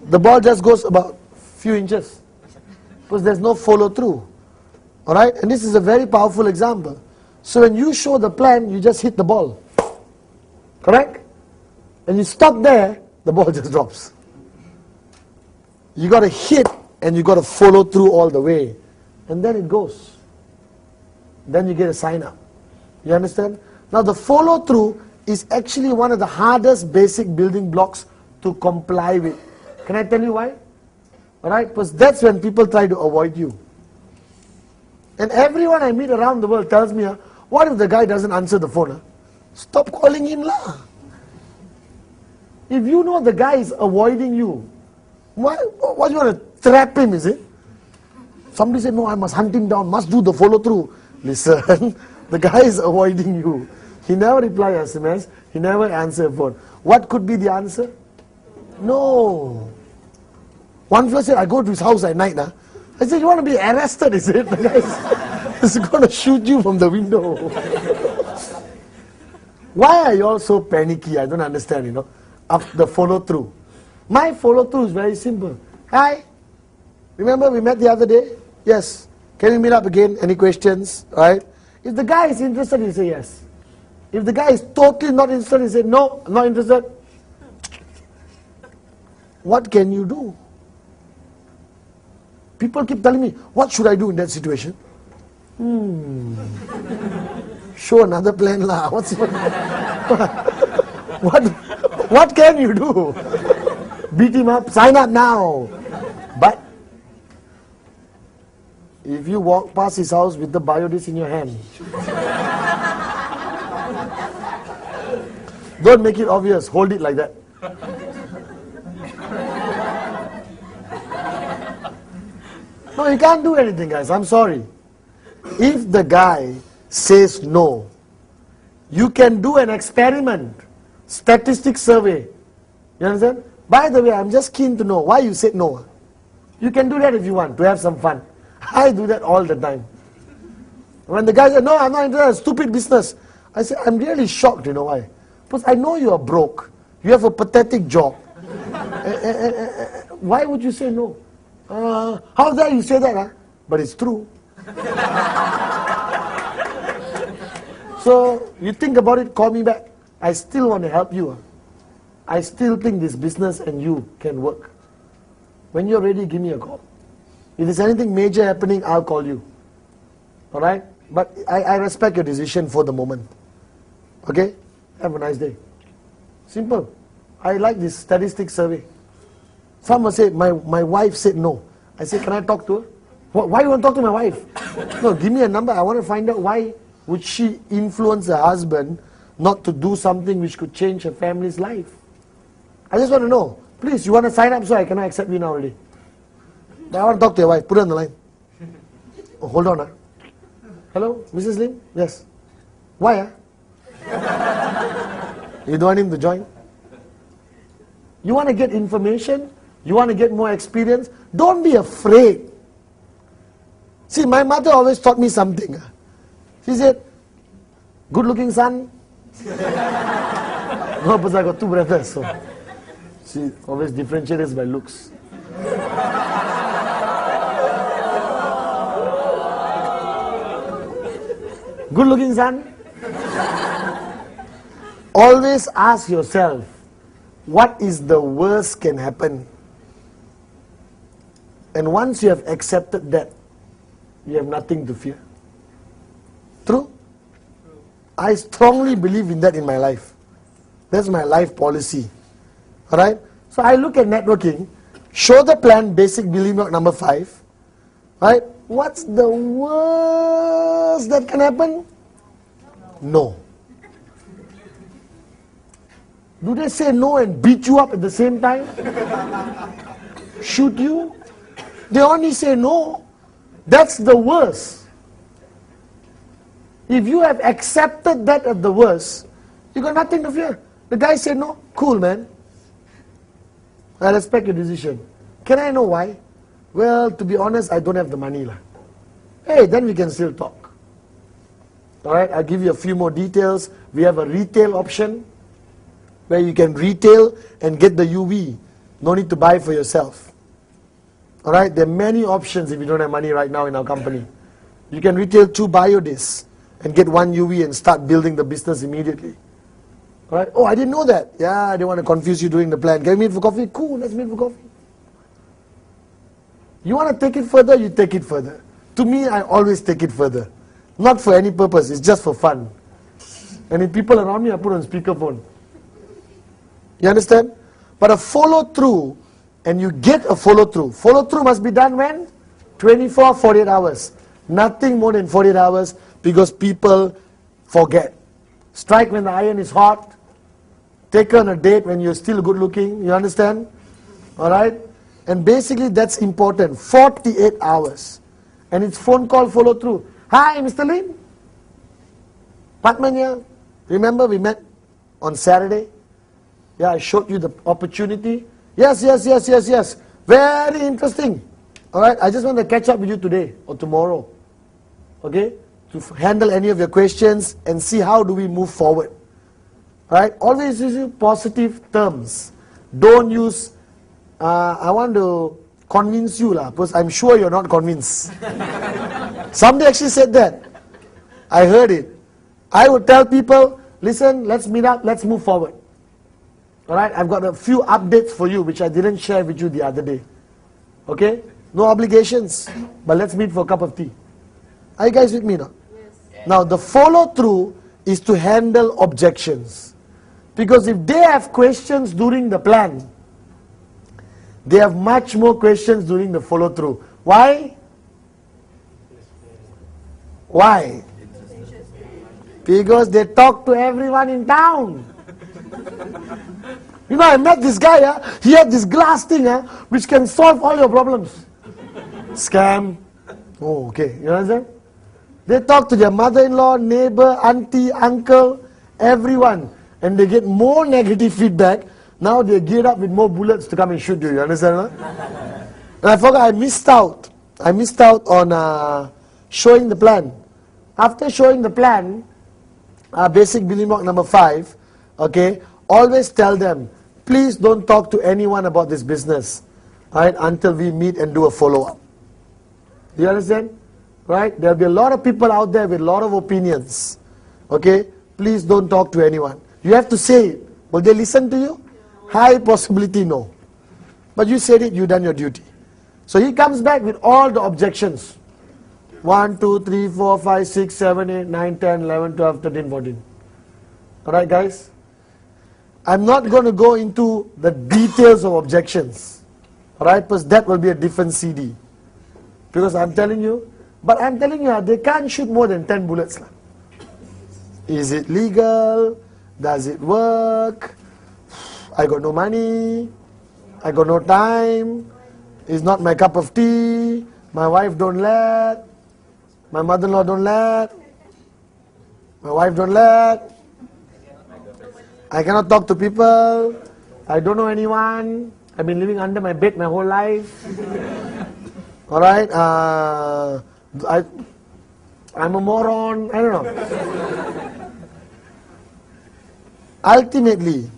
the ball just goes about few inches, because there's no follow through, alright? And this is a very powerful example. So when you show the plan, you just hit the ball, correct? And you stop there, the ball just drops. You got to hit and you got to follow through all the way, and then it goes. Then you get a sign up. You understand? Now the follow through is actually one of the hardest basic building blocks to comply with. Can I tell you why? Alright? Because that's when people try to avoid you. And everyone I meet around the world tells me, what if the guy doesn't answer the phone? Stop calling him lah. If you know the guy is avoiding you, what do you want to trap him, is it? Somebody said, no, I must hunt him down, must do the follow through. Listen, the guy is avoiding you. He never replies SMS, he never answers phone. What could be the answer? No. One fellow said, I go to his house at night. I said, you want to be arrested, is it? The guy is going to shoot you from the window. Why are you all so panicky? I don't understand, of the follow through. My follow through is very simple. Hi, remember we met the other day? Yes. Can we meet up again? Any questions? Right? If the guy is interested, he say yes. If the guy is totally not interested, he say no, I'm not interested. What can you do? People keep telling me, what should I do in that situation? Show another plan lah. What can you do? Beat him up, sign up now. But if you walk past his house with the biodisc in your hand, don't make it obvious, hold it like that. No, you can't do anything, guys, I'm sorry. If the guy says no, you can do an experiment, statistic survey. You understand? By the way, I'm just keen to know why you said no. You can do that if you want, to have some fun. I do that all the time. When the guy said, no, I'm not interested, stupid business. I say, I'm really shocked, you know why? Because I know you are broke. You have a pathetic job. Why would you say no? How dare you say that? Huh? But it's true. So, you think about it, call me back. I still want to help you. I still think this business and you can work. When you're ready, give me a call. If there's anything major happening, I'll call you. Alright? But I respect your decision for the moment. Okay? Have a nice day. Simple. I like this statistic survey. Some will say, my wife said no. I say, can I talk to her? Why you want to talk to my wife? No, give me a number. I want to find out why would she influence her husband not to do something which could change her family's life. I just want to know. Please, you want to sign up so I cannot accept you now already. But I want to talk to your wife. Put her on the line. Oh, hold on. Hello, Mrs. Lim? Yes. Why? You don't want him to join? You want to get information? You want to get more experience? Don't be afraid. See, my mother always taught me something. She said, good looking son. No, because I got two brothers, so she always differentiates by looks. Good looking son. Always ask yourself, what is the worst can happen? And once you have accepted that, you have nothing to fear. True? I strongly believe in that in my life. That's my life policy. Alright? So I look at networking, show the plan, basic building block number 5. Right? What's the worst that can happen? No. Do they say no and beat you up at the same time? Shoot you? They only say no. That's the worst. If you have accepted that at the worst, you got nothing to fear. The guy said no. Cool, man. I respect your decision. Can I know why? Well, to be honest, I don't have the money. Hey, then we can still talk. Alright, I'll give you a few more details. We have a retail option where you can retail and get the UV. No need to buy for yourself. Alright, there are many options if you don't have money right now in our company. You can retail 2 biodiscs and get 1 UV and start building the business immediately. Alright, oh, I didn't know that. Yeah, I didn't want to confuse you during the plan. Can we meet for coffee? Cool, let's meet for coffee. You want to take it further, you take it further. To me, I always take it further. Not for any purpose, it's just for fun. And if people around me, I put on speakerphone. You understand? But a follow through, and you get a follow through. Follow through must be done when? 24, 48 hours. Nothing more than 48 hours because people forget. Strike when the iron is hot. Take on a date when you're still good looking. You understand? Alright? And basically that's important. 48 hours. And it's phone call follow through. Hi, Mr. Lim. Pathman here. Remember we met on Saturday? Yeah, I showed you the opportunity. Yes. Very interesting. Alright, I just want to catch up with you today or tomorrow. Okay? To handle any of your questions and see how do we move forward. Alright, always use positive terms. Don't use, I want to convince you because I'm sure you're not convinced. Somebody actually said that. I heard it. I would tell people, listen, let's meet up, let's move forward. Alright, I've got a few updates for you which I didn't share with you the other day. Okay? No obligations, but let's meet for a cup of tea. Are you guys with me now? Yes. Now the follow through is to handle objections. Because if they have questions during the plan, they have much more questions during the follow through. Why? Why? Because they talk to everyone in town. You know, I met this guy, he had this glass thing which can solve all your problems. Scam. Oh, okay. You understand? They talk to their mother-in-law, neighbor, auntie, uncle, everyone. And they get more negative feedback. Now they're geared up with more bullets to come and shoot you. You understand? And I forgot, I missed out. I missed out on showing the plan. After showing the plan, basic building block number 5, okay, always tell them, please don't talk to anyone about this business, right, until we meet and do a follow-up. Do you understand? Right? There'll be a lot of people out there with a lot of opinions. Okay? Please don't talk to anyone. You have to say it. Will they listen to you? High possibility no. But you said it, you done your duty. So he comes back with all the objections. 1, 2, 3, 4, 5, 6, 7, 8, 9, 10, 11, 12, 13, 14. Alright guys? I'm not going to go into the details of objections. Alright? Because that will be a different CD. Because I'm telling you, they can't shoot more than 10 bullets. Is it legal? Does it work? I got no money. I got no time. It's not my cup of tea. My wife don't let. My mother-in-law don't let. My wife don't let. I cannot talk to people. I don't know anyone. I've been living under my bed my whole life. Alright? I'm a moron. I don't know. Ultimately,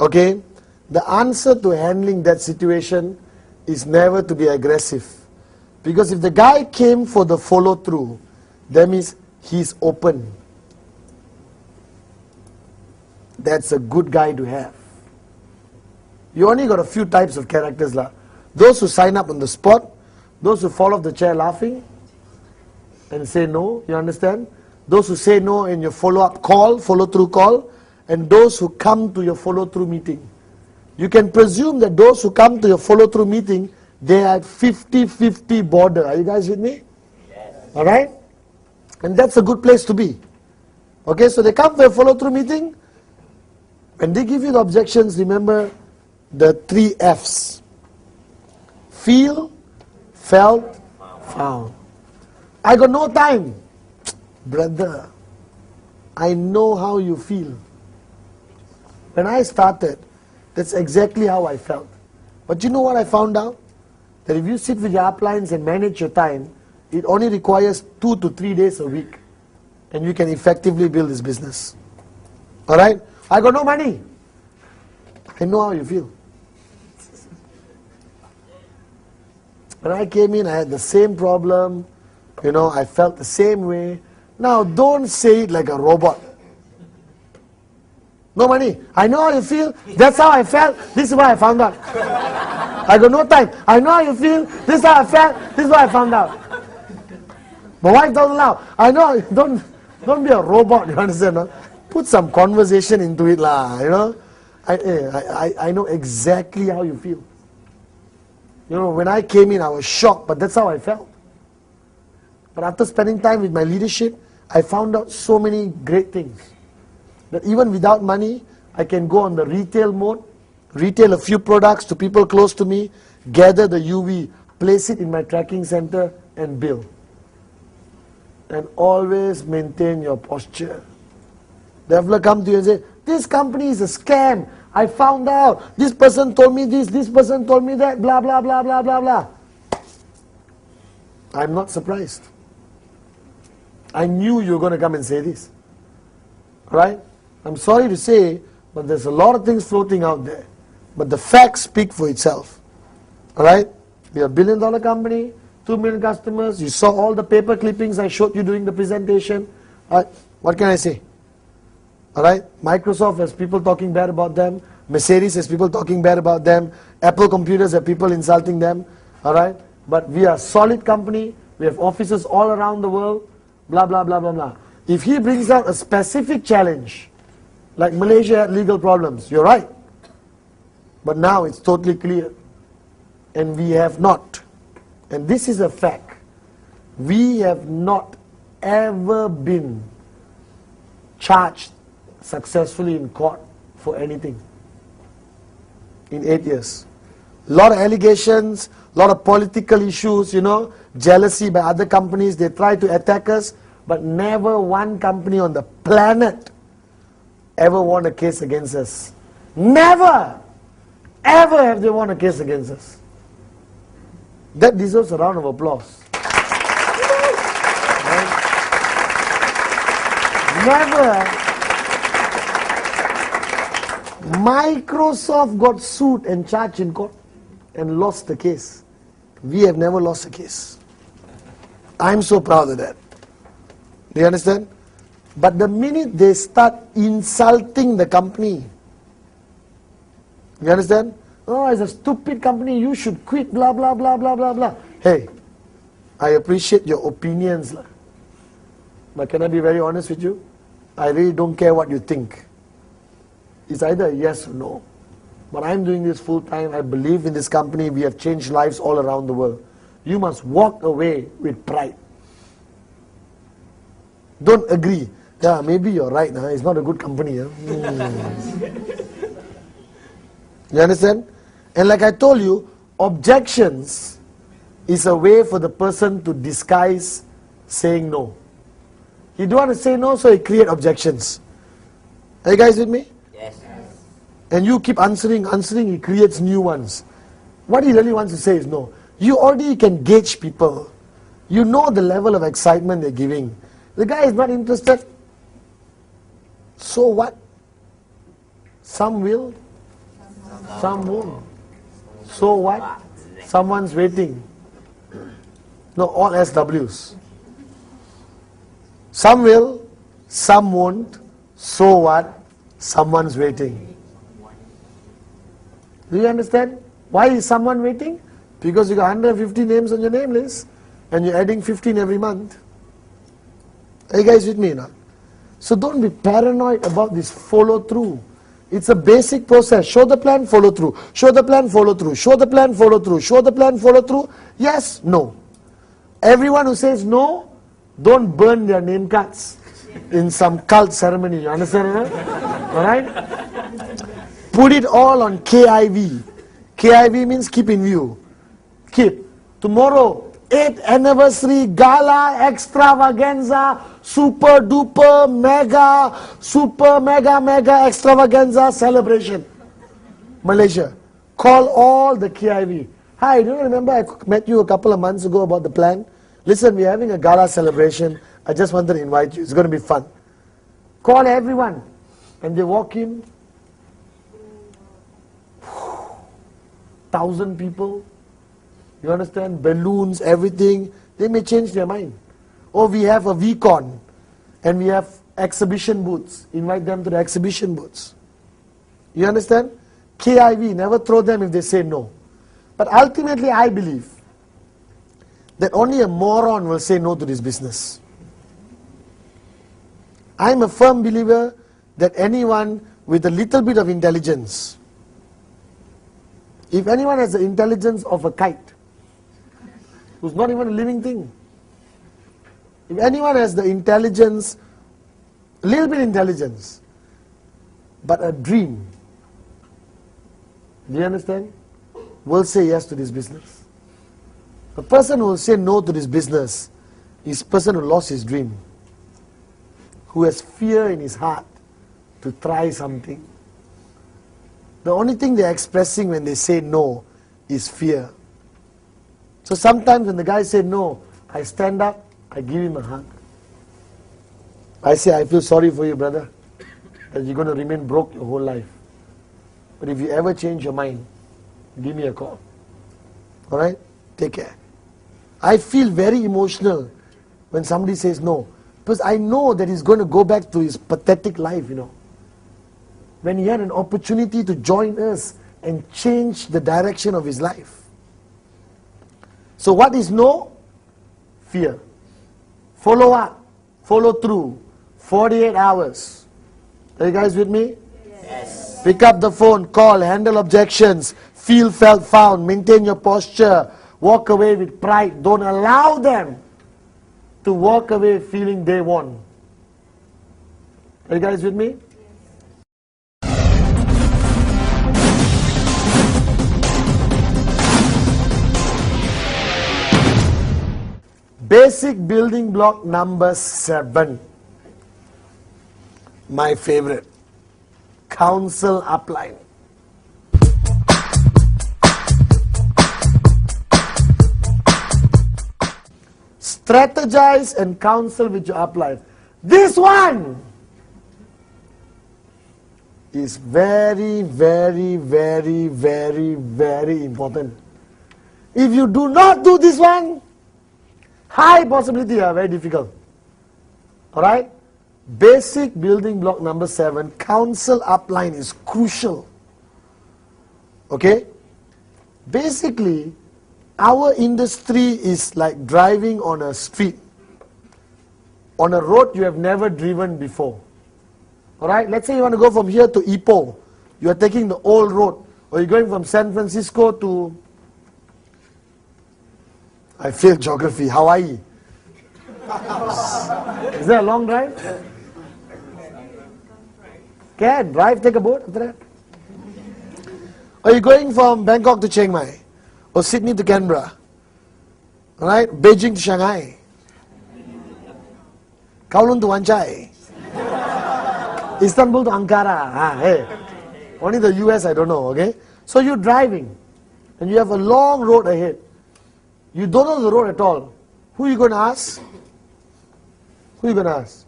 okay, the answer to handling that situation is never to be aggressive. Because if the guy came for the follow-through, that means he's open. That's a good guy to have. You only got a few types of characters. Those who sign up on the spot, those who fall off the chair laughing and say no, you understand? Those who say no in your follow-up call, follow-through call, and those who come to your follow-through meeting. You can presume that those who come to your follow-through meeting, they are 50-50 border. Are you guys with me? Yes. Alright? And that's a good place to be. Okay, so they come for a follow-through meeting. When they give you the objections, remember the 3 F's. Feel, felt, found. I got no time. Brother, I know how you feel. When I started, that's exactly how I felt. But you know what I found out? That if you sit with your uplines and manage your time, it only requires 2 to 3 days a week. And you can effectively build this business. Alright? I got no money. I know how you feel. When I came in, I had the same problem. You know, I felt the same way. Now, don't say it like a robot. No money. I know how you feel. That's how I felt. This is what I found out. I got no time. I know how you feel. This is how I felt. This is what I found out. My wife doesn't allow. I know. Don't be a robot. You understand? No? Put some conversation into it, lah. You know. I know exactly how you feel. You know, when I came in, I was shocked, but that's how I felt. But after spending time with my leadership, I found out so many great things. That even without money, I can go on the retail mode, retail a few products to people close to me, gather the UV, place it in my tracking center, and bill. And always maintain your posture. Developer come to you and say, this company is a scam. I found out. This person told me this person told me that, blah, blah, blah, blah, blah, blah. I'm not surprised. I knew you were going to come and say this. Right? I'm sorry to say, but there's a lot of things floating out there. But the facts speak for itself. Alright? We're a $1 billion company, 2 million customers. You saw all the paper clippings I showed you during the presentation. What can I say? Alright? Microsoft has people talking bad about them. Mercedes has people talking bad about them. Apple computers have people insulting them. Alright? But we are a solid company. We have offices all around the world. Blah, blah, blah, blah, blah. If he brings out a specific challenge, like Malaysia had legal problems, you're right. But now it's totally clear. And we have not. And this is a fact. We have not ever been charged successfully in court for anything in 8 years. A lot of allegations, a lot of political issues, you know, jealousy by other companies. They try to attack us, but never one company on the planet ever won a case against us. Never! Ever have they won a case against us. That deserves a round of applause. Right? Never. Microsoft got sued and charged in court and lost the case. We have never lost a case. I'm so proud of that. Do you understand? But the minute they start insulting the company, you understand? Oh, it's a stupid company, you should quit, blah, blah, blah, blah, blah, blah. Hey, I appreciate your opinions, but can I be very honest with you? I really don't care what you think. It's either a yes or no. But I'm doing this full time, I believe in this company, we have changed lives all around the world. You must walk away with pride. Don't agree. Yeah, maybe you're right, it's not a good company. You understand? And like I told you, objections is a way for the person to disguise saying no. He don't want to say no, so he create objections. Are you guys with me? Yes. And you keep answering, he creates new ones. What he really wants to say is no. You already can gauge people. You know the level of excitement they're giving. The guy is not interested. So what? Some will, some won't. So what? Someone's waiting. No, all SWs. Some will, some won't. So what? Someone's waiting. Do you understand? Why is someone waiting? Because you got 150 names on your name list and you're adding 15 every month. Are you guys with me now? So don't be paranoid about this follow through. It's a basic process. Show the plan, follow through. Show the plan, follow through. Show the plan, follow through. Show the plan, follow through. Yes, no. Everyone who says no, don't burn their name cards in some cult ceremony. You understand? Alright? Put it all on KIV. KIV means keep in view. Keep. Tomorrow, 8th anniversary gala extravaganza, super duper mega, super mega mega extravaganza celebration. Malaysia. Call all the KIV. Hi, do you remember I met you a couple of months ago about the plan? Listen, we're having a gala celebration. I just wanted to invite you. It's going to be fun. Call everyone. And they walk in. 1,000 people. You understand? Balloons, everything. They may change their mind. Or we have a VCon. And we have exhibition booths. Invite them to the exhibition booths. You understand? KIV, never throw them if they say no. But ultimately I believe that only a moron will say no to this business. I'm a firm believer that anyone with a little bit of intelligence, if anyone has the intelligence of a kite, who's not even a living thing, if anyone has the intelligence, a little bit intelligence, but a dream, do you understand? Will say yes to this business. A person who will say no to this business is a person who lost his dream, who has fear in his heart to try something. The only thing they're expressing when they say no is fear. So sometimes when the guy says no, I stand up, I give him a hug. I say, I feel sorry for you, brother, that you're going to remain broke your whole life. But if you ever change your mind, give me a call. Alright? Take care. I feel very emotional when somebody says no, because I know that he's going to go back to his pathetic life, when he had an opportunity to join us and change the direction of his life. So what is no? Fear. Follow up, follow through, 48 hours. Are you guys with me? Yes. Pick up the phone, call, handle objections, feel, felt, found, maintain your posture, walk away with pride. Don't allow them to walk away feeling they won. Are you guys with me? Basic building block number 7. My favorite. Counsel upline. Strategize and counsel with your upline. This one is very, very, very, very, very important. If you do not do this one, high possibility, very difficult. Alright? Basic building block number 7, council upline is crucial. Okay? Basically, our industry is like driving on a street, on a road you have never driven before. Alright, let's say you want to go from here to Ipoh. You are taking the old road, or you're going from San Francisco to, I failed geography, Hawaii. Is that a long drive? Can drive, take a boat after that? Or you're going from Bangkok to Chiang Mai, or Sydney to Canberra, alright, Beijing to Shanghai, Kowloon to Wan Chai, Istanbul to Ankara. Hey, only the US I don't know, okay? So you're driving, and you have a long road ahead. You don't know the road at all. Who are you going to ask? Who are you going to ask?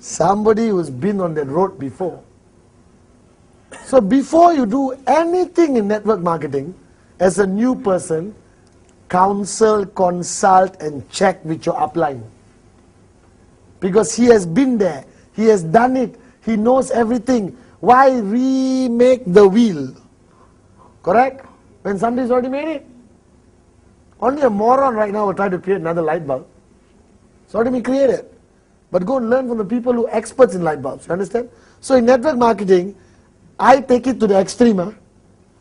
Somebody who's been on that road before. So before you do anything in network marketing, as a new person, counsel, consult, and check with your upline. Because he has been there, he has done it, he knows everything. Why remake the wheel? Correct? When somebody's already made it. Only a moron right now will try to create another light bulb. It's already been created. But go and learn from the people who are experts in light bulbs. You understand? So in network marketing, I take it to the extreme. Huh?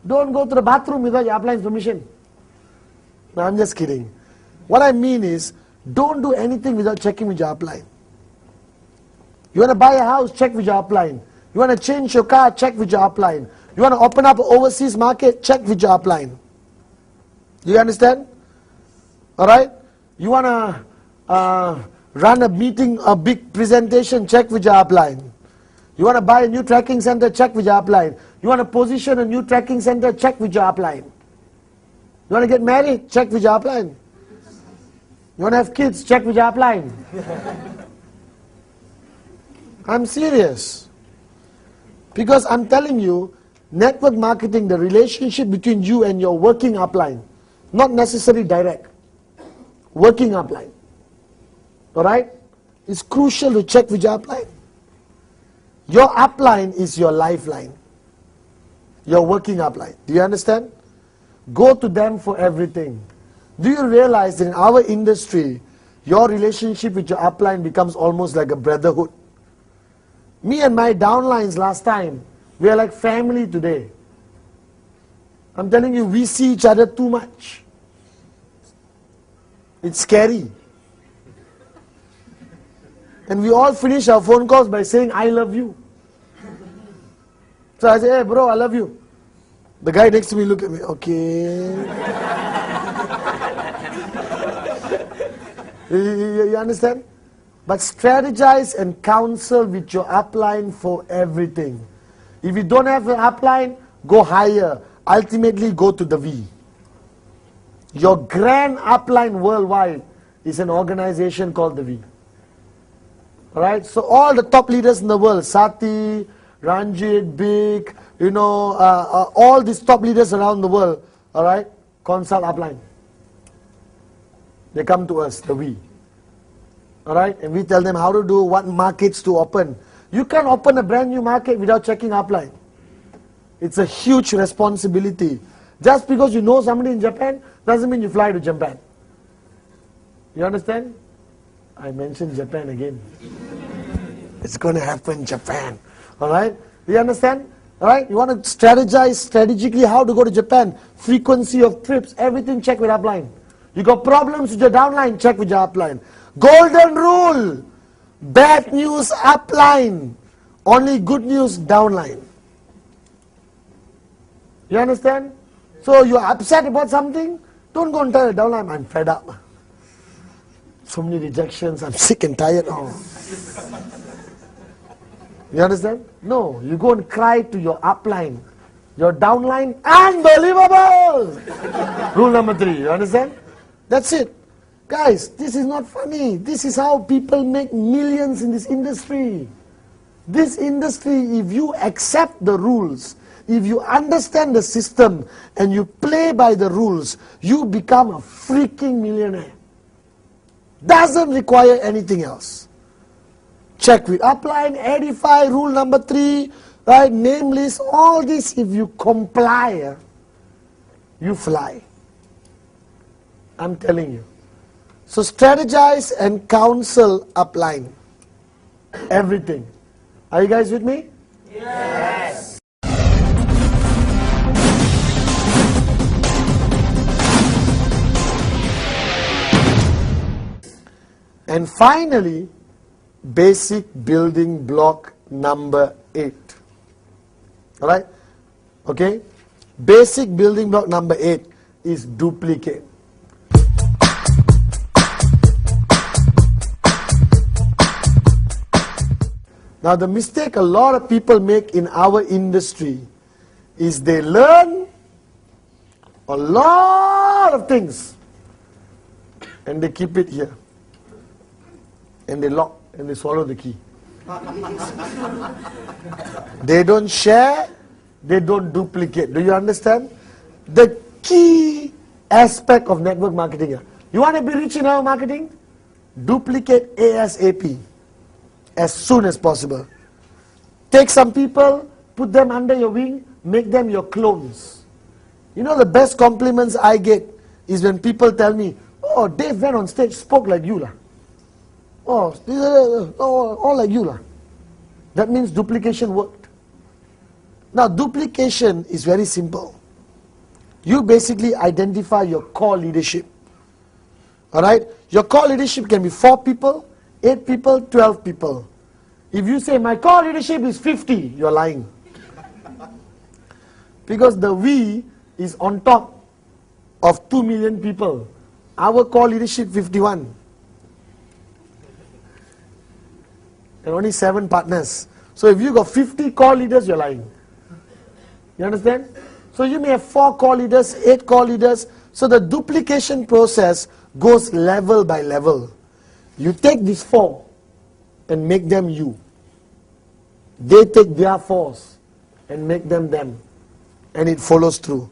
Don't go to the bathroom without your upline's permission. No, I'm just kidding. What I mean is, don't do anything without checking with your upline. You want to buy a house, check with your upline. You want to change your car, check with your upline. You want to open up an overseas market, check with your upline. Do you understand? Alright? You want to run a meeting, a big presentation, check with your upline. You want to buy a new tracking center, check with your upline. You want to position a new tracking center, check with your upline. You want to get married, check with your upline. You want to have kids, check with your upline. I'm serious. Because I'm telling you, network marketing, the relationship between you and your working upline, not necessarily direct, working upline, alright, it's crucial to check with your upline. Your upline is your lifeline, your working upline. Do you understand? Go to them for everything. Do you realize that in our industry, your relationship with your upline becomes almost like a brotherhood? Me and my downlines last time, we are like family today. I'm telling you, we see each other too much. It's scary. And we all finish our phone calls by saying, I love you. So I say, hey bro, I love you. The guy next to me look at me, okay. You understand? But strategize and counsel with your upline for everything. If you don't have an upline, go higher. Ultimately, go to the V. Your grand upline worldwide is an organization called the V. Alright? So all the top leaders in the world, Sati, Ranjit, Big, all these top leaders around the world, alright, consult upline. They come to us, the V. Alright, and we tell them how to do, what markets to open. You can't open a brand new market without checking upline. It's a huge responsibility. Just because you know somebody in Japan, doesn't mean you fly to Japan. You understand? I mentioned Japan again. It's going to happen, Japan. Alright, you understand? Alright, you want to strategize strategically how to go to Japan. Frequency of trips, everything check with upline. You got problems with your downline, check with your upline. Golden rule, bad news upline, only good news downline. You understand? So you're upset about something, don't go and tell the downline, I'm fed up. So many rejections, I'm sick and tired. Oh. You understand? No, you go and cry to your upline. Your downline, unbelievable! Rule number 3, you understand? That's it. Guys, this is not funny. This is how people make millions in this industry. This industry, if you accept the rules, if you understand the system, and you play by the rules, you become a freaking millionaire. Doesn't require anything else. Check with upline, edify, rule number 3, right? Name list, all this, if you comply, you fly. I'm telling you. So strategize and counsel upline. Everything. Are you guys with me? Yes. And finally, basic building block number 8. Alright? Okay? Basic building block number 8 is duplicate. Now the mistake a lot of people make in our industry is they learn a lot of things and they keep it here. And they lock and they swallow the key. They don't share, they don't duplicate. Do you understand? The key aspect of network marketing. You want to be rich in our marketing? Duplicate ASAP. As soon as possible. Take some people, put them under your wing, make them your clones. You know the best compliments I get is when people tell me, oh, Dave went on stage, spoke like you lah. Oh, all like you lah. That means duplication worked. Now duplication is very simple. You basically identify your core leadership. Alright? Your core leadership can be 4 people, 8 people, 12 people. If you say, my core leadership is 50, you're lying. Because the we is on top of 2 million people. Our core leadership 51. And only 7 partners. So if you got 50 core leaders, you're lying. You understand? So you may have 4 core leaders, 8 core leaders. So the duplication process goes level by level. You take these 4 and make them you. They take their 4s and make them them. And it follows through.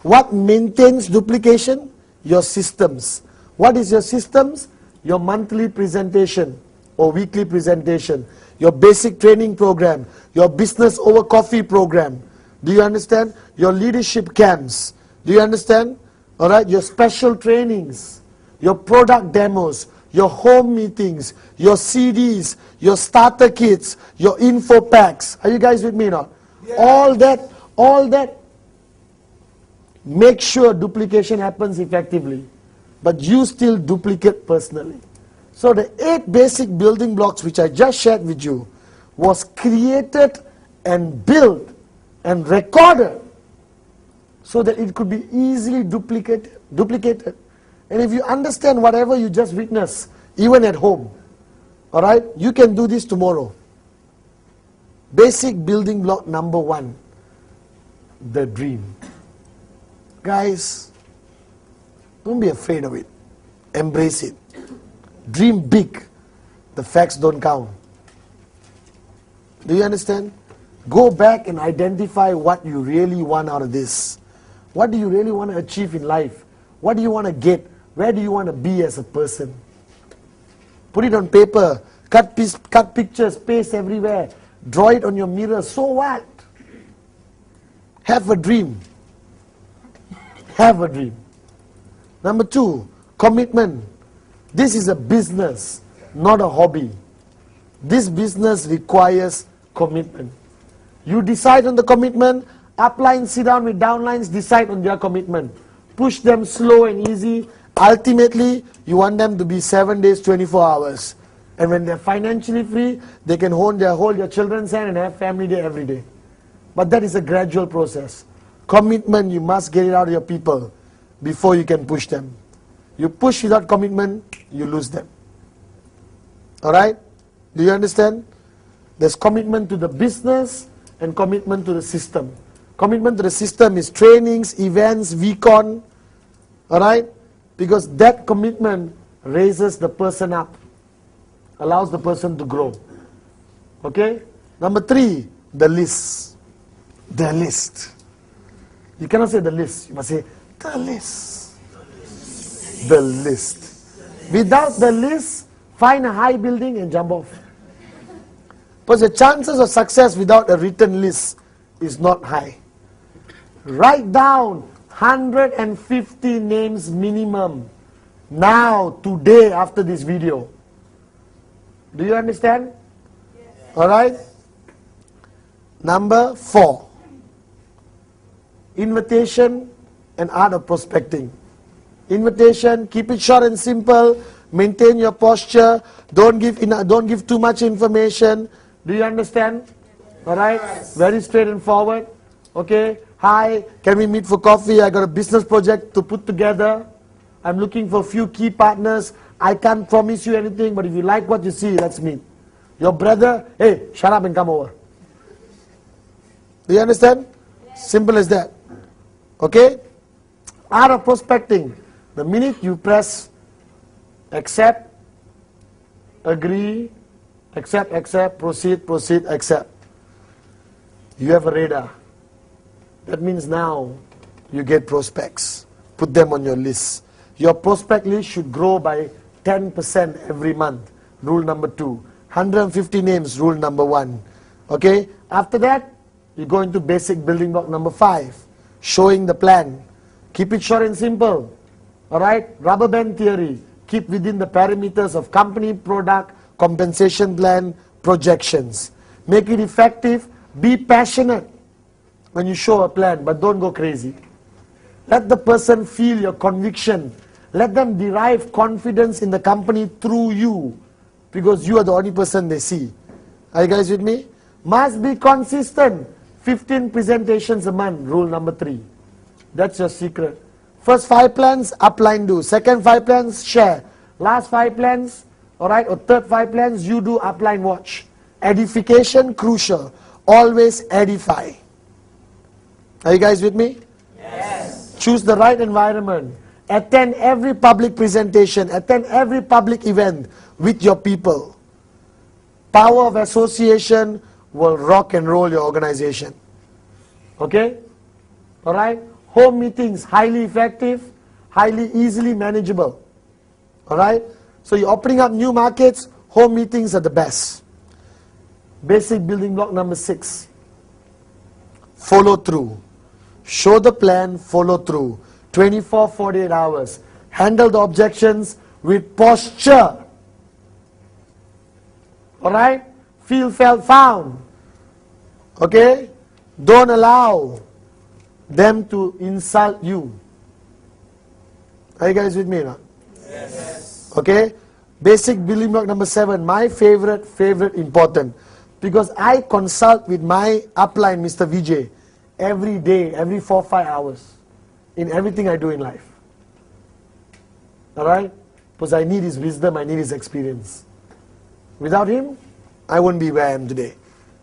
What maintains duplication? Your systems. What is your systems? Your monthly presentation or weekly presentation. Your basic training program. Your business over coffee program. Do you understand? Your leadership camps. Do you understand? Alright, your special trainings. Your product demos. Your home meetings, your CDs, your starter kits, your info packs. Are you guys with me now? Yeah. All that, make sure duplication happens effectively. But you still duplicate personally. So the 8 basic building blocks which I just shared with you was created and built and recorded so that it could be easily duplicated. And if you understand whatever you just witnessed, even at home, alright, you can do this tomorrow. Basic building block number 1, the dream. Guys, don't be afraid of it. Embrace it. Dream big. The facts don't count. Do you understand? Go back and identify what you really want out of this. What do you really want to achieve in life? What do you want to get? Where do you want to be as a person? Put it on paper, cut pictures, paste everywhere, draw it on your mirror. So what? Have a dream. Have a dream. Number 2, commitment. This is a business, not a hobby. This business requires commitment. You decide on the commitment, uplines sit down with downlines, decide on their commitment. Push them slow and easy. Ultimately, you want them to be 7 days, 24 hours. And when they're financially free, they can hold their children's hand and have family day every day. But that is a gradual process. Commitment, you must get it out of your people before you can push them. You push without commitment, you lose them. Alright? Do you understand? There's commitment to the business and commitment to the system. Commitment to the system is trainings, events, VCon. Alright? Because that commitment raises the person up, allows the person to grow. Okay? Number 3, the list. The list. You cannot say the list, you must say the list. The list. Without the list, find a high building and jump off. Because the chances of success without a written list is not high. Write down 150 names minimum. Now, today, after this video. Do you understand? Yes. Alright? Number 4. Invitation and art of prospecting. Invitation, keep it short and simple. Maintain your posture. Don't give too much information. Do you understand? Alright? Yes. Very straight and forward. Okay? Hi, can we meet for coffee? I got a business project to put together. I'm looking for a few key partners. I can't promise you anything, but if you like what you see, let's meet. Your brother, hey, shut up and come over. Do you understand? Yes. Simple as that. Okay? Art of prospecting. The minute you press accept, agree, accept, proceed, accept, you have a radar. That means now you get prospects. Put them on your list. Your prospect list should grow by 10% every month. Rule number 2. 150 names, rule number 1. Okay? After that, you go into basic building block number 5. Showing the plan. Keep it short and simple. Alright? Rubber band theory. Keep within the parameters of company, product, compensation plan, projections. Make it effective. Be passionate when you show a plan, but don't go crazy. Let the person feel your conviction. Let them derive confidence in the company through you, because you are the only person they see. Are you guys with me? Must be consistent. 15 presentations a month, rule number 3. That's your secret. First 5 plans, upline do. Second 5 plans, share. Last 5 plans, alright, or third 5 plans, you do, upline watch. Edification, crucial. Always edify. Are you guys with me? Yes. Choose the right environment. Attend every public presentation. Attend every public event with your people. Power of association will rock and roll your organization. Okay? Alright? Home meetings, highly effective, highly easily manageable. Alright? So you're opening up new markets, home meetings are the best. Basic building block number 6. Follow through. Show the plan, follow through. 24-48 hours. Handle the objections with posture. Alright? Feel, felt, found. Okay? Don't allow them to insult you. Are you guys with me now? Yes. Okay? Basic building block number 7. My favorite, important. Because I consult with my upline, Mr. Vijay, every day, every 4-5 hours. In everything I do in life. Alright? Because I need his wisdom, I need his experience. Without him, I wouldn't be where I am today.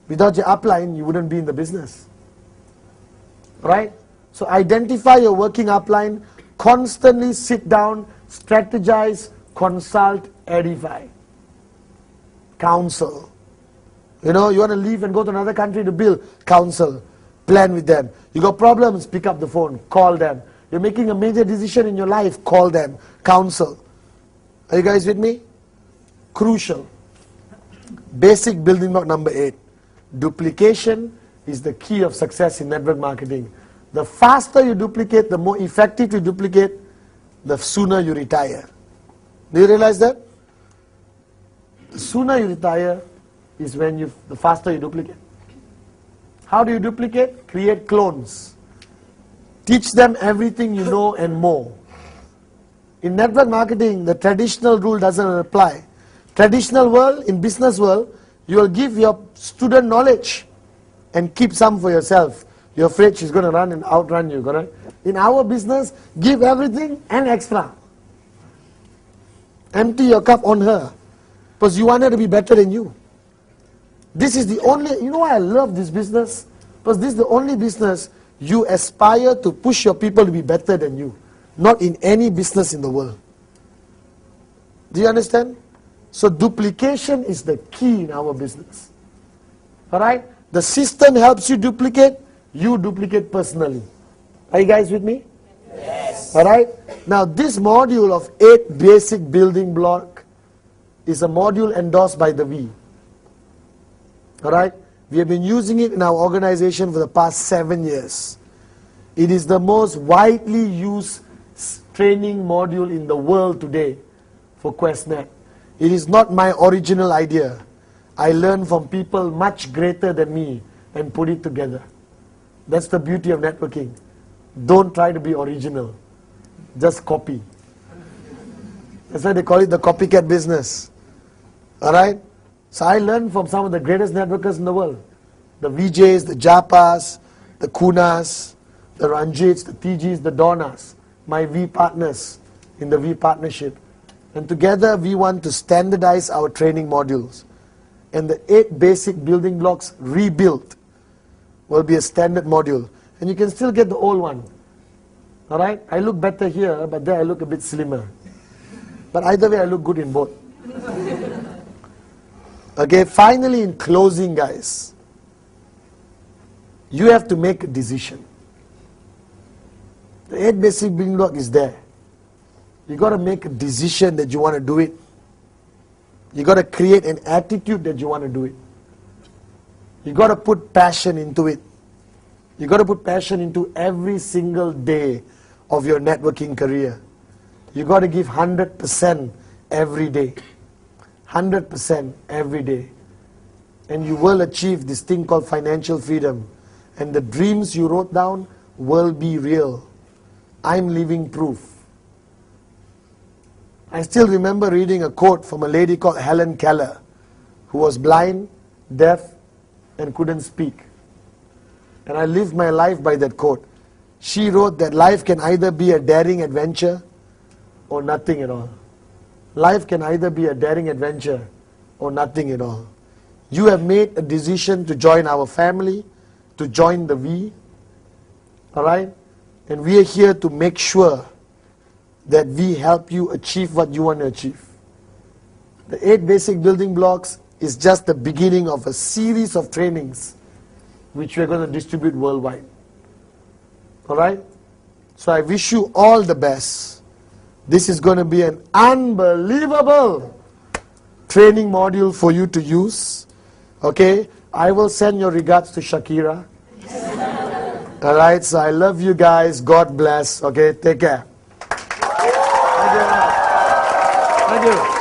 Without your upline, you wouldn't be in the business. Right? So identify your working upline, constantly sit down, strategize, consult, edify. Counsel. You know, you want to leave and go to another country to build, counsel. Plan with them. You got problems, pick up the phone, call them. You're making a major decision in your life, call them, counsel. Are you guys with me? Crucial. Basic building block number 8. Duplication is the key of success in network marketing. The faster you duplicate, the more effective you duplicate, the sooner you retire. Do you realize that? The sooner you retire is when the faster you duplicate. How do you duplicate? Create clones. Teach them everything you know and more. In network marketing, the traditional rule doesn't apply. Traditional world, in business world, you will give your student knowledge and keep some for yourself. You're afraid she's going to run and outrun you, correct? In our business, give everything and extra. Empty your cup on her. Because you want her to be better than you. This is the only, you know why I love this business? Because this is the only business you aspire to push your people to be better than you. Not in any business in the world. Do you understand? So duplication is the key in our business. Alright? The system helps you duplicate personally. Are you guys with me? Yes. Alright? Now this module of 8 basic building block is a module endorsed by the V. Alright? We have been using it in our organization for the past 7 years. It is the most widely used training module in the world today for QuestNet. It is not my original idea. I learned from people much greater than me and put it together. That's the beauty of networking. Don't try to be original. Just copy. That's why they call it the copycat business. Alright? So I learned from some of the greatest networkers in the world. The VJs, the Japas, the Kunas, the Ranjits, the TGs, the Donnas. My V partners in the V partnership. And together we want to standardize our training modules. And the 8 basic building blocks rebuilt will be a standard module. And you can still get the old one. Alright? I look better here, but there I look a bit slimmer. But either way I look good in both. Okay, finally in closing, guys, you have to make a decision. The 8 basic building block is there. You got to make a decision that you want to do it. You got to create an attitude that you want to do it. You got to put passion into it. You got to put passion into every single day of your networking career. You got to give 100% every day. 100% every day. And you will achieve this thing called financial freedom. And the dreams you wrote down will be real. I'm living proof. I still remember reading a quote from a lady called Helen Keller, who was blind, deaf, and couldn't speak. And I lived my life by that quote. She wrote that life can either be a daring adventure or nothing at all. Life can either be a daring adventure or nothing at all. You have made a decision to join our family, to join the V. Alright? And we are here to make sure that we help you achieve what you want to achieve. The 8 basic building blocks is just the beginning of a series of trainings which we are going to distribute worldwide. Alright? So I wish you all the best. This is going to be an unbelievable training module for you to use. Okay? I will send your regards to Shakira. Alright, so I love you guys. God bless. Okay, take care. Thank you. Thank you.